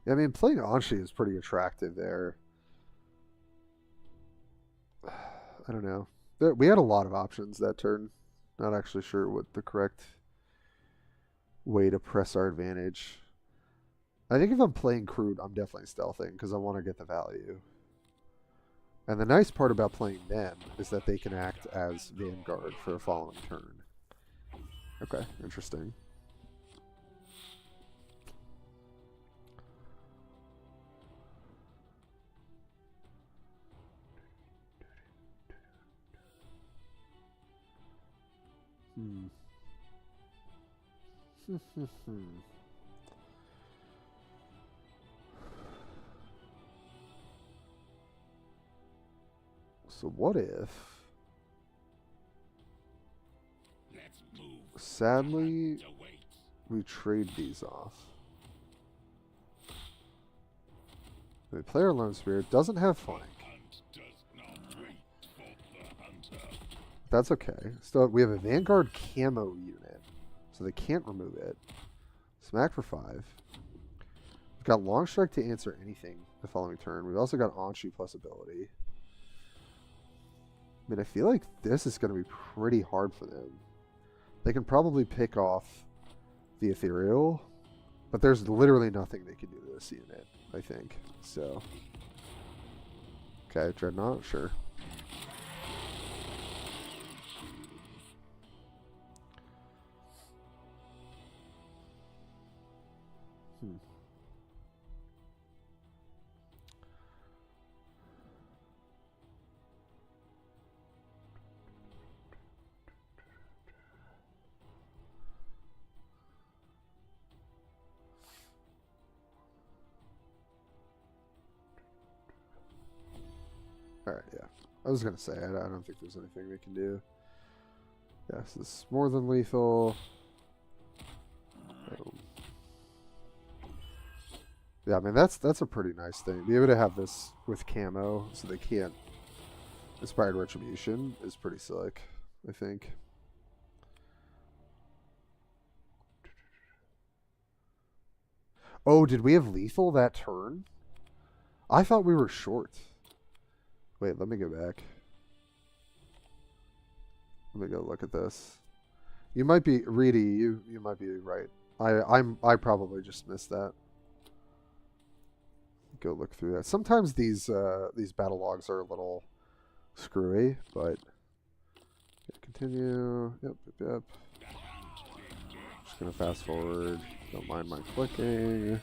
Yeah, I mean playing Anshi is pretty attractive there. I don't know. We had a lot of options that turn. Not actually sure what the correct way to press our advantage. I think if I'm playing crude, I'm definitely stealthing because I want to get the value. And the nice part about playing them is that they can act as Vanguard for a following turn. Okay, interesting. So what if... Let's move. Sadly, The hunt awaits. we trade these off. The player Lone Spirit doesn't have flank. Hunt does not wait for the hunter. That's okay. Still, we have a Vanguard camo unit, so they can't remove it. Smack for 5. We've got Long Strike to answer anything the following turn. We've also got Anshi plus ability. mean, I feel like this is going to be pretty hard for them. They can probably pick off the ethereal, but there's literally nothing they can do to this unit, I think. So, okay, Dreadnought, sure. Alright, yeah. I was going to say, I don't think there's anything they can do. Yes, this is more than lethal. Yeah, I mean, that's a pretty nice thing. Be able to have this with camo so they can't Inspired Retribution is pretty slick, I think. Oh, did we have lethal that turn? I thought we were short. Wait, let me go back. Let me go look at this. You might be Reedy, you might be right. I probably just missed that. Go look through that. Sometimes these battle logs are a little screwy, but continue. Yep. Just gonna fast forward. Don't mind my clicking.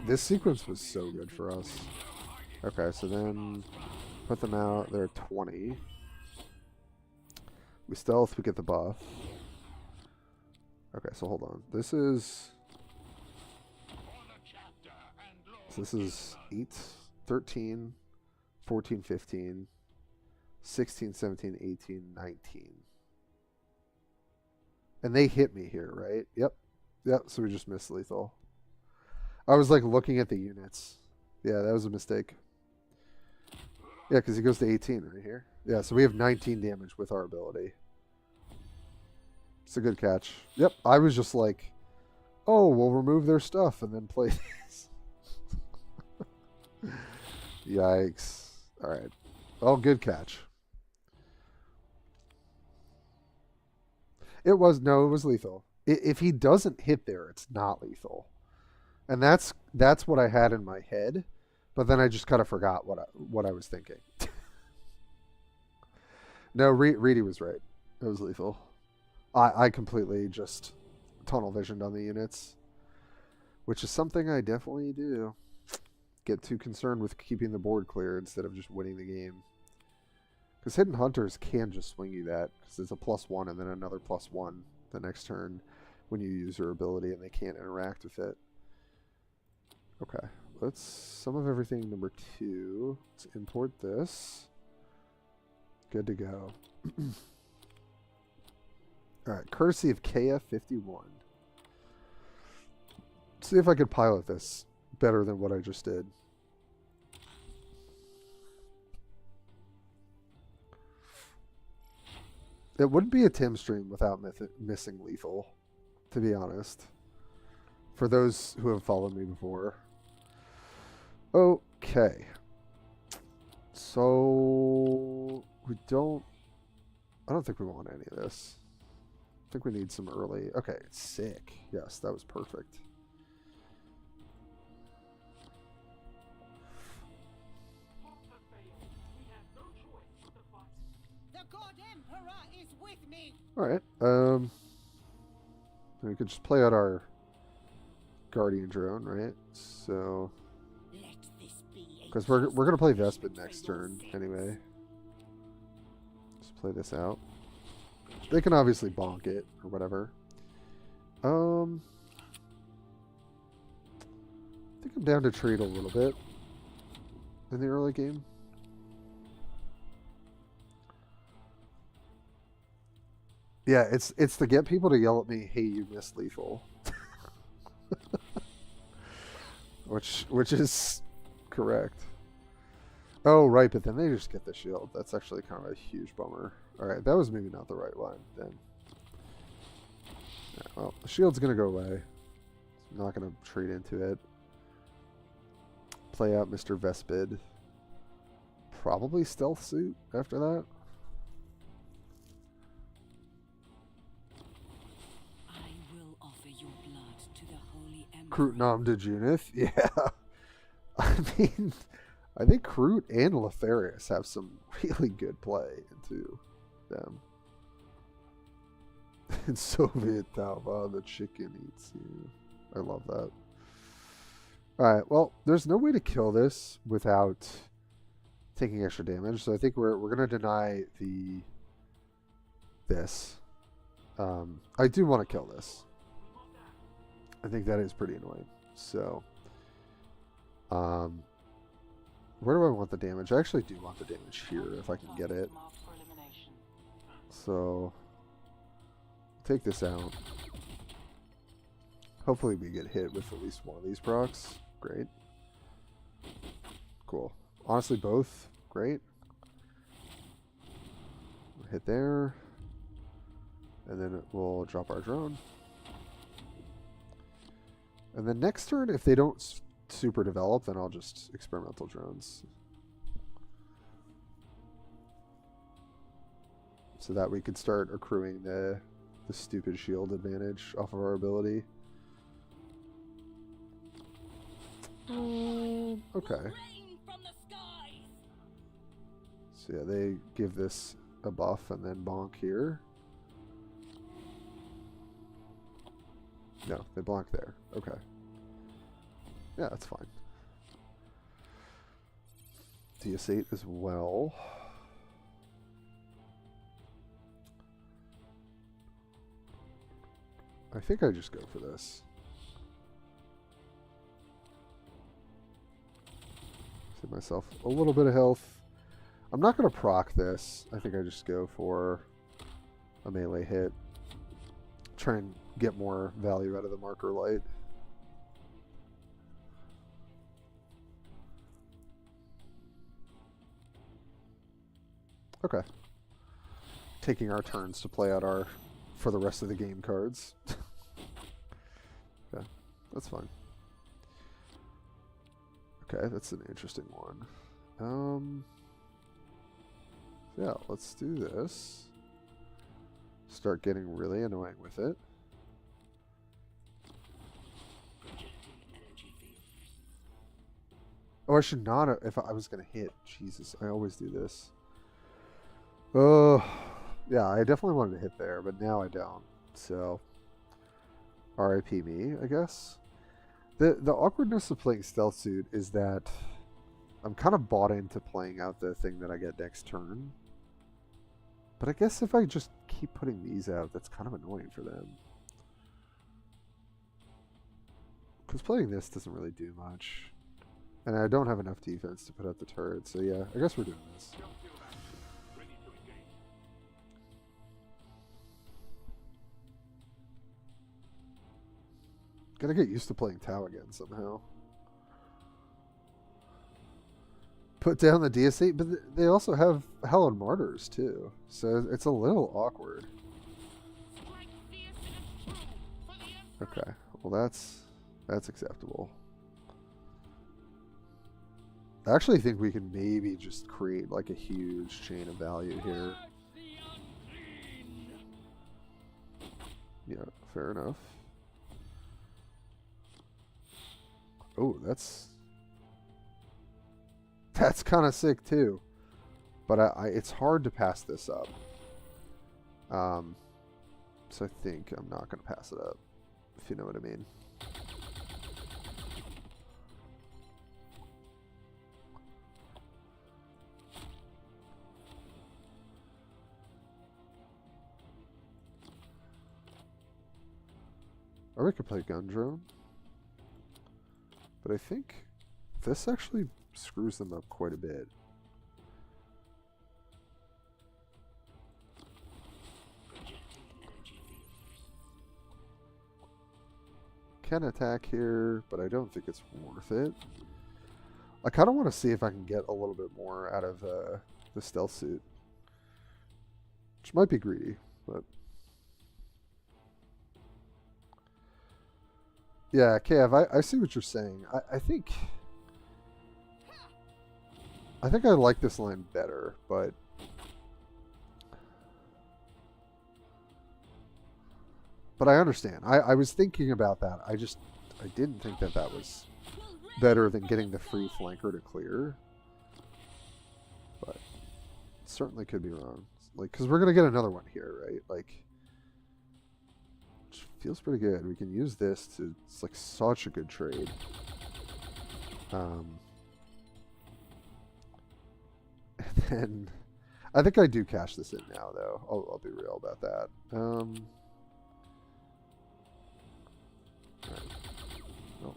This sequence was so good for us. Okay, so then put them out. They're 20. We stealth, we get the buff. Okay, so hold on. This is 8, 13, 14, 15, 16, 17, 18, 19. And they hit me here, right? Yep, so we just missed lethal. I was like looking at the units. Yeah, that was a mistake. Yeah, because he goes to 18 right here. Yeah, so we have 19 damage with our ability. It's a good catch. Yep, I was just like, oh, we'll remove their stuff and then play this. Yikes. All right. Oh, good catch. It was lethal. If he doesn't hit there, it's not lethal. And that's what I had in my head, but then I just kind of forgot what I was thinking. No, Reedy was right. It was lethal. I completely just tunnel visioned on the units, which is something I definitely do. Get too concerned with keeping the board clear instead of just winning the game. Because Hidden Hunters can just swing you that, because it's a +1 and then another +1 the next turn when you use your ability and they can't interact with it. Okay, let's sum of everything number 2. Let's import this. Good to go. Alright, courtesy of KF51. See if I could pilot this better than what I just did. It wouldn't be a Tim stream without missing lethal, to be honest. For those who have followed me before. Okay. So I don't think we want any of this. I think we need some early. Okay, sick. Yes, that was perfect. The God Emperor is with me. All right. We could just play out our Guardian drone, right? So, because we're gonna play Vespid next turn anyway. Just play this out. They can obviously bonk it or whatever. I think I'm down to trade a little bit in the early game. Yeah, it's to get people to yell at me, "Hey, you missed lethal," which is correct. Oh, right, but then they just get the shield. That's actually kind of a huge bummer. All right, that was maybe not the right one then. Yeah, well, the shield's gonna go away. I'm not gonna trade into it. play out Mr. Vespid. Probably stealth suit after that. I will offer your blood to the Holy Emperor. Kroot Nom de Junith. Yeah. I mean, I think Kroot and Lotharius have some really good play into them. And Soviet Tauba, the chicken eats you. I love that. Alright, well, there's no way to kill this without taking extra damage, so I think we're gonna deny this. I do want to kill this. I think that is pretty annoying. So where do I want the damage? I actually do want the damage here if I can get it. Marked for elimination. So take this out. Hopefully we get hit with at least one of these procs. Great. Cool. Honestly, both. Great. Hit there. And then we'll drop our drone. And then next turn, if they don't super develop, then I'll just experimental drones. So that we could start accruing the stupid shield advantage off of our ability. Okay. Rain from the skies. So yeah, they give this a buff and then bonk here. No, they bonk there. Okay. Yeah, that's fine. DS8 as well. I think I just go for this. Save myself a little bit of health. I'm not going to proc this. I think I just go for a melee hit. Try and get more value out of the marker light. Okay. Taking our turns to play out our for the rest of the game cards. Okay, that's fine. Okay, that's an interesting one. Yeah, let's do this. Start getting really annoying with it. Oh, I should not have, if I was going to hit. Jesus, I always do this. Oh, yeah, I definitely wanted to hit there, but now I don't. So, RIP me, I guess. The awkwardness of playing Stealth Suit is that I'm kind of bought into playing out the thing that I get next turn. But I guess if I just keep putting these out, that's kind of annoying for them. Because playing this doesn't really do much. And I don't have enough defense to put out the turret, so yeah, I guess we're doing this. Gotta get used to playing Tau again somehow. Put down the DS8, but they also have Hallowed Martyrs too, so it's a little awkward. Okay, well that's acceptable. I actually think we can maybe just create like a huge chain of value here. Yeah, fair enough. Oh, that's kind of sick too. But it's hard to pass this up. So I think I'm not going to pass it up, if you know what I mean. Or we could play Gun Drone. But I think this actually screws them up quite a bit. Can attack here, but I don't think it's worth it. I kind of want to see if I can get a little bit more out of the stealth suit. Which might be greedy, but... Yeah, Kev, I see what you're saying. I think I think I like this line better, but I understand. I was thinking about that. I didn't think that that was better than getting the free flanker to clear. But certainly could be wrong. Like, because we're going to get another one here, right? Like, which feels pretty good. We can use this to, it's like such a good trade. And then, I think I do cash this in now, though. I'll be real about that. Right. Oh.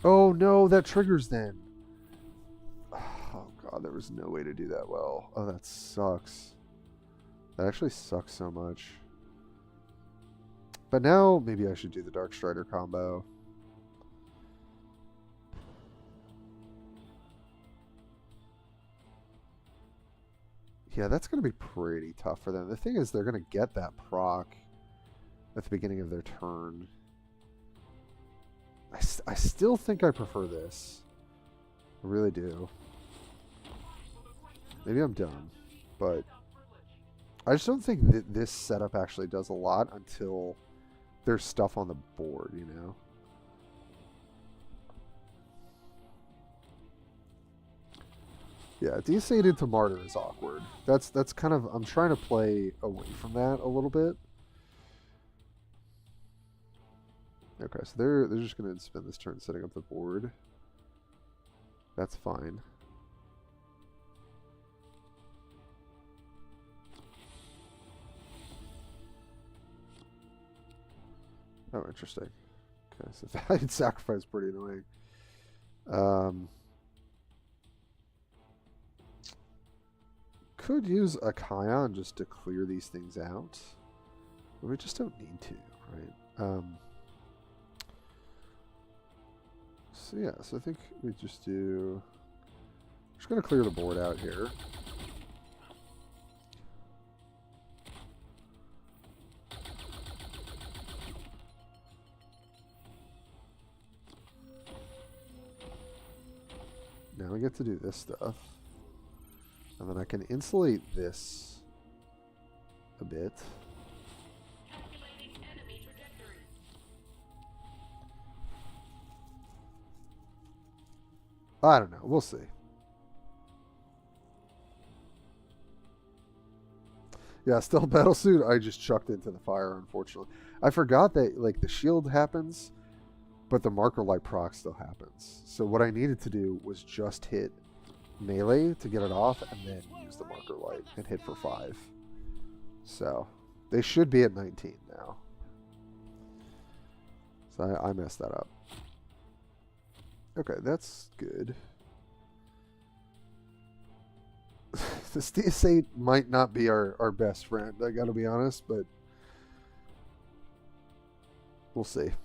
Oh no, that triggers then. Oh god, there was no way to do that well. Oh, that sucks. That actually sucks so much. But now, maybe I should do the Dark Strider combo. Yeah, that's going to be pretty tough for them. The thing is, they're going to get that proc at the beginning of their turn. I still think I prefer this. I really do. Maybe I'm dumb, but I just don't think that this setup actually does a lot until there's stuff on the board, you know? Yeah, Deicide into Martyr is awkward. That's kind of, I'm trying to play away from that a little bit. Okay, so they're just going to spend this turn setting up the board. That's fine. Oh, interesting. Okay, so valued sacrifice is pretty annoying. Could use a Kion just to clear these things out. But we just don't need to, right? So yeah, so I think we just do... I'm just going to clear the board out here. Now we get to do this stuff. And then I can insulate this a bit. I don't know. We'll see. Yeah, still battlesuit. I just chucked into the fire, unfortunately. I forgot that like the shield happens, but the marker light proc still happens. So what I needed to do was just hit melee to get it off, and then use the marker light and hit for 5. So they should be at 19 now. So I messed that up. Okay, that's good. This DS8 might not be our best friend, I gotta be honest, but we'll see. If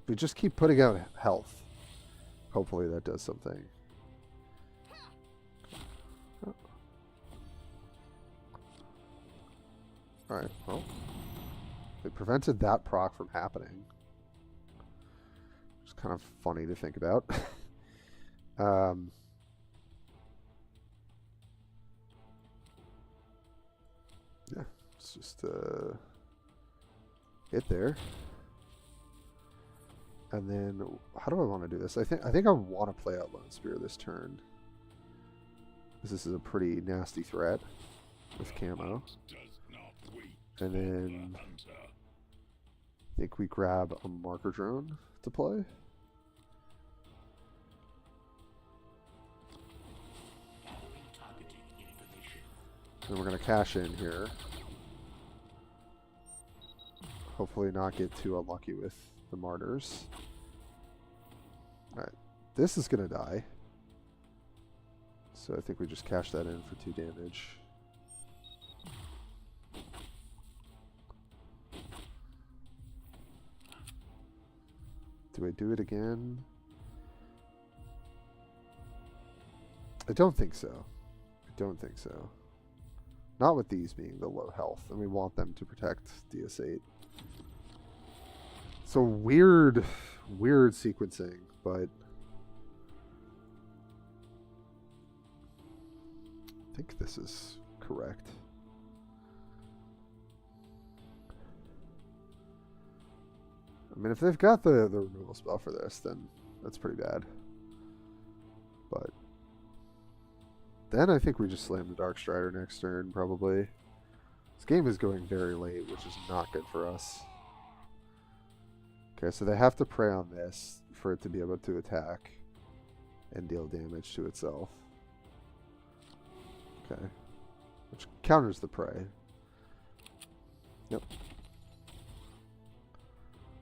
we just keep putting out health, hopefully that does something. Oh. Alright, well, they prevented that proc from happening. It's kind of funny to think about. Yeah, it's just hit there. And then how do I want to do this? I think I want to play out Lone Spear this turn. Because this is a pretty nasty threat with camo. And then I think we grab a marker drone to play. And we're going to cash in here. Hopefully not get too unlucky with the martyrs. Alright, this is going to die. So I think we just cash that in for 2 damage. Do I do it again? I don't think so. I don't think so. Not with these being the low health, and we want them to protect DS8. So weird sequencing, but think this is correct. I mean, if they've got the removal spell for this, then that's pretty bad. But then I think we just slam the Dark Strider next turn, probably. This game is going very late, which is not good for us. Okay, so they have to prey on this for it to be able to attack and deal damage to itself. Okay. Which counters the prey. Yep.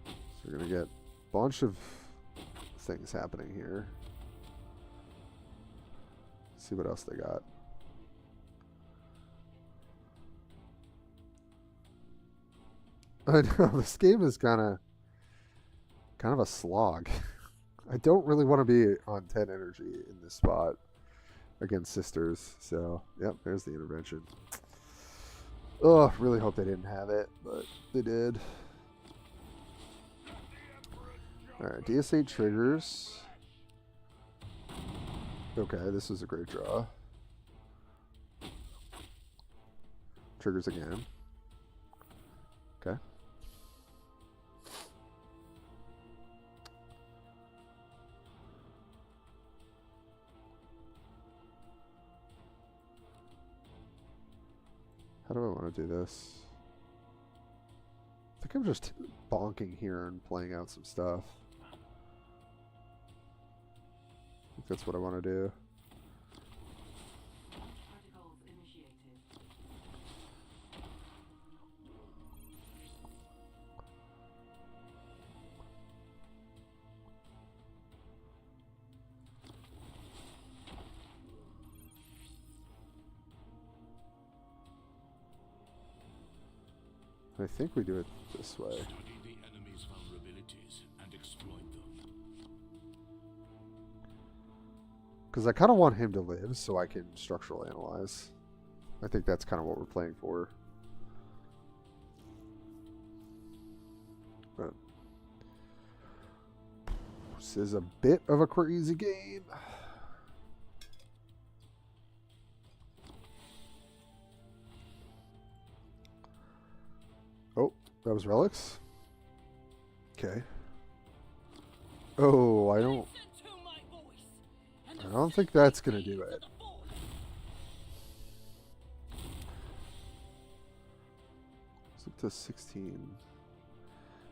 So we're going to get a bunch of things happening here. See what else they got. I know, this game is kind of a slog. I don't really want to be on 10 energy in this spot against sisters. So, yep, there's the intervention. Oh, really hope they didn't have it, but they did. Alright, DS8 triggers. Okay, this is a great draw. Triggers again. Okay. How do I want to do this? I think I'm just bonking here and playing out some stuff. I think that's what I want to do. Protocols initiated. I think we do it this way. Study the enemy's vulnerabilities and exploit them. Because I kind of want him to live so I can structural analyze. I think that's kind of what we're playing for. But this is a bit of a crazy game. Oh, that was relics? Okay. Oh, I don't think that's gonna do it. It's up to 16.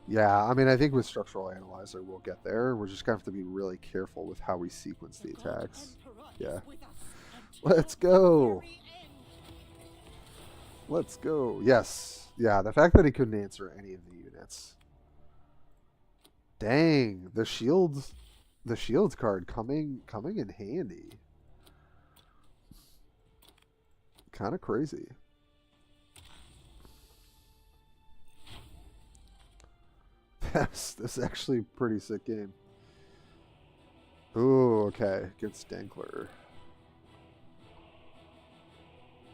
Yeah, I mean, I think with Structural Analyzer we'll get there. We're just gonna have to be really careful with how we sequence the attacks. Yeah. Let's go! Let's go. Yes. Yeah, the fact that he couldn't answer any of the units. Dang, the shield card coming in handy. Kind of crazy. This is actually a pretty sick game. Ooh, okay. Against Dankler.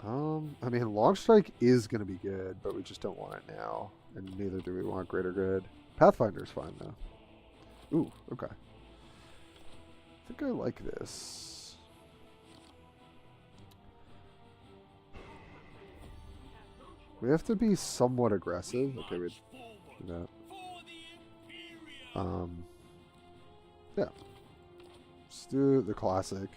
I mean, Long Strike is going to be good, but we just don't want it now. And neither do we want Greater Good. Pathfinder's fine, though. Ooh, okay. I think I like this. We have to be somewhat aggressive. Okay, we do that. Yeah. Let's do the classic.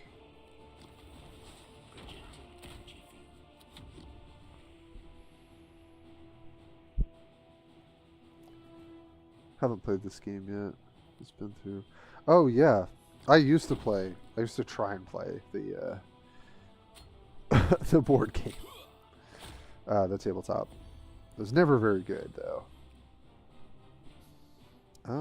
Haven't played this game yet. It's been through. Oh yeah, I used to try and play the the board game, the tabletop. It was never very good though. I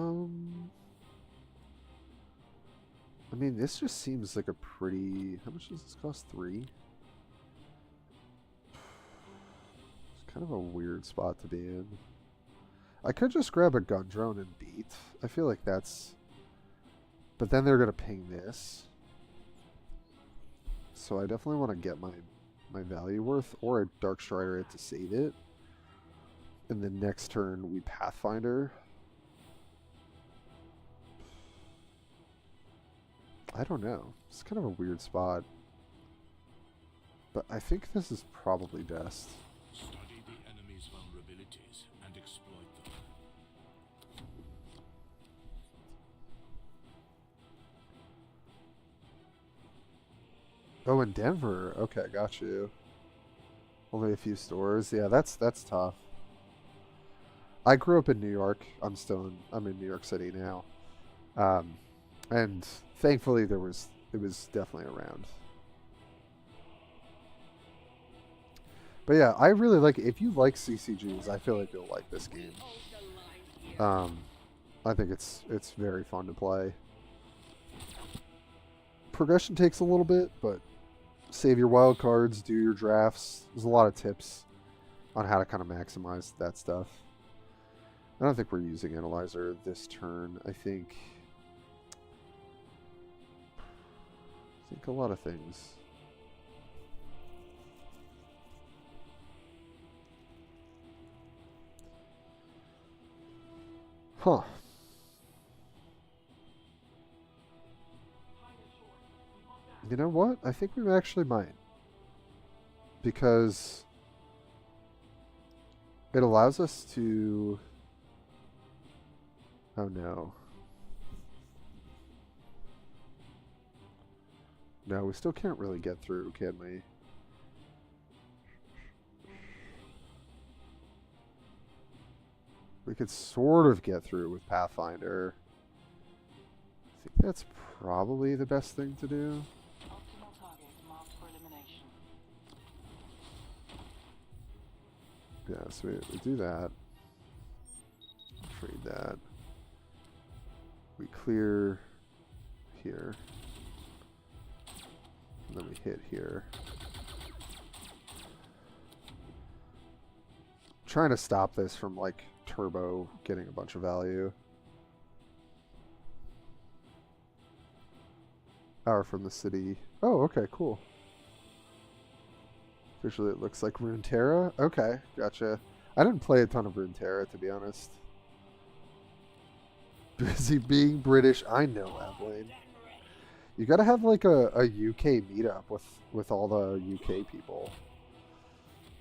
mean, this just seems like a pretty. How much does this cost? 3. It's kind of a weird spot to be in. I could just grab a gun drone and beat. I feel like that's... But then they're going to ping this. So I definitely want to get my value worth, or a Dark Strider it to save it. And then next turn we Pathfinder. I don't know. It's kind of a weird spot. But I think this is probably best. Study the enemy's vulnerabilities and exploit them. Oh, in Denver. Okay, got you. Only a few stores. Yeah, that's tough. I grew up in New York. I'm in New York City now. And thankfully it was definitely around. But yeah, I really like it. If you like CCGs, I feel like you'll like this game. I think it's very fun to play. Progression takes a little bit, but save your wild cards, do your drafts. There's a lot of tips on how to kind of maximize that stuff. I don't think we're using Analyzer this turn. I think a lot of things. Huh. You know what? I think we actually might. Because it allows us to... Oh no. No, we still can't really get through, can we? We could sort of get through with Pathfinder. I think that's probably the best thing to do. Optimal target marked for elimination. Yeah, so we do that. Trade that. We clear here. And then we hit here. Trying to stop this from like turbo getting a bunch of value. Or from the city. Oh, okay, cool. Visually it looks like Runeterra. Okay, gotcha. I didn't play a ton of Runeterra, to be honest. Busy being British. I know, Evelyn. You gotta have like a UK meetup with all the UK people.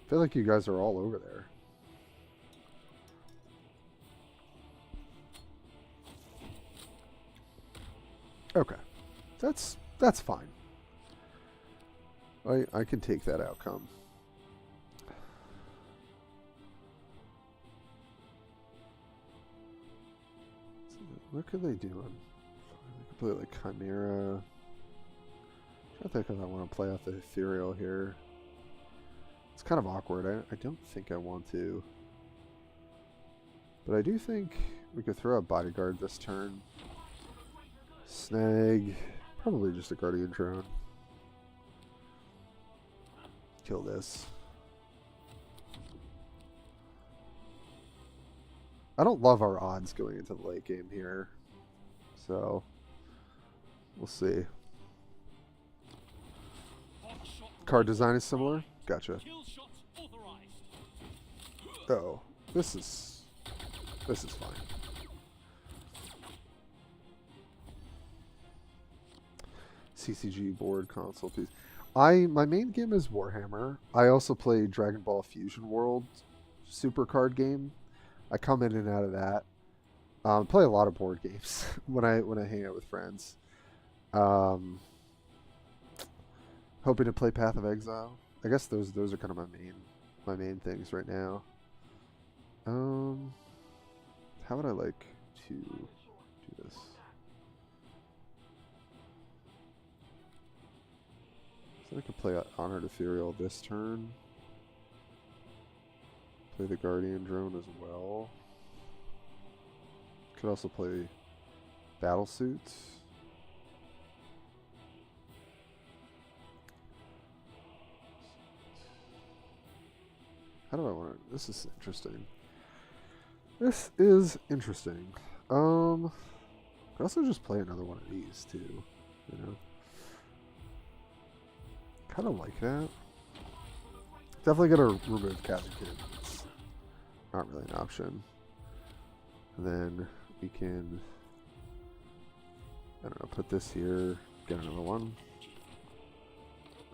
I feel like you guys are all over there. Okay. That's fine. I can take that outcome. What could they do? They could play like Chimera. I'm trying to think if I want to play off the Ethereal here. It's kind of awkward. I don't think I want to. But I do think we could throw a Bodyguard this turn. Snag. Probably just a Guardian Drone. Kill this. I don't love our odds going into the late game here. So, we'll see. Card design is similar? Gotcha. Oh, this is fine. CCG board console piece. My main game is Warhammer. I also play Dragon Ball Fusion World super card game. I come in and out of that. Play a lot of board games when I hang out with friends. Hoping to play Path of Exile. I guess those are kind of my main things right now. How would I like to do this? So I could play Honored Ethereal this turn. Play the Guardian Drone as well. Could also play Battle Suits. How do I want it? This is interesting. This is interesting. Could also just play another one of these too, you know. Kind of like that. Definitely gonna remove Captain Kid. It's not really an option. And then we can, I don't know, put this here, get another one.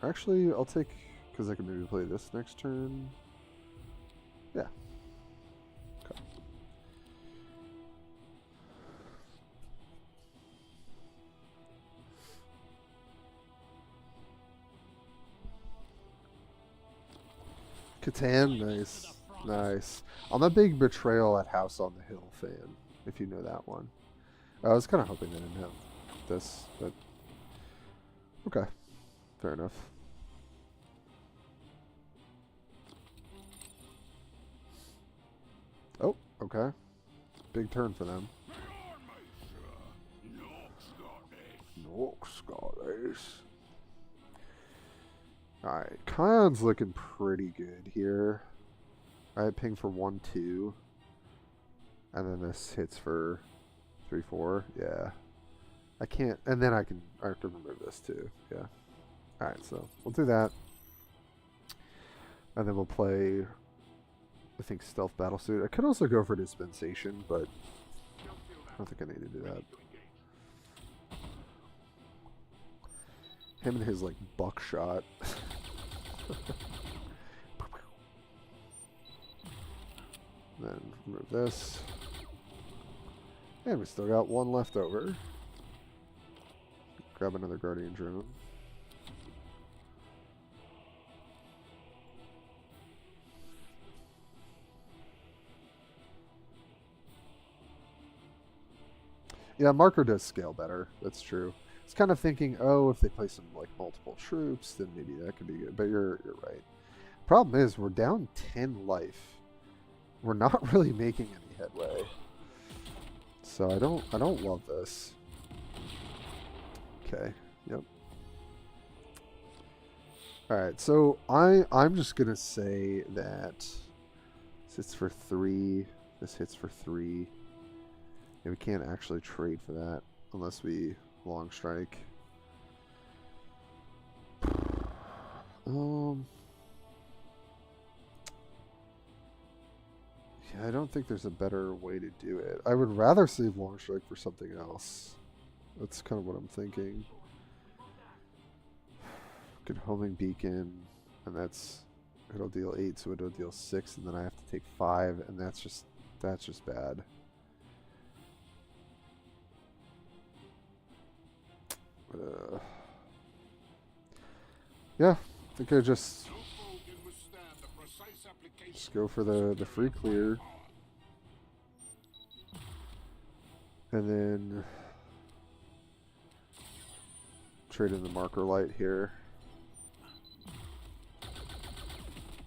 Actually, I'll take Because I can maybe play this next turn. Yeah. Okay. Catan, nice. Nice. I'm a big Betrayal at House on the Hill fan, if you know that one. I was kind of hoping they didn't have this, but okay. Fair enough. Oh, okay. Big turn for them. Nox got this. Alright, Kion's looking pretty good here. Alright, ping for 1-2. And then this hits for 3-4. Yeah. I can't, and then I have to remove this too. Yeah. Alright, so we'll do that. And then we'll play, I think, Stealth Battlesuit. I could also go for Dispensation, but I don't think I need to do that. Him and his, like, buckshot. Then remove this. And we still got one left over. Grab another Guardian Drone. Yeah, marker does scale better. That's true. It's kind of thinking, oh, if they play some like multiple troops, then maybe that could be good. But you're right. Problem is, we're down 10 life. We're not really making any headway. So I don't love this. Okay. Yep. All right. So I'm just gonna say that this hits for 3. This hits for 3. And we can't actually trade for that unless we long strike. Yeah, I don't think there's a better way to do it. I would rather save long strike for something else. That's kind of what I'm thinking. Good homing beacon, and it'll deal 8, so it'll deal 6, and then I have to take 5, and that's just bad. Yeah, I think I just go for the free clear, and then trade in the marker light here.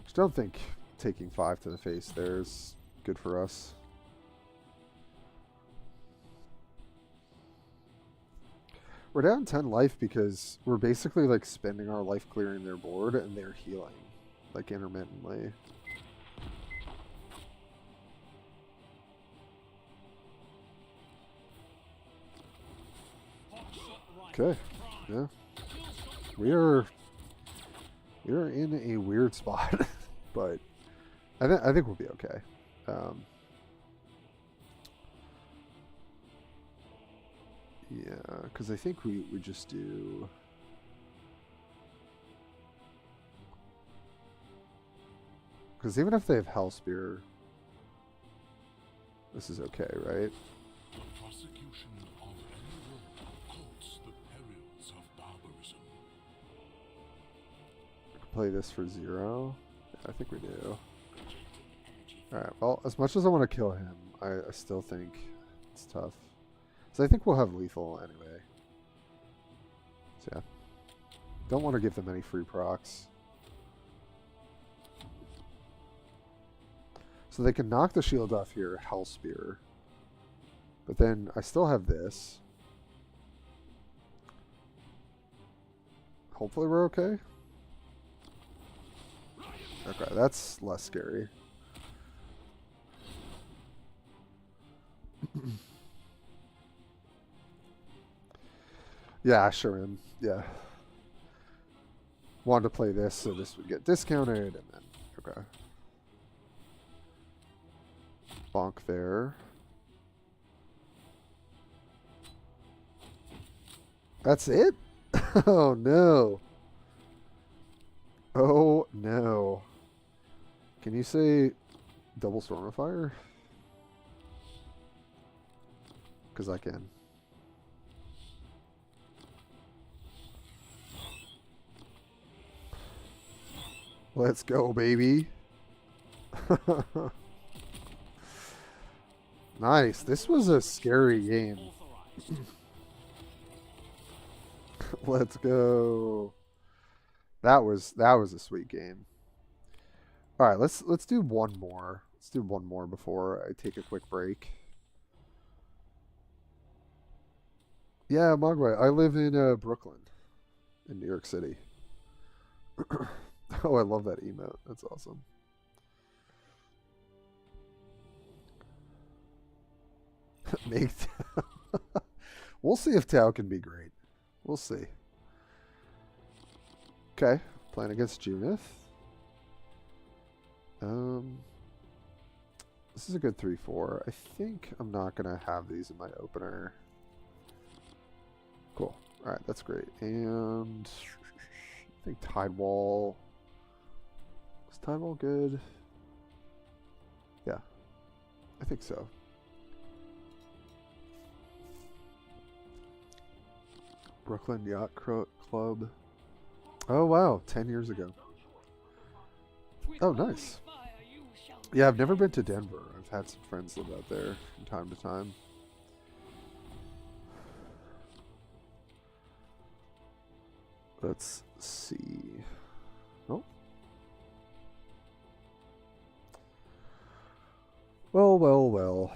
Just don't think taking 5 to the face there is good for us. We're down 10 life because we're basically like spending our life clearing their board and they're healing like intermittently. Okay. Yeah. We are in a weird spot, but I think we'll be okay. Yeah, because I think we just do. Because even if they have Hellspear, this is okay, right? The prosecution of any war courts the perils of barbarism. We can play this for 0. Yeah, I think we do. Alright, well, as much as I want to kill him, I still think it's tough. So I think we'll have lethal anyway. So yeah. Don't want to give them any free procs. So they can knock the shield off here, Hellspear. But then I still have this. Hopefully we're okay. Okay, that's less scary. Yeah, sure am. Yeah. Wanted to play this so this would get discounted, and then okay. Bonk there. That's it? Oh no. Oh no. Can you say double storm of fire? Because I can. Let's go, baby. Nice. This was a scary game. Let's go. That was a sweet game. All right, let's do one more. Let's do one more before I take a quick break. Yeah, Mogwai. I live in Brooklyn, in New York City. Oh, I love that emote. That's awesome. Make we'll see if Tau can be great. We'll see. Okay, playing against Junith. This is a good 3-4. I think I'm not gonna have these in my opener. Cool. All right, that's great. And I think Tidewall. Is Tidewall good? Yeah, I think so. Brooklyn Yacht Club. Oh wow, 10 years ago. Oh, nice. Yeah, I've never been to Denver. I've had some friends live out there from time to time. Let's see. Oh. Well, well, well.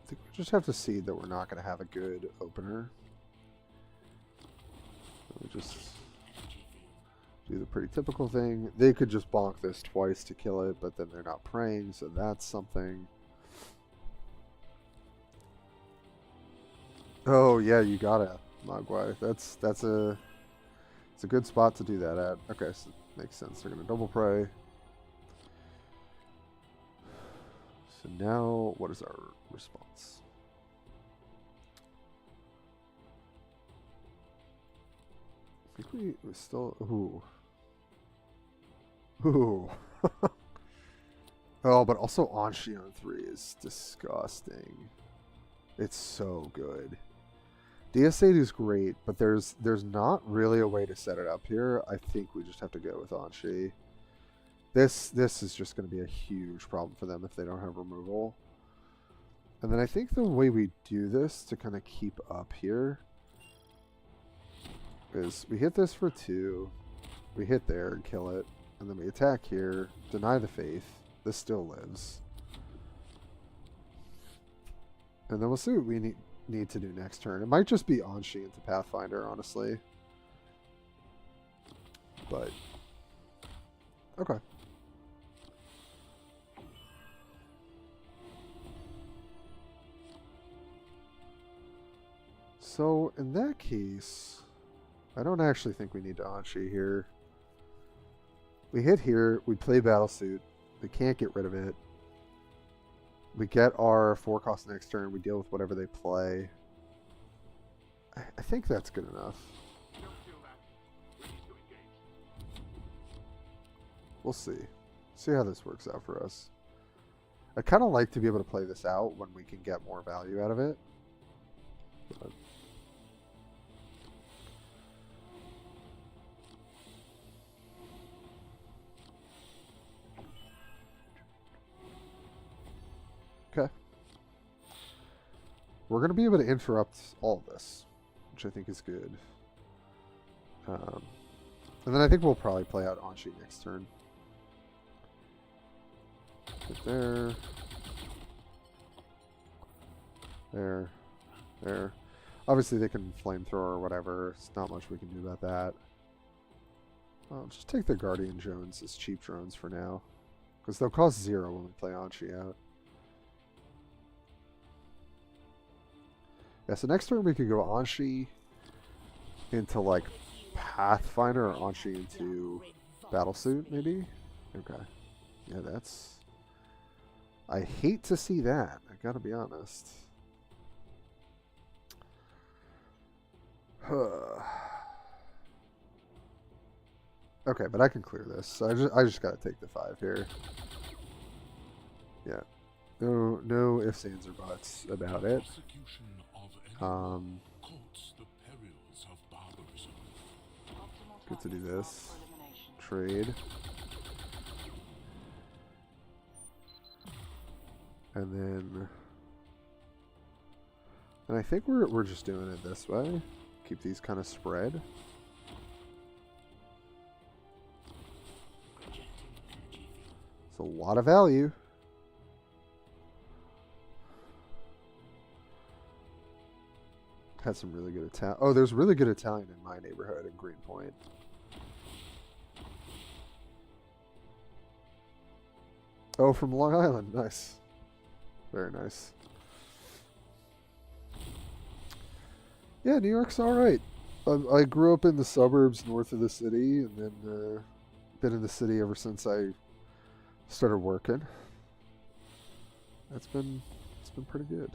I think we just have to see that we're not going to have a good opener. We just do the pretty typical thing. They could just bonk this twice to kill it, but then they're not praying, so that's something. Oh yeah, you gotta, Mogwai. It's a good spot to do that at. Okay, so it makes sense. They're gonna double pray. So now, what is our response? I think we still. Ooh. Ooh. Oh, but also Anshi on 3 is disgusting. It's so good. DS8 is great, but there's not really a way to set it up here. I think we just have to go with Anshi. This is just going to be a huge problem for them if they don't have removal. And then I think the way we do this to kind of keep up here is we hit this for 2, we hit there and kill it, and then we attack here, deny the faith. This still lives. And then we'll see what we need to do next turn. It might just be Anshi into Pathfinder, honestly. But okay. So in that case, I don't actually think we need to Anshi here. We hit here, we play Battlesuit, we can't get rid of it. We get our 4 cost next turn, we deal with whatever they play. I think that's good enough. We'll see. See how this works out for us. I'd kind of like to be able to play this out when we can get more value out of it. But okay. We're going to be able to interrupt all of this, which I think is good. And then I think we'll probably play out Anshi next turn. Right there. There. There. Obviously they can flamethrower or whatever. There's not much we can do about that. I'll just take the Guardian drones as cheap drones for now. Because they'll cost 0 when we play Anshi out. Yeah, so next turn we could go Anshi into like Pathfinder or Anshi into Battlesuit maybe? Okay. Yeah, that's... I hate to see that. I gotta be honest. Okay, but I can clear this. So I just gotta take the 5 here. Yeah. No ifs, ands, or buts about it. Prosecution of anyone courts the perils of barbarism. Optimal Good to do targets marked this. for elimination. Trade. And then... And I think we're just doing it this way. Keep these kind of spread. It's a lot of value. Had some really good Italian. Oh, there's really good Italian in my neighborhood in Greenpoint. Oh, from Long Island. Nice. Very nice. Yeah, New York's alright. I grew up in the suburbs north of the city, and then been in the city ever since I started working. It's been pretty good.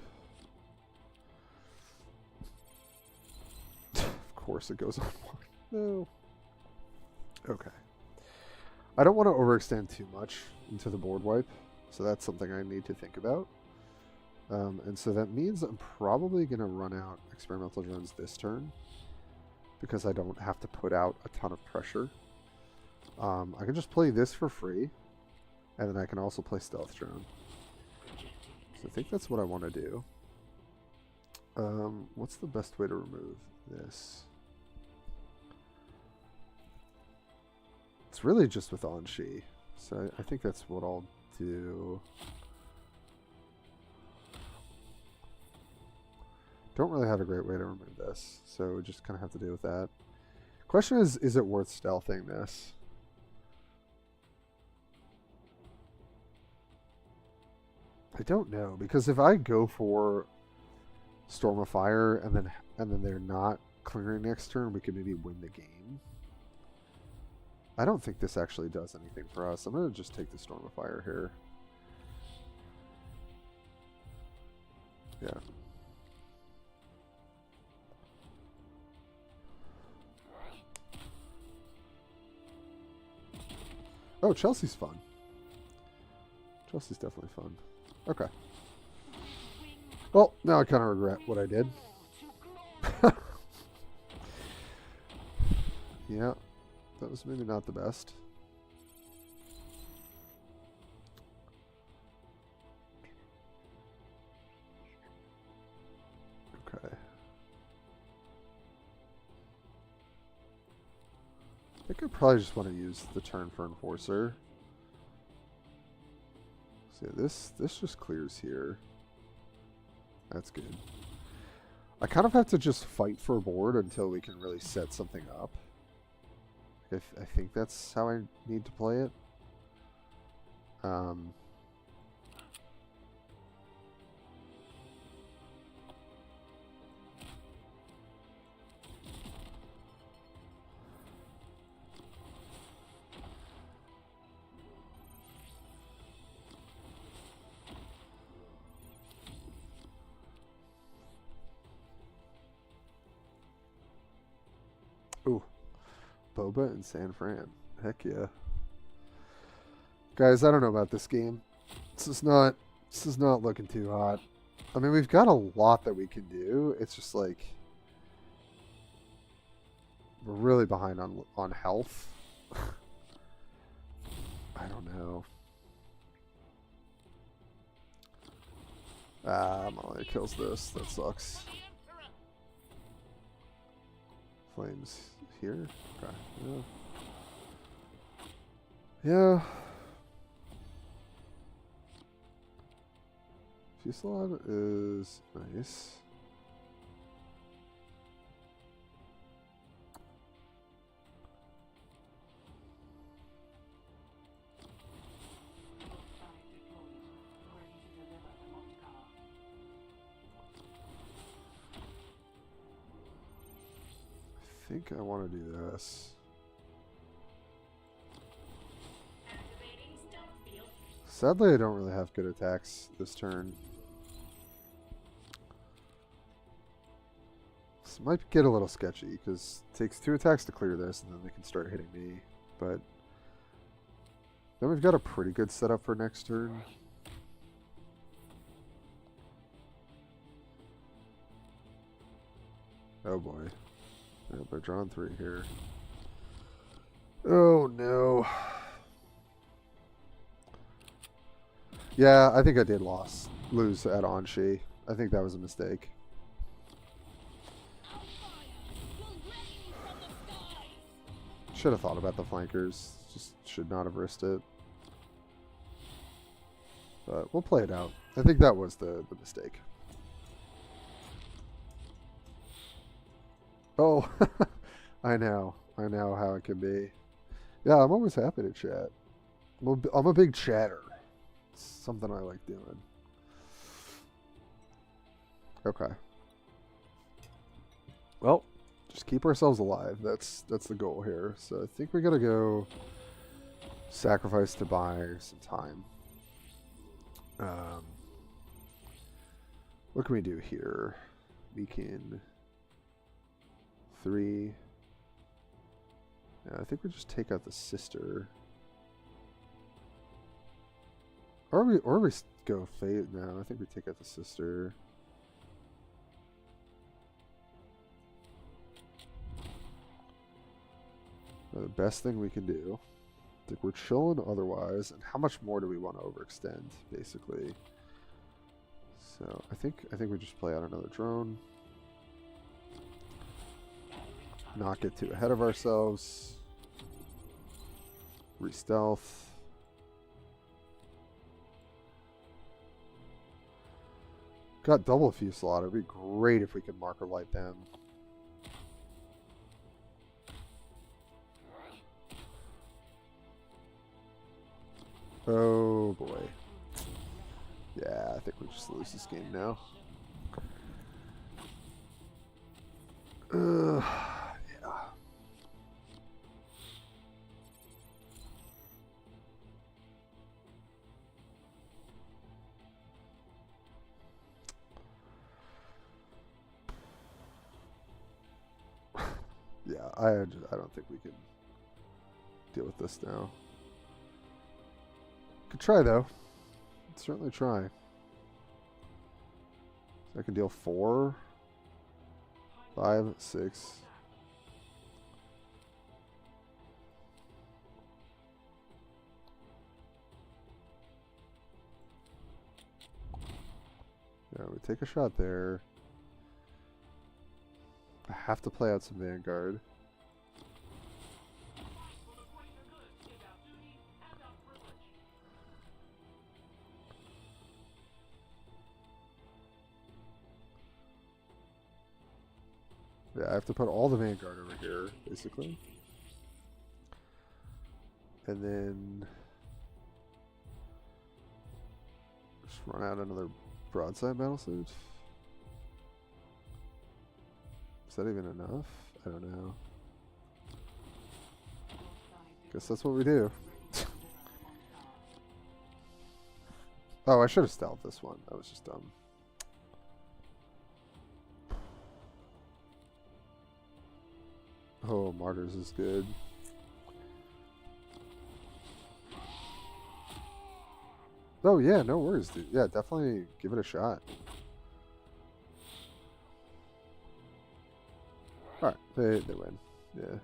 Of course it goes on. No. Okay. I don't want to overextend too much into the board wipe, so that's something I need to think about. And so that means I'm probably going to run out experimental drones this turn, because I don't have to put out a ton of pressure. I can just play this for free, and then I can also play stealth drone. So I think that's what I want to do. What's the best way to remove this? It's really just with on-she, so I think that's what I'll do. Don't really have a great way to remove this, so we just kind of have to deal with that. Question is it worth stealthing this? I don't know, because if I go for Storm of Fire and then they're not clearing next turn, we could maybe win the game. I don't think this actually does anything for us. I'm going to just take the Storm of Fire here. Yeah. Oh, Chelsea's fun. Chelsea's definitely fun. Okay. Well, now I kind of regret what I did. Yeah, that was maybe not the best. Okay. I think I probably just want to use the turn for Enforcer. So this just clears here. That's good. I kind of have to just fight for a board until we can really set something up. I think that's how I need to play it. Ooh. Boba and San Fran. Heck yeah. Guys, I don't know about this game. This is not looking too hot. I mean, we've got a lot that we can do. It's just like we're really behind on health. I don't know. Molly kills this. That sucks. Flames here. Okay. Yeah. Fusillade is nice. I think I want to do this. Sadly, I don't really have good attacks this turn. This might get a little sketchy because it takes 2 attacks to clear this, and then they can start hitting me. But then we've got a pretty good setup for next turn. Oh boy. Yep, they're drawing 3 here. Oh no. Yeah, I think I did lose at Anshi. I think that was a mistake. Should have thought about the flankers. Just should not have risked it. But we'll play it out. I think that was the mistake. Oh, I know how it can be. Yeah, I'm always happy to chat. I'm a big chatter. It's something I like doing. Okay. Well, just keep ourselves alive. That's the goal here. So I think we gotta go sacrifice to buy some time. What can we do here? We can 3. Yeah, I think we just take out the sister. Or we go fate. No, I think we take out the sister. The best thing we can do. I think we're chilling otherwise. And how much more do we want to overextend, basically? So I think we just play out another drone. Not get too ahead of ourselves. Re-stealth. Got double fusillade. It'd be great if we could marker light them. Oh boy. Yeah, I think we just lose this game now. Yeah. Yeah, I don't think we can deal with this now. Could try though. Certainly try. So I can deal 4, 5, 6. Yeah, we take a shot there. I have to play out some Vanguard. Yeah, I have to put all the Vanguard over here, basically. And then just run out another broadside battlesuit. Is that even enough? I don't know. Guess that's what we do. Oh, I should have stealthed this one. That was just dumb. Oh, Martyrs is good. Oh yeah, no worries, dude. Yeah, definitely give it a shot. Alright, they win. Yeah.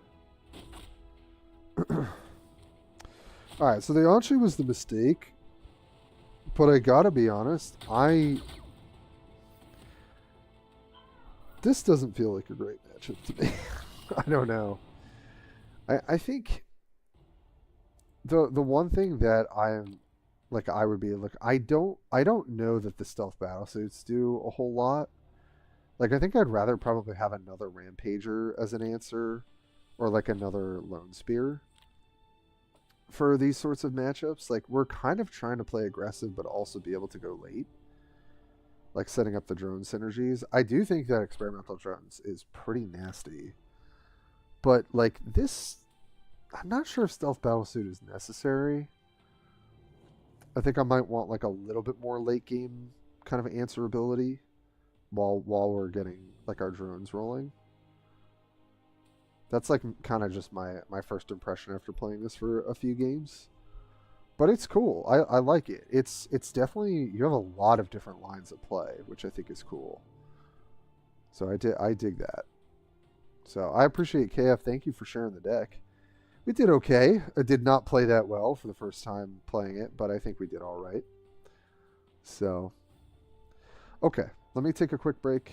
Alright, so the Anshi was the mistake. But I gotta be honest, this doesn't feel like a great matchup to me. I don't know. I think the one thing that I would be like, I don't know that the stealth battlesuits do a whole lot. Like, I think I'd rather probably have another Rampager as an answer, or like another Lone Spear for these sorts of matchups. Like, we're kind of trying to play aggressive but also be able to go late, like setting up the drone synergies. I do think that experimental drones is pretty nasty. But, like, this, I'm not sure if stealth battlesuit is necessary. I think I might want, like, a little bit more late game kind of answerability while we're getting like our drones rolling. That's like kind of just my first impression after playing this for a few games. But it's cool. I like it. It's definitely, you have a lot of different lines of play, which I think is cool. So I dig that. So I appreciate KF. Thank you for sharing the deck. We did okay. I did not play that well for the first time playing it, but I think we did all right. So, okay, let me take a quick break.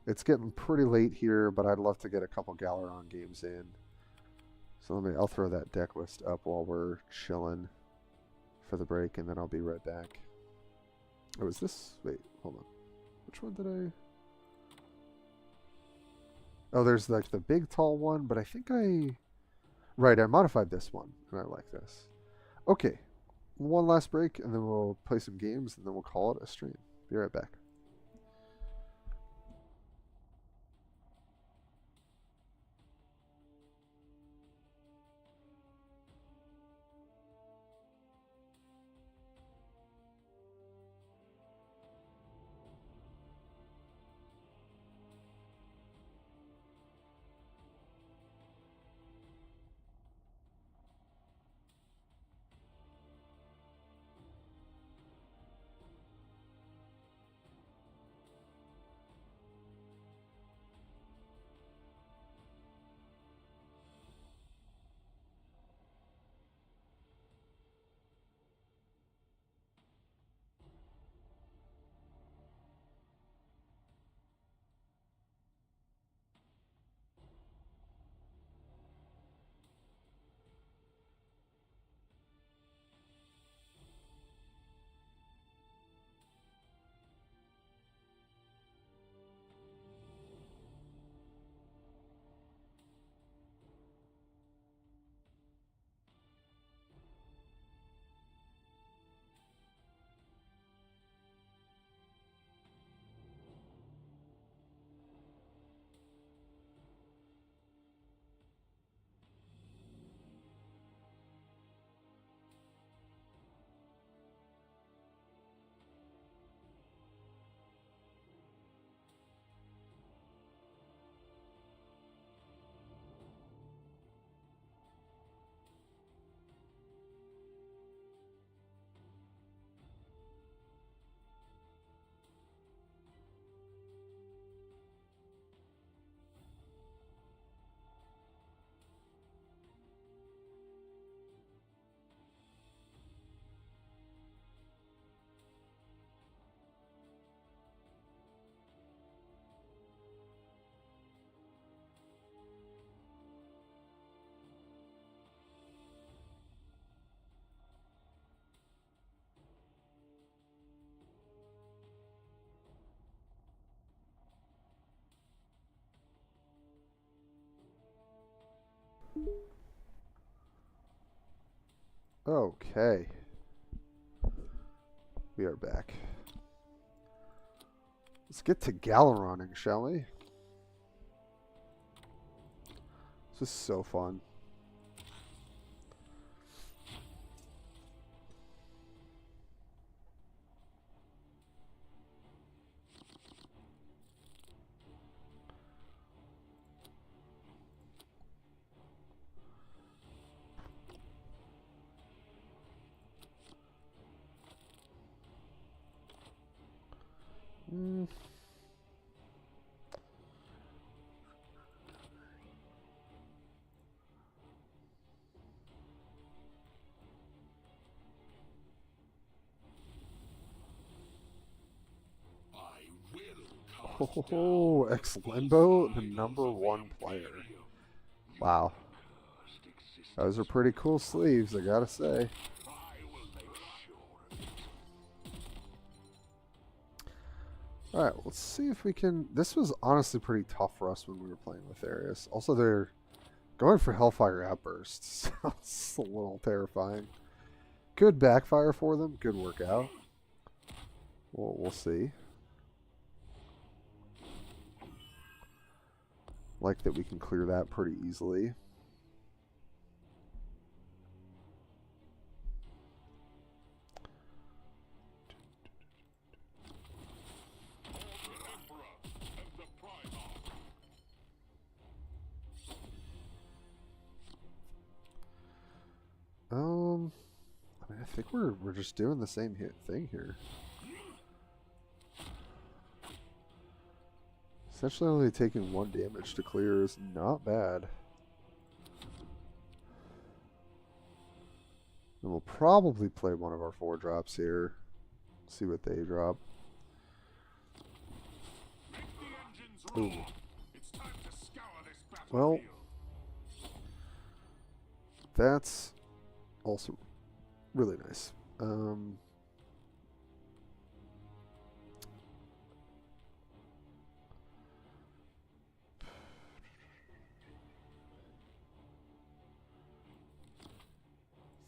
It's getting pretty late here, but I'd love to get a couple Galaron games in. So I'll throw that deck list up while we're chilling for the break, and then I'll be right back. Oh, is this? Wait, hold on. Which one did I? Oh, there's like the big tall one, but I think right, I modified this one, and I like this. Okay, one last break, and then we'll play some games, and then we'll call it a stream. Be right back. Okay. We are back. Let's get to Galaroning, shall we? This is so fun. Oh, Ex-Limbo, the #1 player. Wow. Those are pretty cool sleeves, I gotta say. Alright, let's see if we can... This was honestly pretty tough for us when we were playing with Arius. Also, they're going for Hellfire Outbursts. Sounds a little terrifying. Good backfire for them. Good workout. We'll see. Like that we can clear that pretty easily. think we're just doing the same thing here. Essentially only taking 1 damage to clear is not bad. And we'll probably play one of our 4 drops here. See what they drop. Ooh. It's time to scour this Well, battlefield. that's also really nice. I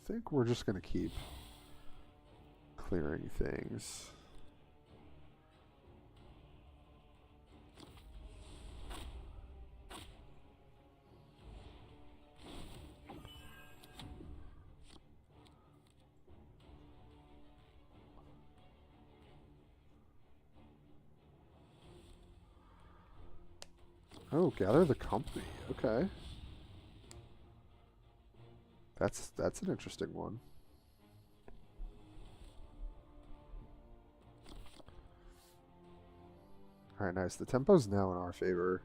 think we're just going to keep clearing things. Oh, gather the company. Okay. That's an interesting one. Alright, nice. The tempo's now in our favor.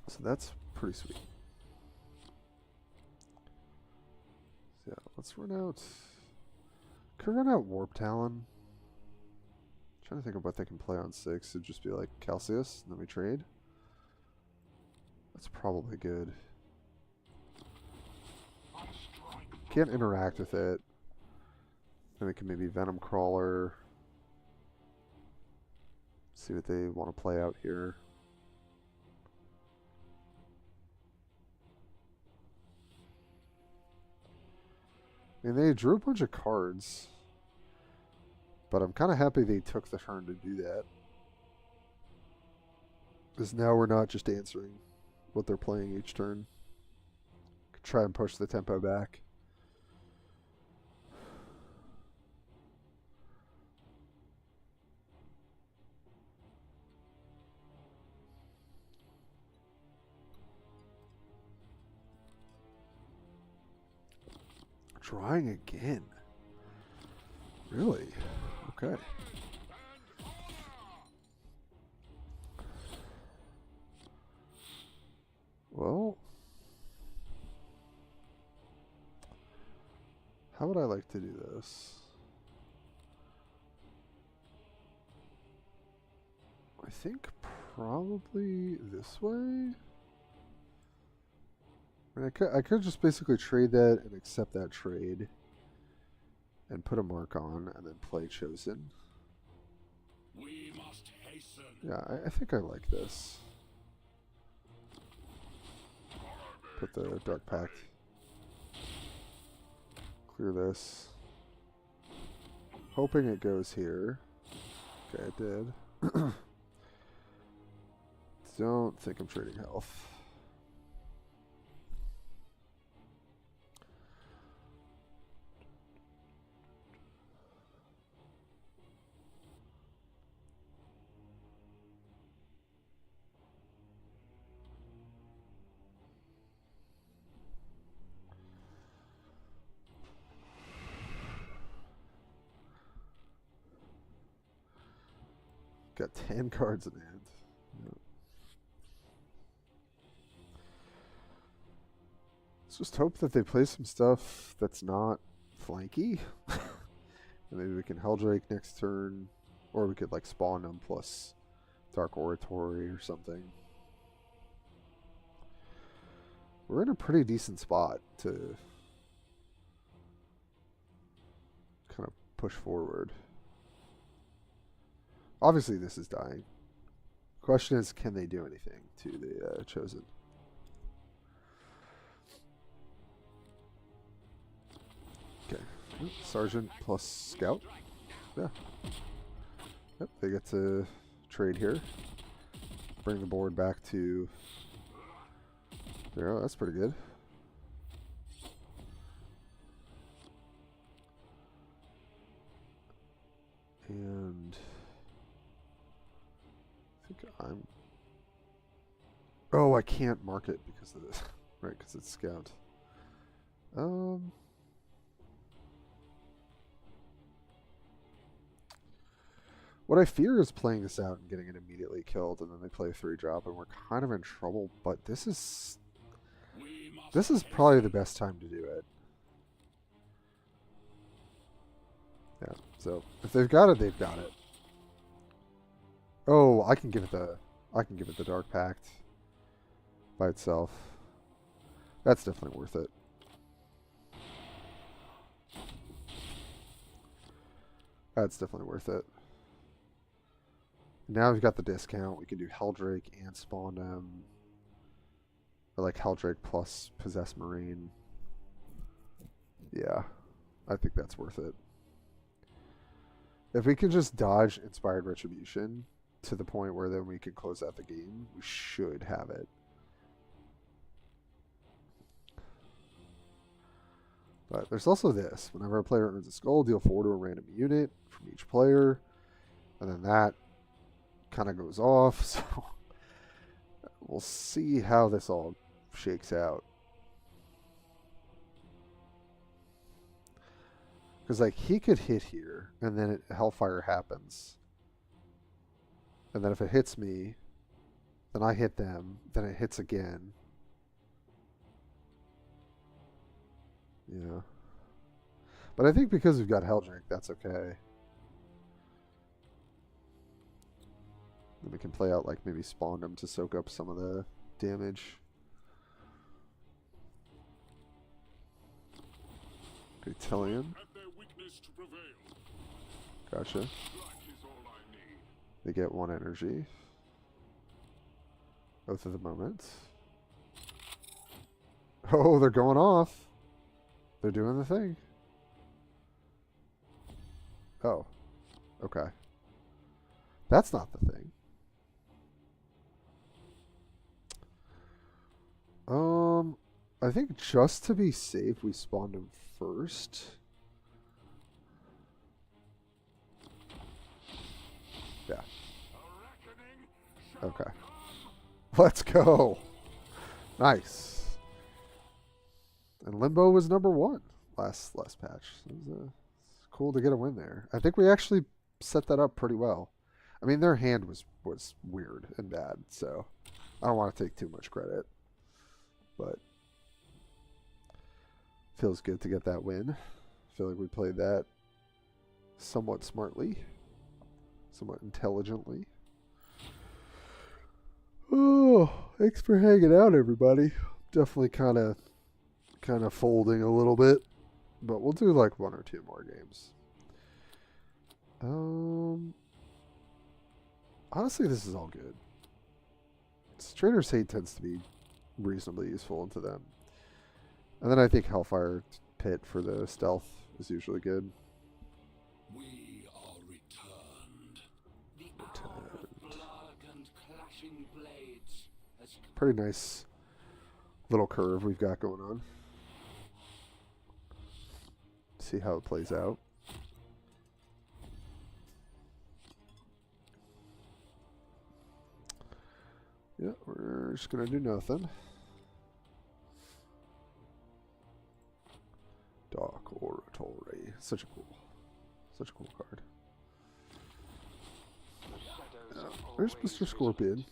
So that's pretty sweet. So yeah, let's run out. Could run out Warp Talon. Trying to think of what they can play on 6. It'd just be like Calcius, and then we trade. That's probably good. Can't interact with it. Then we can maybe Venom Crawler. See what they want to play out here. I mean, they drew a bunch of cards. But I'm kind of happy they took the turn to do that. Because now we're not just answering what they're playing each turn. Could try and push the tempo back. Trying again. Really? Okay. Well, how would I like to do this? I think probably this way. I mean, I could just basically trade that and accept that trade and put a mark on and then play Chosen. We must hasten. Yeah, I think I like this. Put the Dark Pact. Clear this. Hoping it goes here. Okay, it did. Don't think I'm trading health. Got 10 cards in hand. Yep. Let's just hope that they play some stuff that's not flanky. And maybe we can Helldrake next turn. Or we could like spawn them plus Dark Oratory or something. We're in a pretty decent spot to kind of push forward. Obviously, this is dying. Question is, can they do anything to the Chosen? Okay. Sergeant plus Scout. Yeah. Yep, they get to trade here. Bring the board back to 0. That's pretty good. And I think Oh, I can't mark it because of this. Right, because it's scout. What I fear is playing this out and getting it immediately killed, and then they play a 3-drop, and we're kind of in trouble. But this is probably the best time to do it. Yeah. So if they've got it, they've got it. Oh, I can give it the Dark Pact by itself. That's definitely worth it. That's definitely worth it. Now we've got the discount. We can do Helldrake and Spawn or like Helldrake plus Possessed Marine. Yeah, I think that's worth it. If we can just dodge Inspired Retribution to the point where then we can close out the game, we should have it. But there's also this. Whenever a player earns a skull, deal 4 to a random unit from each player. And then that kind of goes off. So we'll see how this all shakes out. Because like he could hit here and then Hellfire happens. And then if it hits me, then I hit them. Then it hits again. Yeah. But I think because we've got Helldrake, that's okay. Then we can play out like maybe Spawn them to soak up some of the damage. Okay, Tillian. Gotcha. They get 1 energy. Both of the moment. Oh, they're going off. They're doing the thing. Oh. Okay. That's not the thing. I think just to be safe, we spawned him first. Yeah. Okay. Let's go. Nice. And Limbo was number 1 last patch. It was cool to get a win there. I think we actually set that up pretty well. I mean, their hand was weird and bad, so I don't want to take too much credit. But feels good to get that win. I feel like we played that somewhat smartly, somewhat intelligently. Oh, thanks for hanging out, everybody. Definitely kind of folding a little bit, but we'll do like 1 or 2 more games. Honestly, this is all good. Trader's Hate tends to be reasonably useful into them. And then I think Hellfire Pit for the stealth is usually good. We are returned. The hour of blood and clashing blades has come. Pretty nice little curve we've got going on. See how it plays out. Yeah, we're just gonna do nothing. Dark Oratory. Such a cool card. There's Mr. Scorpion.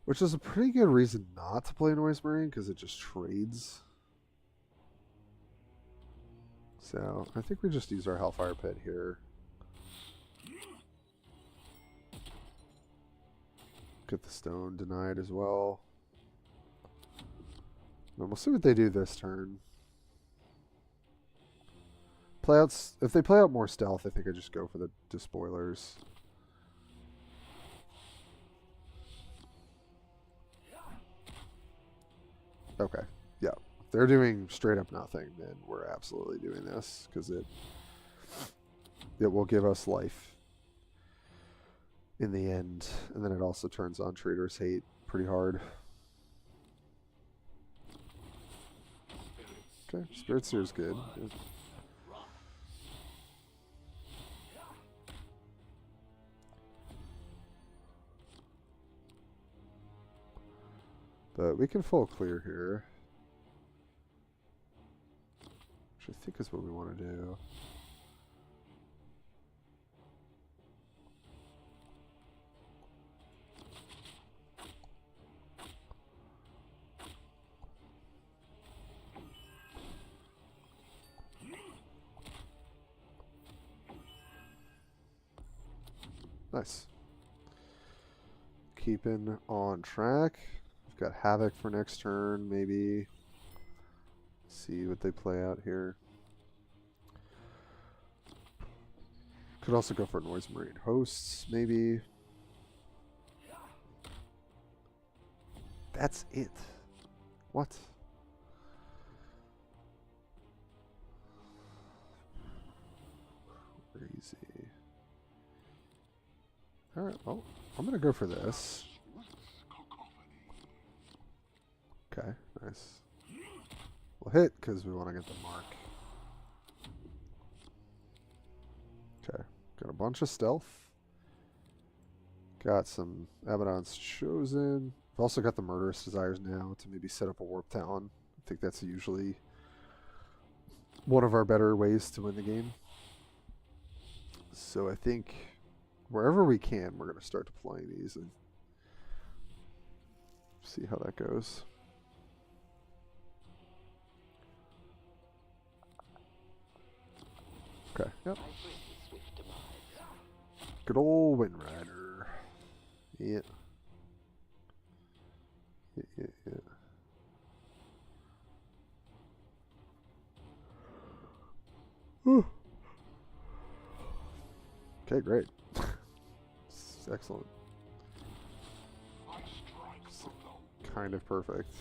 Which is a pretty good reason not to play Noise Marine, because it just trades. So, I think we just use our Hellfire Pit here. Get the stone denied as well. And we'll see what they do this turn. Playouts. If they play out more stealth, I think I just go for the despoilers. Okay. Yeah. If they're doing straight up nothing, then we're absolutely doing this because it will give us life in the end, and then it also turns on Trader's Hate pretty hard. Okay, Spirit Seer is good. Yeah. But we can full clear here. Which I think is what we want to do. Nice. Keeping on track. We've got Havoc for next turn, maybe. See what they play out here. Could also go for Noise Marine Hosts, maybe. That's it. What? Crazy. Alright, well, I'm going to go for this. Okay, nice. We'll hit because we want to get the mark. Okay, got a bunch of stealth. Got some Abaddon's Chosen. I've also got the Murderous Desires now to maybe set up a Warp Talon. I think that's usually one of our better ways to win the game. So I think wherever we can, we're going to start deploying these and see how that goes. Okay, yep. Good old Wind Rider. Yeah. Yeah. Whew. Okay, great. Excellent. Kind of perfect.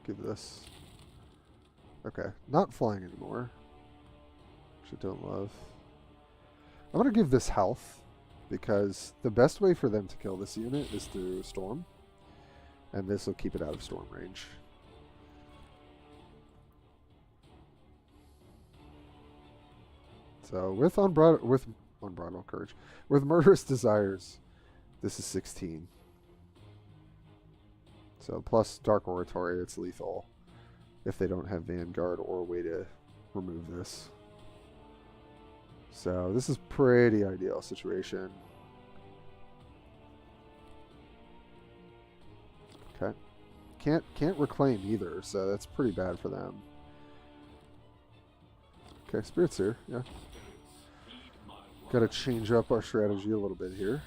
Give this. Okay, not flying anymore. Which I don't love. I'm going to give this health because the best way for them to kill this unit is through Storm. And this will keep it out of Storm range. So with Unbridled Courage, with Murderous Desires, this is 16. So plus Dark Oratory, it's lethal if they don't have Vanguard or a way to remove this. So this is pretty ideal situation. Okay. Can't reclaim either, so that's pretty bad for them. Okay, Spirit's here, yeah. Gotta change up our strategy a little bit here.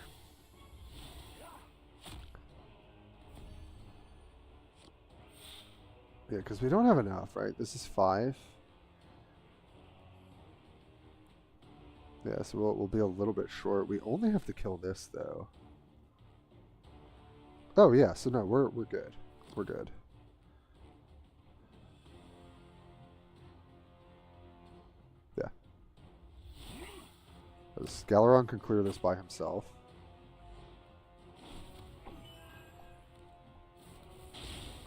Yeah, because we don't have enough, right? This is 5. Yeah, so we'll be a little bit short. We only have to kill this, though. Oh, yeah, so no, we're good. We're good. Yeah. Galeron can clear this by himself.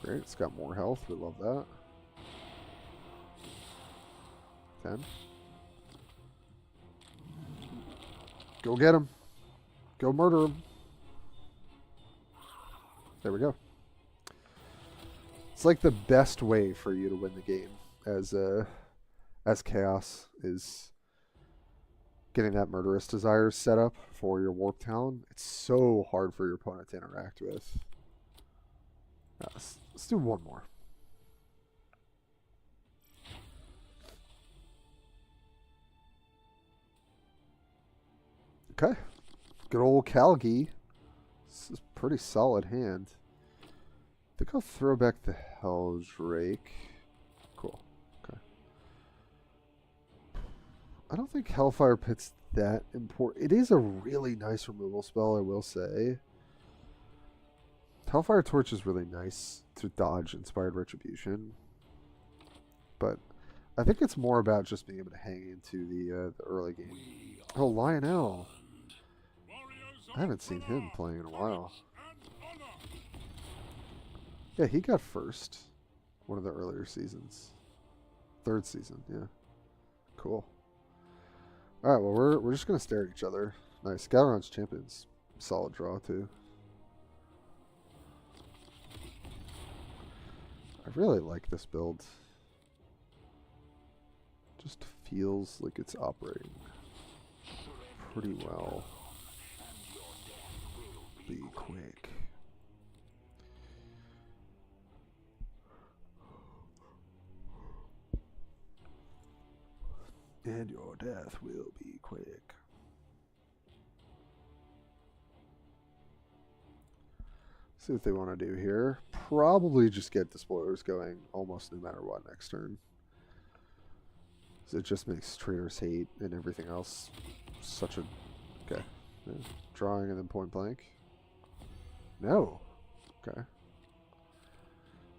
Great, it's got more health. We love that. 10. Go get him. Go murder him. There we go. It's like the best way for you to win the game as Chaos is getting that Murderous Desires set up for your Warp Talon. It's so hard for your opponent to interact with. Let's do one more. Okay. Good old Calgi. This is a pretty solid hand. I think I'll throw back the Helldrake. Cool. Okay. I don't think Hellfire Pit's that important. It is a really nice removal spell, I will say. Hellfire Torch is really nice to dodge Inspired Retribution. But I think it's more about just being able to hang into the early game. Oh, Lionel. I haven't seen him playing in a while. Yeah, he got first. One of the earlier seasons. 3rd season, yeah. Cool. Alright, well we're just gonna stare at each other. Nice. Galaron's Champions. Solid draw too. I really like this build. Just feels like it's operating pretty well. Be quick. And your death will be quick. See what they want to do here. Probably just get the spoilers going almost no matter what next turn. So it just makes traders hate and everything else such a... Okay. Yeah. Drawing and then point blank. No. Okay.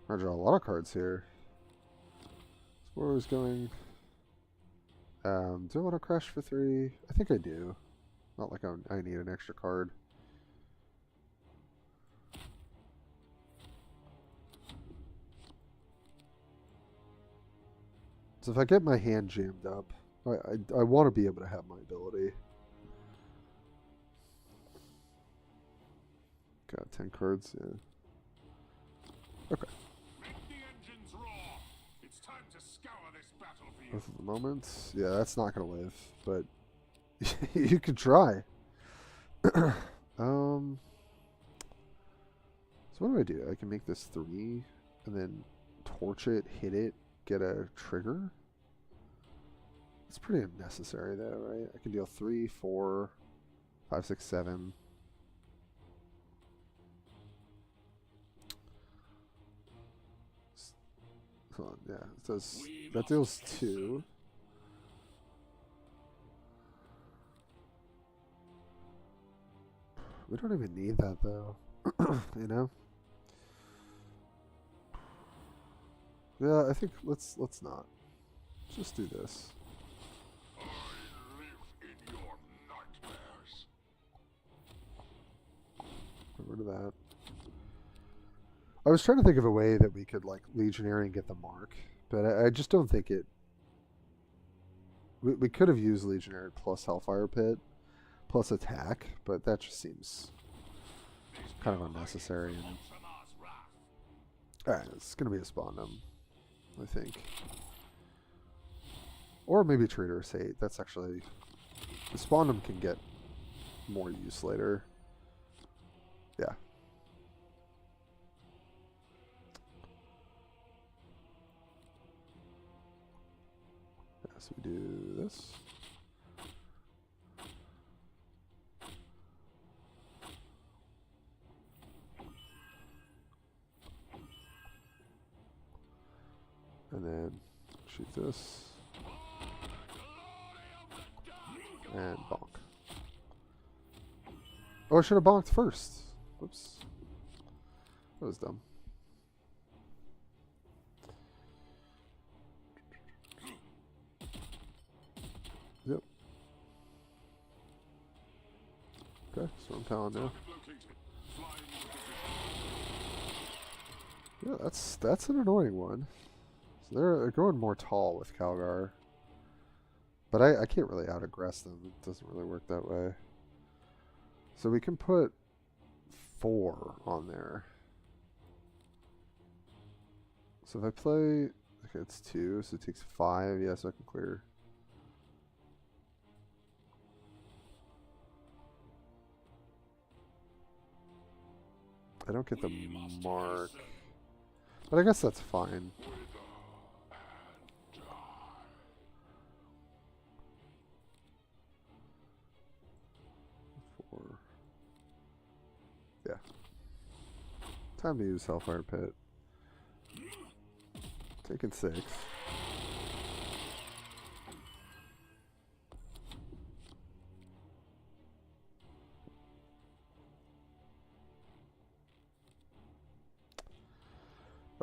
I draw a lot of cards here. Spoilers going... do I want to crash for 3? I think I do. Not like I need an extra card. So if I get my hand jammed up, I want to be able to have my ability. Got 10 cards, yeah. Okay. Make the engines roar. It's time to scour this battlefield. Both of the moments. Yeah, that's not going to live, but you could try. So what do? I can make this 3 and then torch it, hit it, get a trigger. It's pretty unnecessary though, right? I can deal 3, 4, 5, 6, 7. Hold on, yeah, it says that deals 2. We don't even need that though, you know. Yeah, I think let's not. Just do this. I live in your nightmares. Get rid of that. I was trying to think of a way that we could like Legionary and get the mark, but I just don't think it. We could have used Legionary plus Hellfire Pit, plus attack, but that just seems kind of unnecessary. And... Alright, it's going to be a Spawndom, I think. Or maybe Traitorous Hate. That's actually... The Spawndom can get more use later. Yeah. So we do this. And then shoot this. And bonk. Oh, I should have bonked first. Whoops. That was dumb. Yep. Okay, so I'm telling now. Yeah, that's an annoying one. So they're going more tall with Calgar. But I can't really out-aggress them. It doesn't really work that way. So we can put 4 on there. So if I play... Okay, it's 2, so it takes 5. Yeah, so I can clear... I don't get the mark. But I guess that's fine. Yeah. Time to use Hellfire Pit. Taking 6.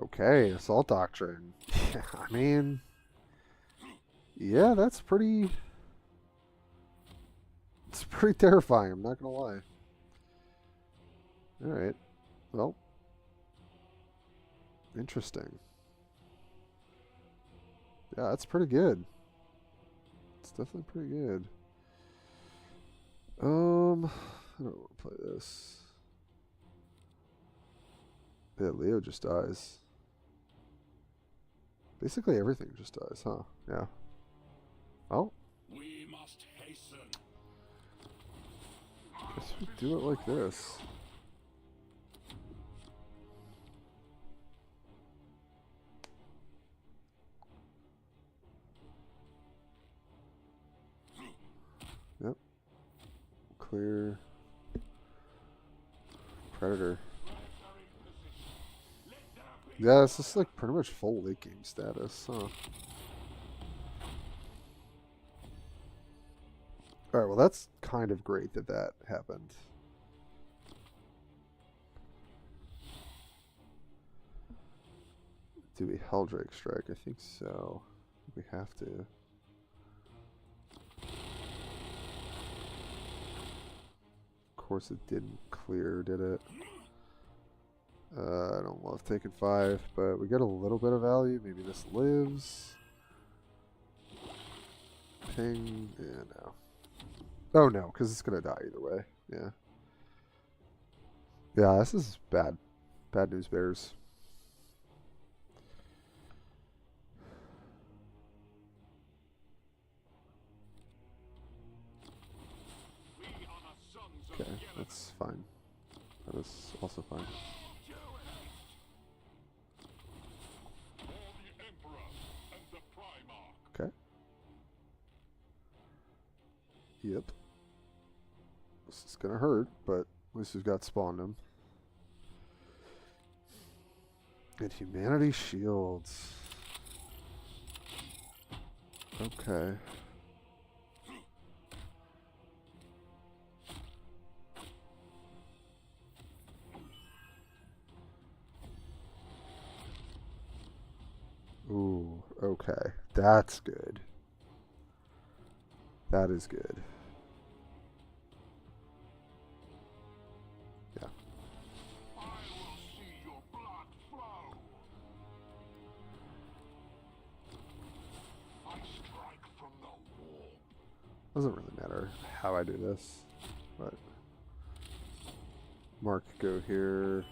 Okay, Assault Doctrine. Yeah, I mean... Yeah, that's pretty... It's pretty terrifying, I'm not gonna lie. Alright. Well. Interesting. Yeah, that's pretty good. It's definitely pretty good. I don't want to play this. Yeah, Leo just dies. Basically everything just dies, huh? Yeah. Oh. We must hasten. Guess we do it like this. Yep. Clear. Predator. Yeah, this is like pretty much full late game status, huh? Alright, well that's kind of great that that happened. Do we Helldrake strike? I think so. We have to. Of course it didn't clear, did it? I don't love taking 5, but we get a little bit of value. Maybe this lives. Ping. Yeah, no. Oh, no, because it's going to die either way. Yeah. Yeah, this is bad. Bad news bears. Okay, that's fine. That is also fine. Okay. Yep. This is gonna hurt, but at least we've got spawned him. And humanity shields. Okay. Ooh, okay. That's good. That is good. Yeah. I will see your blood flow. I strike from the wall. Doesn't really matter how I do this, but Mark go here.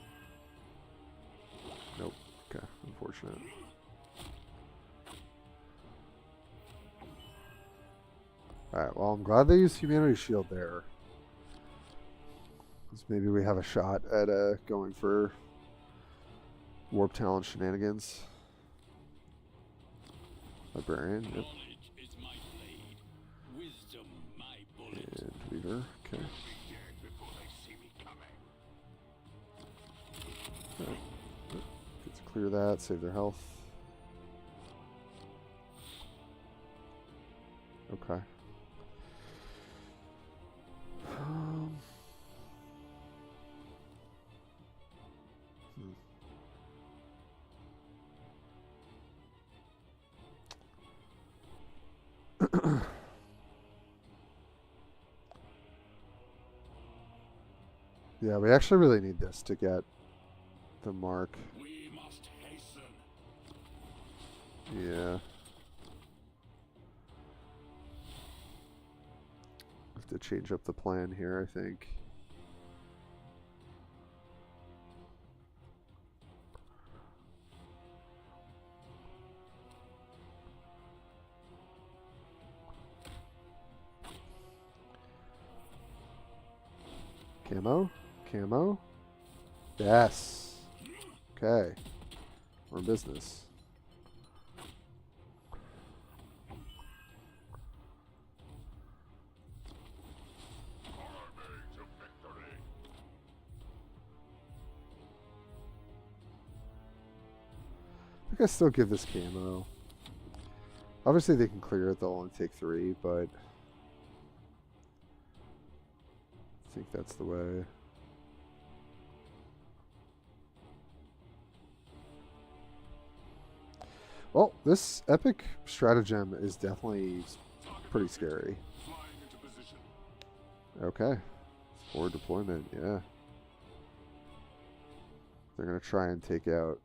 Nope. Okay, unfortunate. Alright, well, I'm glad they used Humanity Shield there. Because maybe we have a shot at going for Warp Talent shenanigans. Librarian, yep. Knowledge is my blade. Wisdom my bullet. And Weaver, okay. Be dead before they see me coming. Alright. Get to clear that, save their health. Okay. Yeah, we actually really need this to get the mark. We must hasten. Yeah. Have to change up the plan here, I think. Camo? Camo? Yes. Okay. We're in business. I think I still give this camo. Obviously they can clear it, they'll only take 3, but I think that's the way. Well, this epic stratagem is definitely pretty scary. Flying into position. Okay. Forward deployment, yeah. They're going to try and take out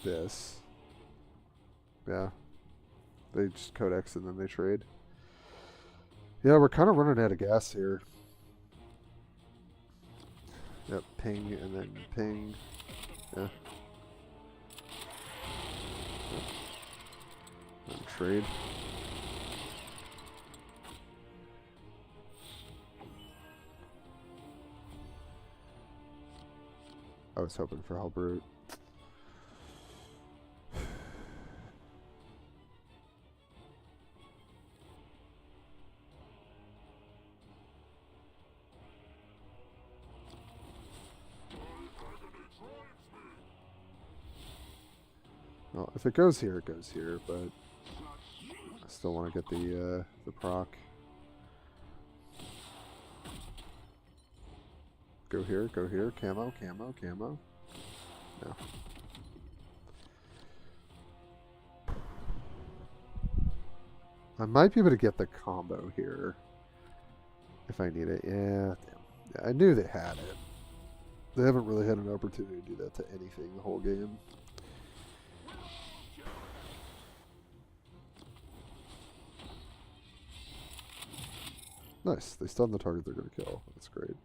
this. Yeah. They just codex and then they trade. Yeah, we're kind of running out of gas here. Yep, ping and then ping. Yeah. Yep. And trade. I was hoping for help route. Well, if it goes here, it goes here, but I still want to get the proc. Go here, camo, camo, camo. No. I might be able to get the combo here if I need it. Yeah, damn. Yeah, I knew they had it. They haven't really had an opportunity to do that to anything the whole game. Nice. They stun the target they're going to kill. That's great.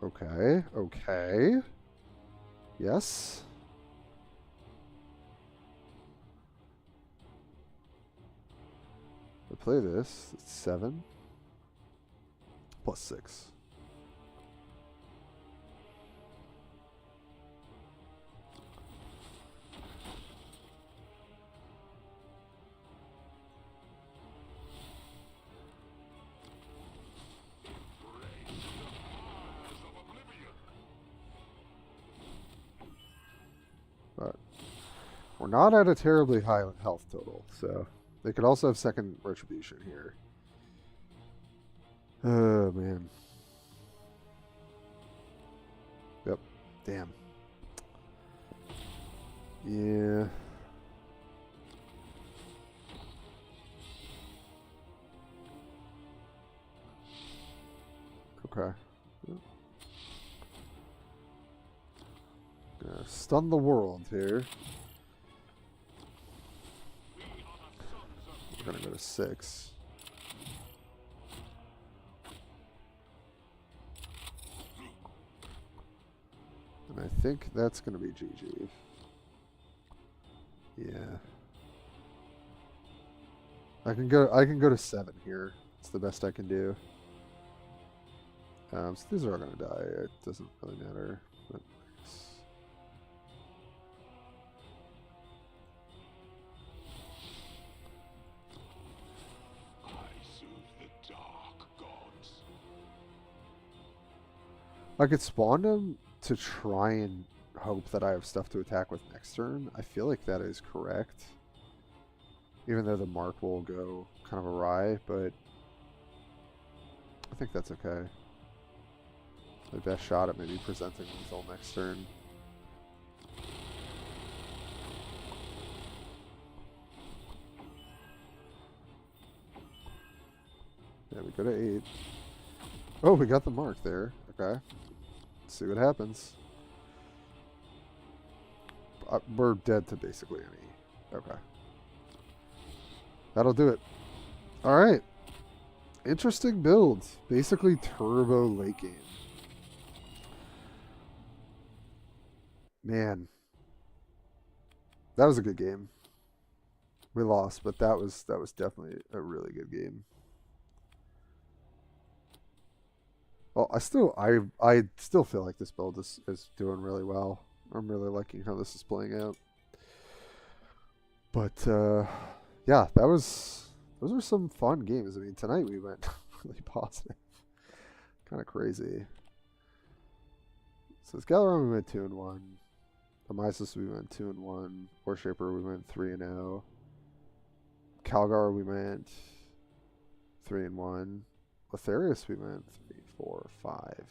Okay. Okay. Yes. I play this. It's 7 plus 6. But we're not at a terribly high health total, so they could also have second retribution here. Oh, man. Yep. Damn. Yeah. Okay. Yep. Gonna stun the world here. We're gonna go to 6. And I think that's gonna be GG. Yeah. I can go to 7 here. It's the best I can do. So these are all gonna die. It doesn't really matter. But I could spawn them to try and hope that I have stuff to attack with next turn. I feel like that is correct. Even though the mark will go kind of awry, but I think that's okay. My best shot at maybe presenting until next turn. Yeah, we go to 8. Oh, we got the mark there. Okay. Let's see what happens. We're dead to basically any. Okay. That'll do it. Alright. Interesting build. Basically turbo late game. Man. That was a good game. We lost, but that was definitely a really good game. Well, I still feel like this build is doing really well. I'm really liking how this is playing out. But yeah, those are some fun games. I mean, tonight we went really positive. Kind of crazy. So Scalaron we went 2-1. Amisis we went 2-1. Warshaper we went 3-0. Calgar we went 3-1. Lotharius we went 3, 4, 5.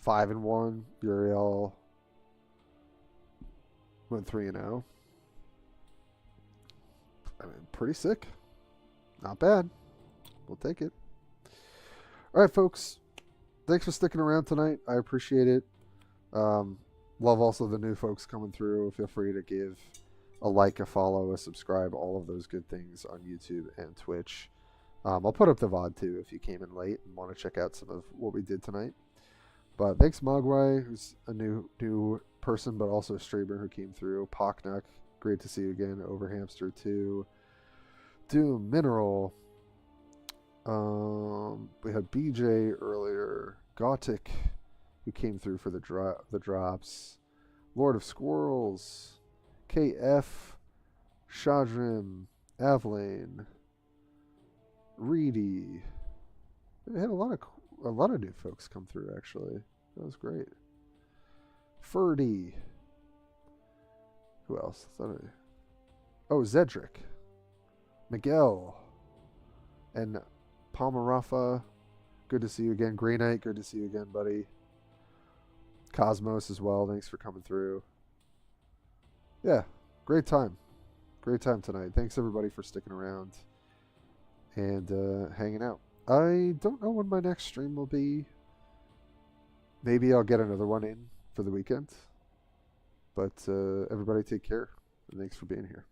5-1. Uriel went 3-0. I mean, pretty sick. Not bad. We'll take it. All right, folks. Thanks for sticking around tonight. I appreciate it. Love also the new folks coming through. Feel free to give a like, a follow, a subscribe, all of those good things on YouTube and Twitch. I'll put up the VOD too if you came in late and want to check out some of what we did tonight. But thanks Mogwai, who's a new person but also a streamer who came through. Pocknuck, great to see you again. Overhamster 2. Doom, Mineral. We had BJ earlier. Gothic, who came through for the drops. Lord of Squirrels. KF. Shadrim. Avlane. Reedy. We had a lot of new folks come through actually. That was great. Ferdy. Who else? Oh, Zedric. Miguel. And Palmarafa. Good to see you again. Grey Knight, good to see you again, buddy. Cosmos as well. Thanks for coming through. Yeah, great time. Great time tonight. Thanks everybody for sticking around and hanging out. I don't know when my next stream will be. Maybe I'll get another one in for the weekend. But everybody take care. And thanks for being here.